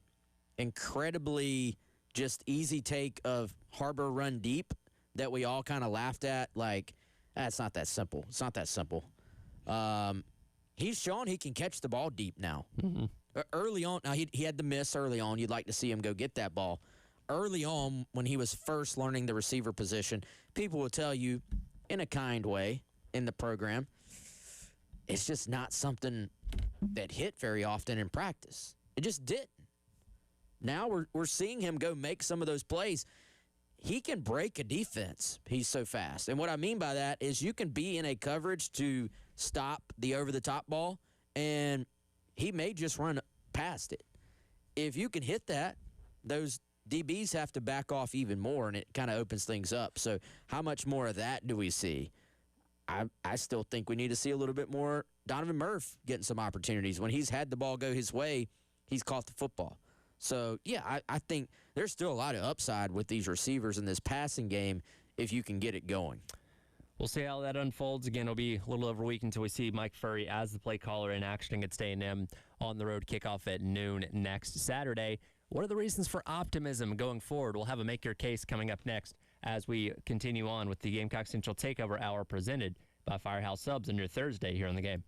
incredibly just easy take of Harbor run deep that we all kind of laughed at. Like, it's not that simple. It's not that simple. He's shown he can catch the ball deep now. Mm-hmm. Early on, now he had the miss early on. You'd like to see him go get that ball. Early on, when he was first learning the receiver position, people will tell you in a kind way in the program, it's just not something that hit very often in practice. It just didn't. Now we're seeing him go make some of those plays. He can break a defense. He's so fast. And what I mean by that is you can be in a coverage to stop the over-the-top ball, and he may just run past it. If you can hit that, those DBs have to back off even more, and it kind of opens things up. So how much more of that do we see? I still think we need to see a little bit more Donovan Murph getting some opportunities. When he's had the ball go his way, he's caught the football. So, yeah, I think there's still a lot of upside with these receivers in this passing game if you can get it going. We'll see how that unfolds. Again, it'll be a little over a week until we see Mike Furrey as the play caller in action against A&M on the road, kickoff at noon next Saturday. What are the reasons for optimism going forward? We'll have a Make Your Case coming up next as we continue on with the Gamecock Central Takeover Hour presented by Firehouse Subs on your Thursday here on the game.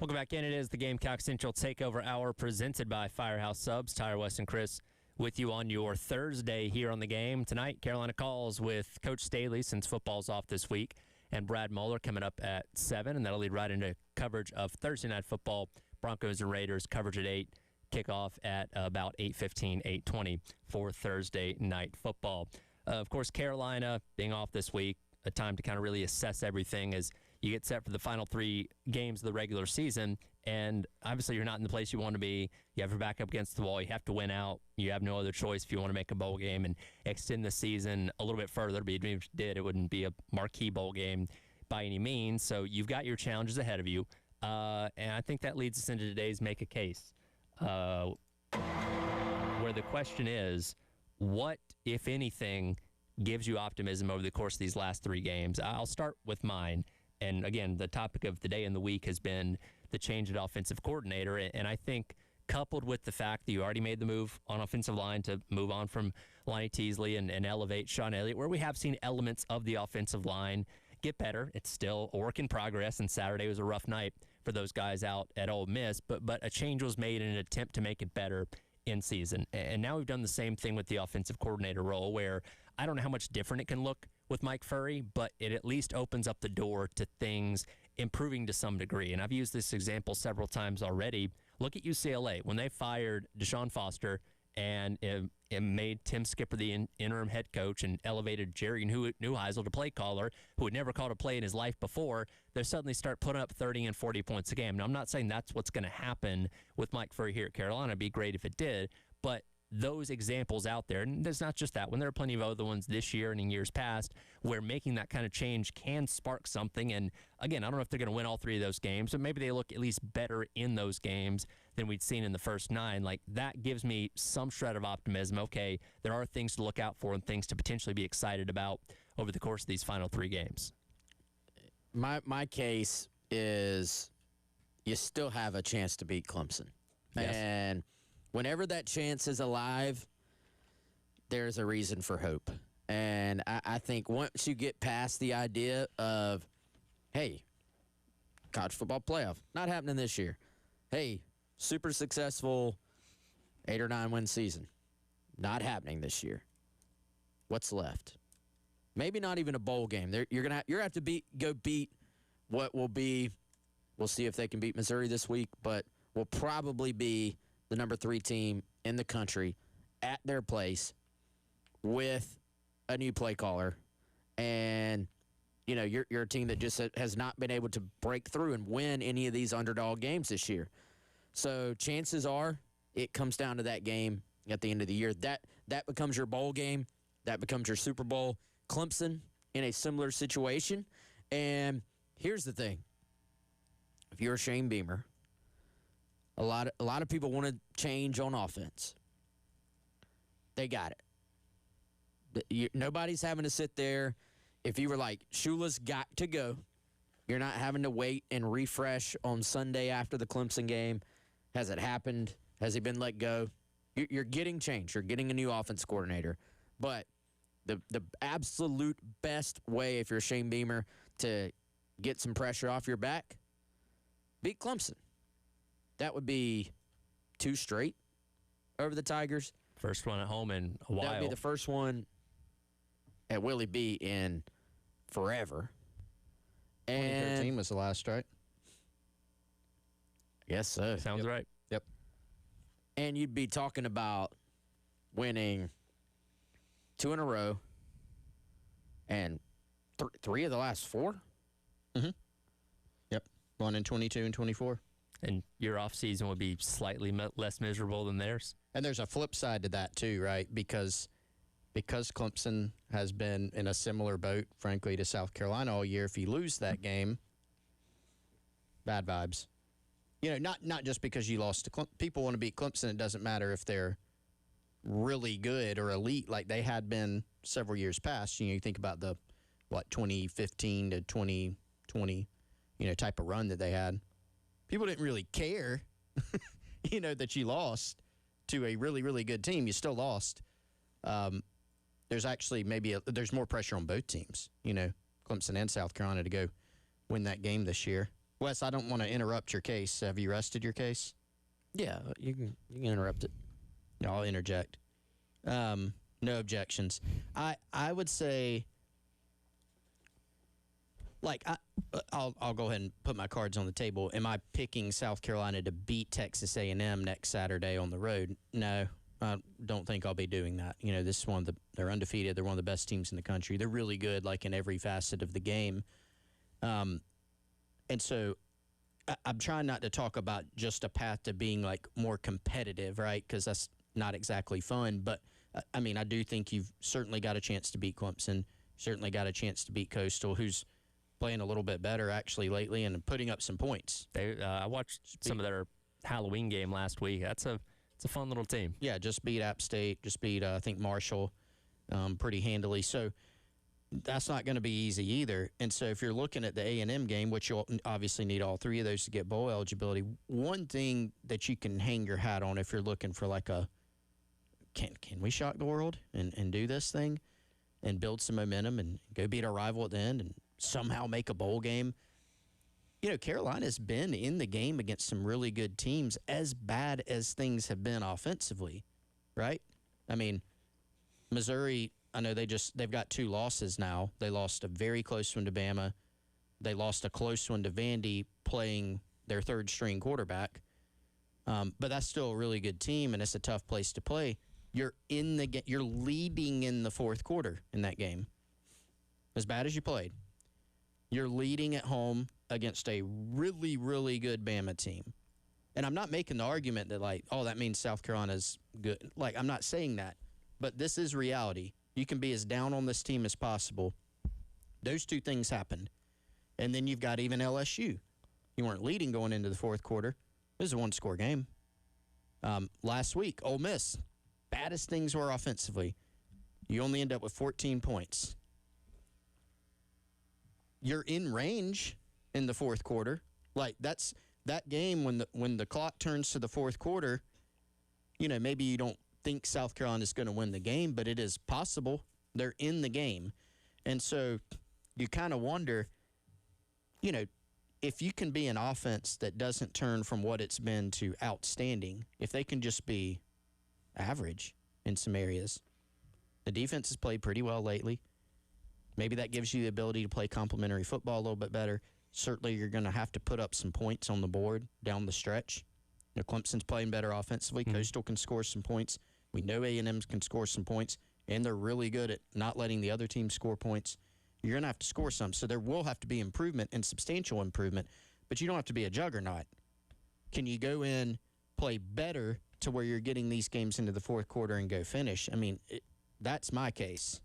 Welcome back in. It is the Gamecock Central Takeover Hour presented by Firehouse Subs. Tyler, West, and Chris with you on your Thursday here on the game. Tonight, Carolina calls with Coach Staley since football's off this week, and Brad Mueller coming up at 7, and that'll lead right into coverage of Thursday Night Football. Broncos and Raiders coverage at 8, kickoff at about 8:15, 8:20 for Thursday Night Football. Of course, Carolina being off this week, a time to kind of really assess everything as you get set for the final 3 games of the regular season, and obviously you're not in the place you want to be. You have your back up against the wall. You have to win out. You have no other choice if you want to make a bowl game and extend the season a little bit further. But even if you did, it wouldn't be a marquee bowl game by any means. So you've got your challenges ahead of you, and I think that leads us into today's Make a Case, where the question is, what, if anything, gives you optimism over the course of these last 3 games? I'll start with mine. And again, the topic of the day and the week has been the change at offensive coordinator. And I think coupled with the fact that you already made the move on offensive line to move on from Lonnie Teasley and elevate Sean Elliott, where we have seen elements of the offensive line get better. It's still a work in progress, and Saturday was a rough night for those guys out at Ole Miss. But a change was made in an attempt to make it better in season. And now we've done the same thing with the offensive coordinator role, where I don't know how much different it can look with Mike Furrey, but it at least opens up the door to things improving to some degree. And I've used this example several times already. Look at UCLA. When they fired Deshaun Foster and it made Tim Skipper the interim head coach and elevated Jerry Neuheisel to play caller, who had never called a play in his life before, they suddenly start putting up 30 and 40 points a game. Now, I'm not saying that's what's going to happen with Mike Furrey here at Carolina. It'd be great if it did, but those examples out there, and there's not just that one, there are plenty of other ones this year and in years past where making that kind of change can spark something. And again, I don't know if they're going to win all 3 of those games, but maybe they look at least better in those games than we'd seen in the first 9. Like, that gives me some shred of optimism. Okay, there are things to look out for and things to potentially be excited about over the course of these final 3 games. My case is you still have a chance to beat Clemson. Yes. And whenever that chance is alive, there's a reason for hope. And I think once you get past the idea of, hey, college football playoff, not happening this year. Hey, super successful 8 or 9 win season, not happening this year. What's left? Maybe not even a bowl game. You're gonna have to go beat what will be. We'll see if they can beat Missouri this week, but will probably be the number 3 team in the country at their place with a new play caller. And, you know, you're a team that just has not been able to break through and win any of these underdog games this year. So chances are it comes down to that game at the end of the year. That becomes your bowl game. That becomes your Super Bowl. Clemson in a similar situation. And here's the thing. If you're Shane Beamer, a lot of people want to change on offense. They got it. Nobody's having to sit there. If you were like, Shula's got to go, you're not having to wait and refresh on Sunday after the Clemson game. Has it happened? Has he been let go? You're getting change. You're getting a new offense coordinator. But the absolute best way, if you're Shane Beamer, to get some pressure off your back, beat Clemson. That would be 2 straight over the Tigers. First one at home in a while. That would be the first one at Willie B in forever. And 2013 was the last, right? Yes, so. Sounds right. Yep. And you'd be talking about winning 2 in a row and 3 of the last 4. Mm-hmm. Yep. 1 in 22 and 24. And your offseason would be slightly less miserable than theirs. And there's a flip side to that too, right? Because Clemson has been in a similar boat, frankly, to South Carolina all year. If you lose that game, bad vibes. You know, not just because you lost to Clemson. People want to beat Clemson. It doesn't matter if they're really good or elite like they had been several years past. You know, you think about the, 2015 to 2020, type of run that they had. People didn't really care, that you lost to a really, really good team. You still lost. There's actually there's more pressure on both teams, Clemson and South Carolina, to go win that game this year. Wes, I don't want to interrupt your case. Have you rested your case? Yeah, you can interrupt it. No, I'll interject. No objections. I would say, like, I'll go ahead and put my cards on the table. Am I picking South Carolina to beat Texas A&M next Saturday on the road? No, I don't think I'll be doing that. You know, this is they're undefeated. They're one of the best teams in the country. They're really good, like, in every facet of the game. And so I'm trying not to talk about just a path to being, like, more competitive, right? Because that's not exactly fun. But, I mean, I do think you've certainly got a chance to beat Clemson, certainly got a chance to beat Coastal, who's playing a little bit better, actually, lately and putting up some points. I watched some of their Halloween game last week. It's a fun little team. Yeah, just beat App State, just beat, I think, Marshall pretty handily. So that's not going to be easy either. And so if you're looking at the A&M game, which you'll obviously need all three of those to get bowl eligibility, one thing that you can hang your hat on if you're looking for like a can we shock the world and do this thing and build some momentum and go beat our rival at the end and somehow make a bowl game. You know, Carolina's been in the game against some really good teams, as bad as things have been offensively, right? I mean, Missouri, I know they've got 2 losses now. They lost a very close one to Bama. They lost a close one to Vandy playing their third-string quarterback. But that's still a really good team, and it's a tough place to play. You're leading in the fourth quarter in that game. As bad as you played, you're leading at home against a really, really good Bama team. And I'm not making the argument that, like, oh, that means South Carolina's good. Like, I'm not saying that. But this is reality. You can be as down on this team as possible. Those 2 things happened. And then you've got even LSU. You weren't leading going into the fourth quarter. It was a 1-score game. Last week, Ole Miss, baddest things were offensively. You only end up with 14 points. You're in range in the fourth quarter. Like, that's that game when the clock turns to the fourth quarter, you know, maybe you don't think South Carolina is going to win the game, but it is possible. They're in the game. And so you kind of wonder, you know, if you can be an offense that doesn't turn from what it's been to outstanding, if they can just be average in some areas. The defense has played pretty well lately. Maybe that gives you the ability to play complementary football a little bit better. Certainly you're going to have to put up some points on the board down the stretch. You know, Clemson's playing better offensively. Coastal can score some points. We know A&M can score some points, and they're really good at not letting the other team score points. You're going to have to score some, so there will have to be improvement and substantial improvement, but you don't have to be a juggernaut. Can you go in, play better to where you're getting these games into the fourth quarter and go finish? I mean, that's my case.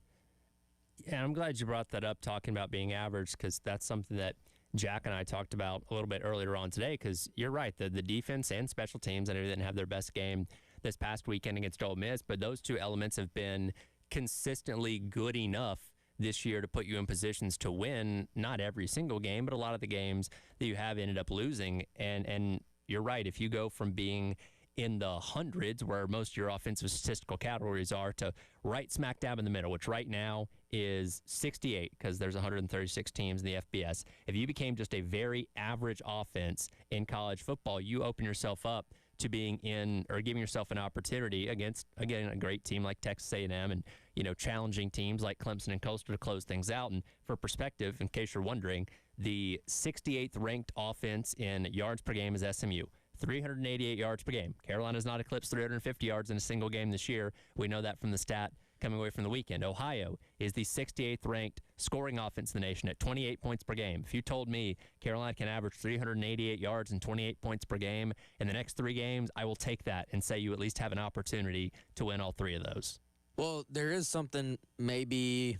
Yeah, I'm glad you brought that up, talking about being average, because that's something that Jack and I talked about a little bit earlier on today, because you're right, the defense and special teams, I know they didn't have their best game this past weekend against Ole Miss, but those 2 elements have been consistently good enough this year to put you in positions to win not every single game, but a lot of the games that you have ended up losing. And you're right, if you go from being in the hundreds, where most of your offensive statistical categories are, to right smack dab in the middle, which right now is 68 because there's 136 teams in the FBS. If you became just a very average offense in college football, you open yourself up to being in, or giving yourself an opportunity against, again, a great team like Texas A&M and, you know, challenging teams like Clemson and Coastal to close things out. And for perspective, in case you're wondering, the 68th ranked offense in yards per game is SMU. 388 yards per game. Carolina's not eclipsed 350 yards in a single game this year. We know that from the stat coming away from the weekend. Ohio is the 68th ranked scoring offense in the nation at 28 points per game. If you told me Carolina can average 388 yards and 28 points per game in the next 3 games, I will take that and say you at least have an opportunity to win all 3 of those. Well, there is something maybe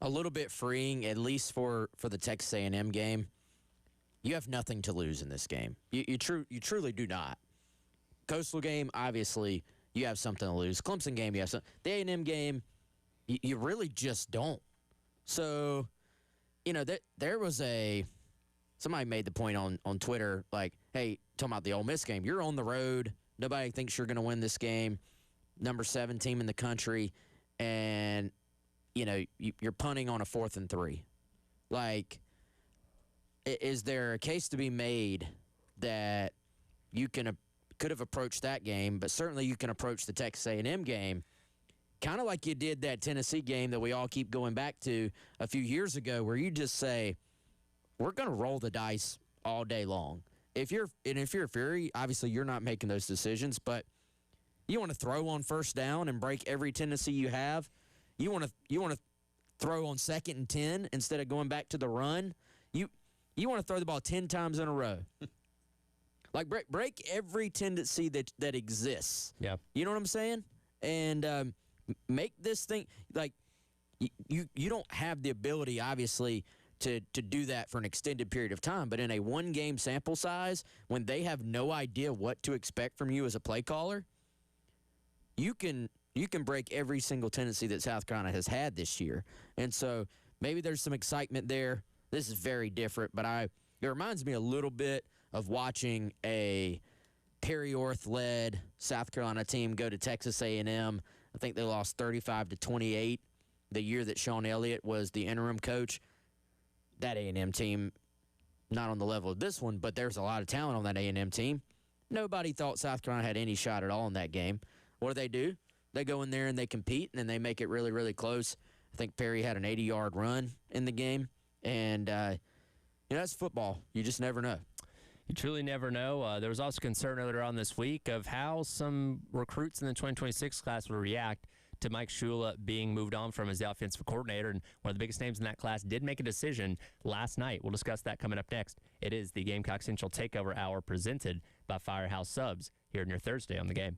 a little bit freeing, at least for the Texas A&M game. You have nothing to lose in this game. You truly do not. Coastal game, obviously, you have something to lose. Clemson game, you have something. The A&M game, you really just don't. So, you know, there was somebody made the point on Twitter, like, hey, talking about the Ole Miss game, you're on the road. Nobody thinks you're going to win this game. Number 7 team in the country. And, you know, you're punting on a 4th and 3. Like, is there a case to be made that you could have approached that game, but certainly you can approach the Texas A&M game kind of like you did that Tennessee game that we all keep going back to a few years ago, where you just say, we're going to roll the dice all day long. If you're Furrey, obviously you're not making those decisions, but you want to throw on first down and break every tendency you have. You want to throw on 2nd and 10 instead of going back to the run. You want to throw the ball 10 times in a row. Like break every tendency that exists. Yeah. You know what I'm saying? And make this thing like you don't have the ability, obviously, to do that for an extended period of time. But in a 1-game sample size, when they have no idea what to expect from you as a play caller, you can break every single tendency that South Carolina has had this year. And so maybe there's some excitement there. This is very different, but it reminds me a little bit of watching a Perry Orth-led South Carolina team go to Texas A&M. I think they lost 35-28 the year that Sean Elliott was the interim coach. That A&M team, not on the level of this one, but there's a lot of talent on that A&M team. Nobody thought South Carolina had any shot at all in that game. What do? They go in there and they compete, and then they make it really, really close. I think Perry had an 80-yard run in the game. And, that's football. You just never know. You truly never know. There was also concern earlier on this week of how some recruits in the 2026 class would react to Mike Shula being moved on from as the offensive coordinator. And one of the biggest names in that class did make a decision last night. We'll discuss that coming up next. It is the Gamecock Central Takeover Hour presented by Firehouse Subs here in your Thursday on the Game.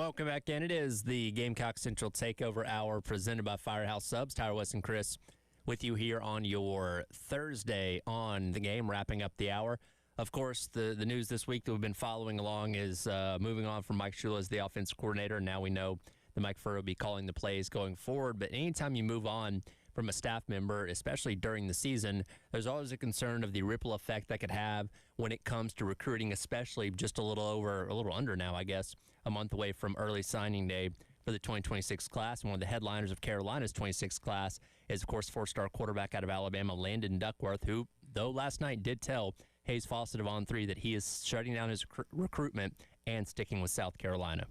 Welcome back in. It is the Gamecock Central Takeover Hour presented by Firehouse Subs. Tyler West and Chris with you here on your Thursday on the game, wrapping up the hour. Of course, the news this week that we've been following along is moving on from Mike Shula as the offensive coordinator. Now we know that Mike Furrey will be calling the plays going forward. But anytime you move on from a staff member, especially during the season, there's always a concern of the ripple effect that could have when it comes to recruiting, especially just a little under now, I guess, a month away from early signing day for the 2026 class. And one of the headliners of Carolina's 26th class is, of course, four-star quarterback out of Alabama, Landon Duckworth, who, though last night did tell Hayes Fawcett of On3 that he is shutting down his recruitment and sticking with South Carolina.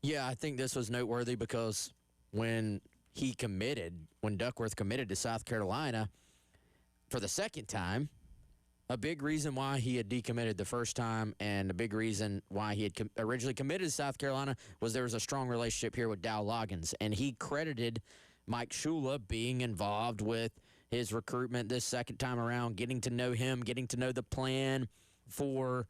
Yeah, I think this was noteworthy because when Duckworth committed to South Carolina for the second time, a big reason why he had decommitted the first time and a big reason why he had originally committed to South Carolina was there was a strong relationship here with Dow Loggins, and he credited Mike Shula being involved with his recruitment this second time around, getting to know him, getting to know the plan for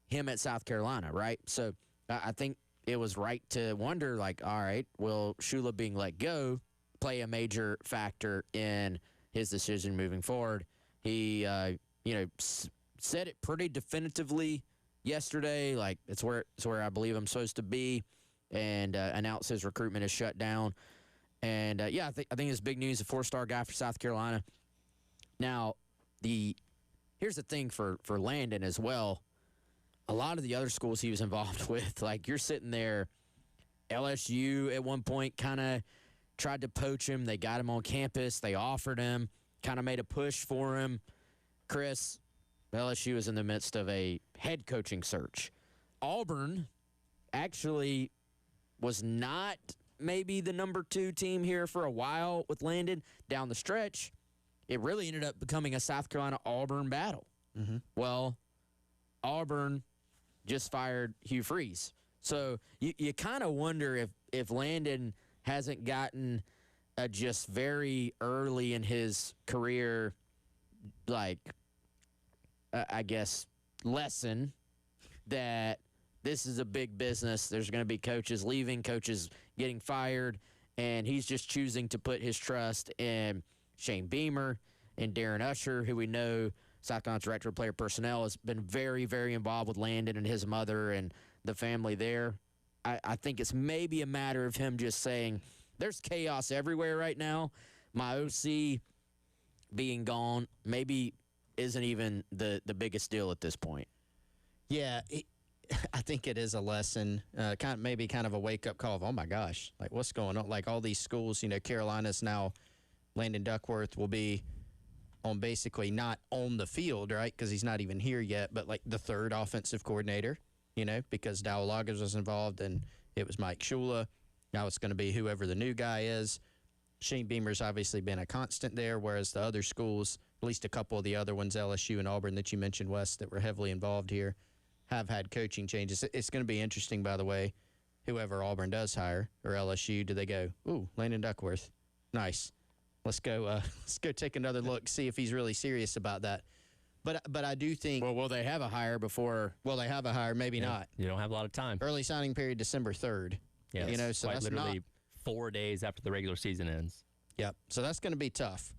him at South Carolina, right? So I think it was right to wonder, like, all right, will Shula being let go play a major factor in his decision moving forward? He, said it pretty definitively yesterday, like it's where I believe I'm supposed to be, and announced his recruitment is shut down. And I think it's big news. A 4-star guy for South Carolina. Now, here's the thing for Landon as well. A lot of the other schools he was involved with, like you're sitting there, LSU at one point kind of tried to poach him. They got him on campus. They offered him, kind of made a push for him. Chris, LSU is in the midst of a head coaching search. Auburn actually was not maybe the number 2 team here for a while with Landon. Down the stretch, it really ended up becoming a South Carolina-Auburn battle. Mm-hmm. Well, Auburn just fired Hugh Freeze. So you kind of wonder if Landon hasn't gotten a just very early in his career, like, I guess, lesson that this is a big business. There's going to be coaches leaving, coaches getting fired, and he's just choosing to put his trust in Shane Beamer and Darren Usher, who we know, South Carolina's director of player personnel, has been very, very involved with Landon and his mother and the family there. I think it's maybe a matter of him just saying, there's chaos everywhere right now. My OC being gone maybe isn't even the biggest deal at this point. Yeah, I think it is a lesson, kind of a wake-up call of, oh, my gosh, like what's going on? Like all these schools, Carolina's now, Landon Duckworth will be on basically not on the field, right, because he's not even here yet, but like the third offensive coordinator, because Dow Loggins was involved and it was Mike Shula. Now it's going to be whoever the new guy is. Shane Beamer's obviously been a constant there, whereas the other schools, at least a couple of the other ones, LSU and Auburn that you mentioned, Wes, that were heavily involved here, have had coaching changes. It's going to be interesting, by the way, whoever Auburn does hire, or LSU, do they go, ooh, Landon Duckworth, nice. Let's go take another look, see if he's really serious about that. But I do think. Well, will they have a hire before? Will they have a hire? Maybe not. You don't have a lot of time. Early signing period December 3rd. Yeah, so quite that's literally not 4 days after the regular season ends. Yep. So that's going to be tough.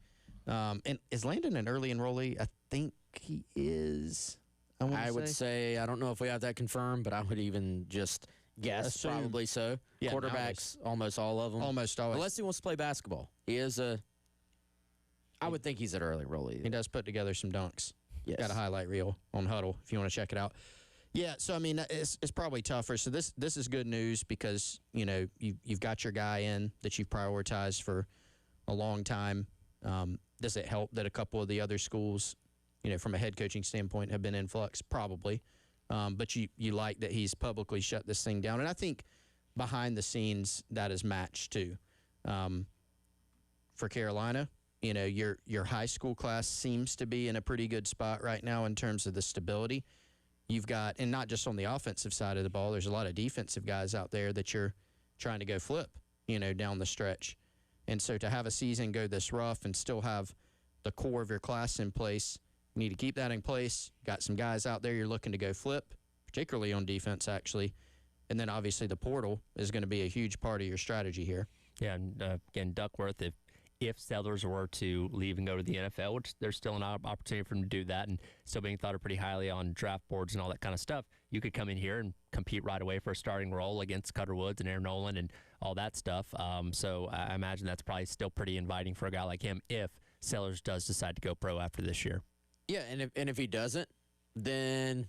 And is Landon an early enrollee? I think he is. I would say, I don't know if we have that confirmed, but I would even just guess Assume. probably so. Yeah, Quarterbacks, almost all of them. Almost always. Unless he wants to play basketball. I would think he's an early enrollee. He does put together some dunks. Yes. Got a highlight reel on Huddle if you want to check it out. Yeah, so I mean it's probably tougher. So this is good news because you've got your guy in that you've prioritized for a long time. Does it help that a couple of the other schools, from a head coaching standpoint, have been in flux? Probably, but you like that he's publicly shut this thing down, and I think behind the scenes that is matched too. For Carolina, your high school class seems to be in a pretty good spot right now in terms of the stability. You've got, and not just on the offensive side of the ball, there's a lot of defensive guys out there that you're trying to go flip, down the stretch. And so to have a season go this rough and still have the core of your class in place, you need to keep that in place. Got some guys out there you're looking to go flip, particularly on defense, actually. And then obviously the portal is going to be a huge part of your strategy here. Yeah, and again, Duckworth, if Sellers were to leave and go to the NFL, which there's still an opportunity for him to do that and still being thought of pretty highly on draft boards and all that kind of stuff, you could come in here and compete right away for a starting role against Cutter Woods and Aaron Nolan and all that stuff. So I imagine that's probably still pretty inviting for a guy like him if Sellers does decide to go pro after this year. Yeah, and if he doesn't, then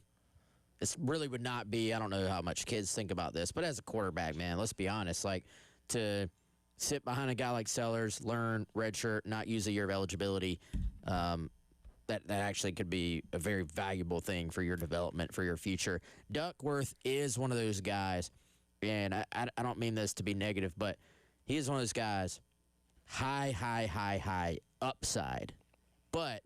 it really would not be, I don't know how much kids think about this, but as a quarterback, man, let's be honest, like to sit behind a guy like Sellers, learn, redshirt, not use a year of eligibility, that actually could be a very valuable thing for your development, for your future. Duckworth is one of those guys, and I don't mean this to be negative, but he is one of those guys, high upside. But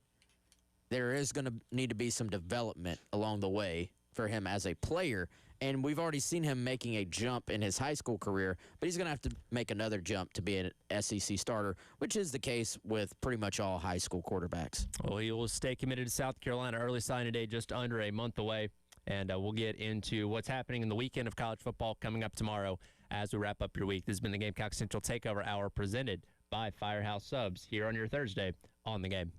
there is going to need to be some development along the way for him as a player. And we've already seen him making a jump in his high school career, but he's going to have to make another jump to be an SEC starter, which is the case with pretty much all high school quarterbacks. Well, he will stay committed to South Carolina. Early signing day just under a month away. And we'll get into what's happening in the weekend of college football coming up tomorrow as we wrap up your week. This has been the Gamecock Central Takeover Hour presented by Firehouse Subs here on your Thursday on the Game.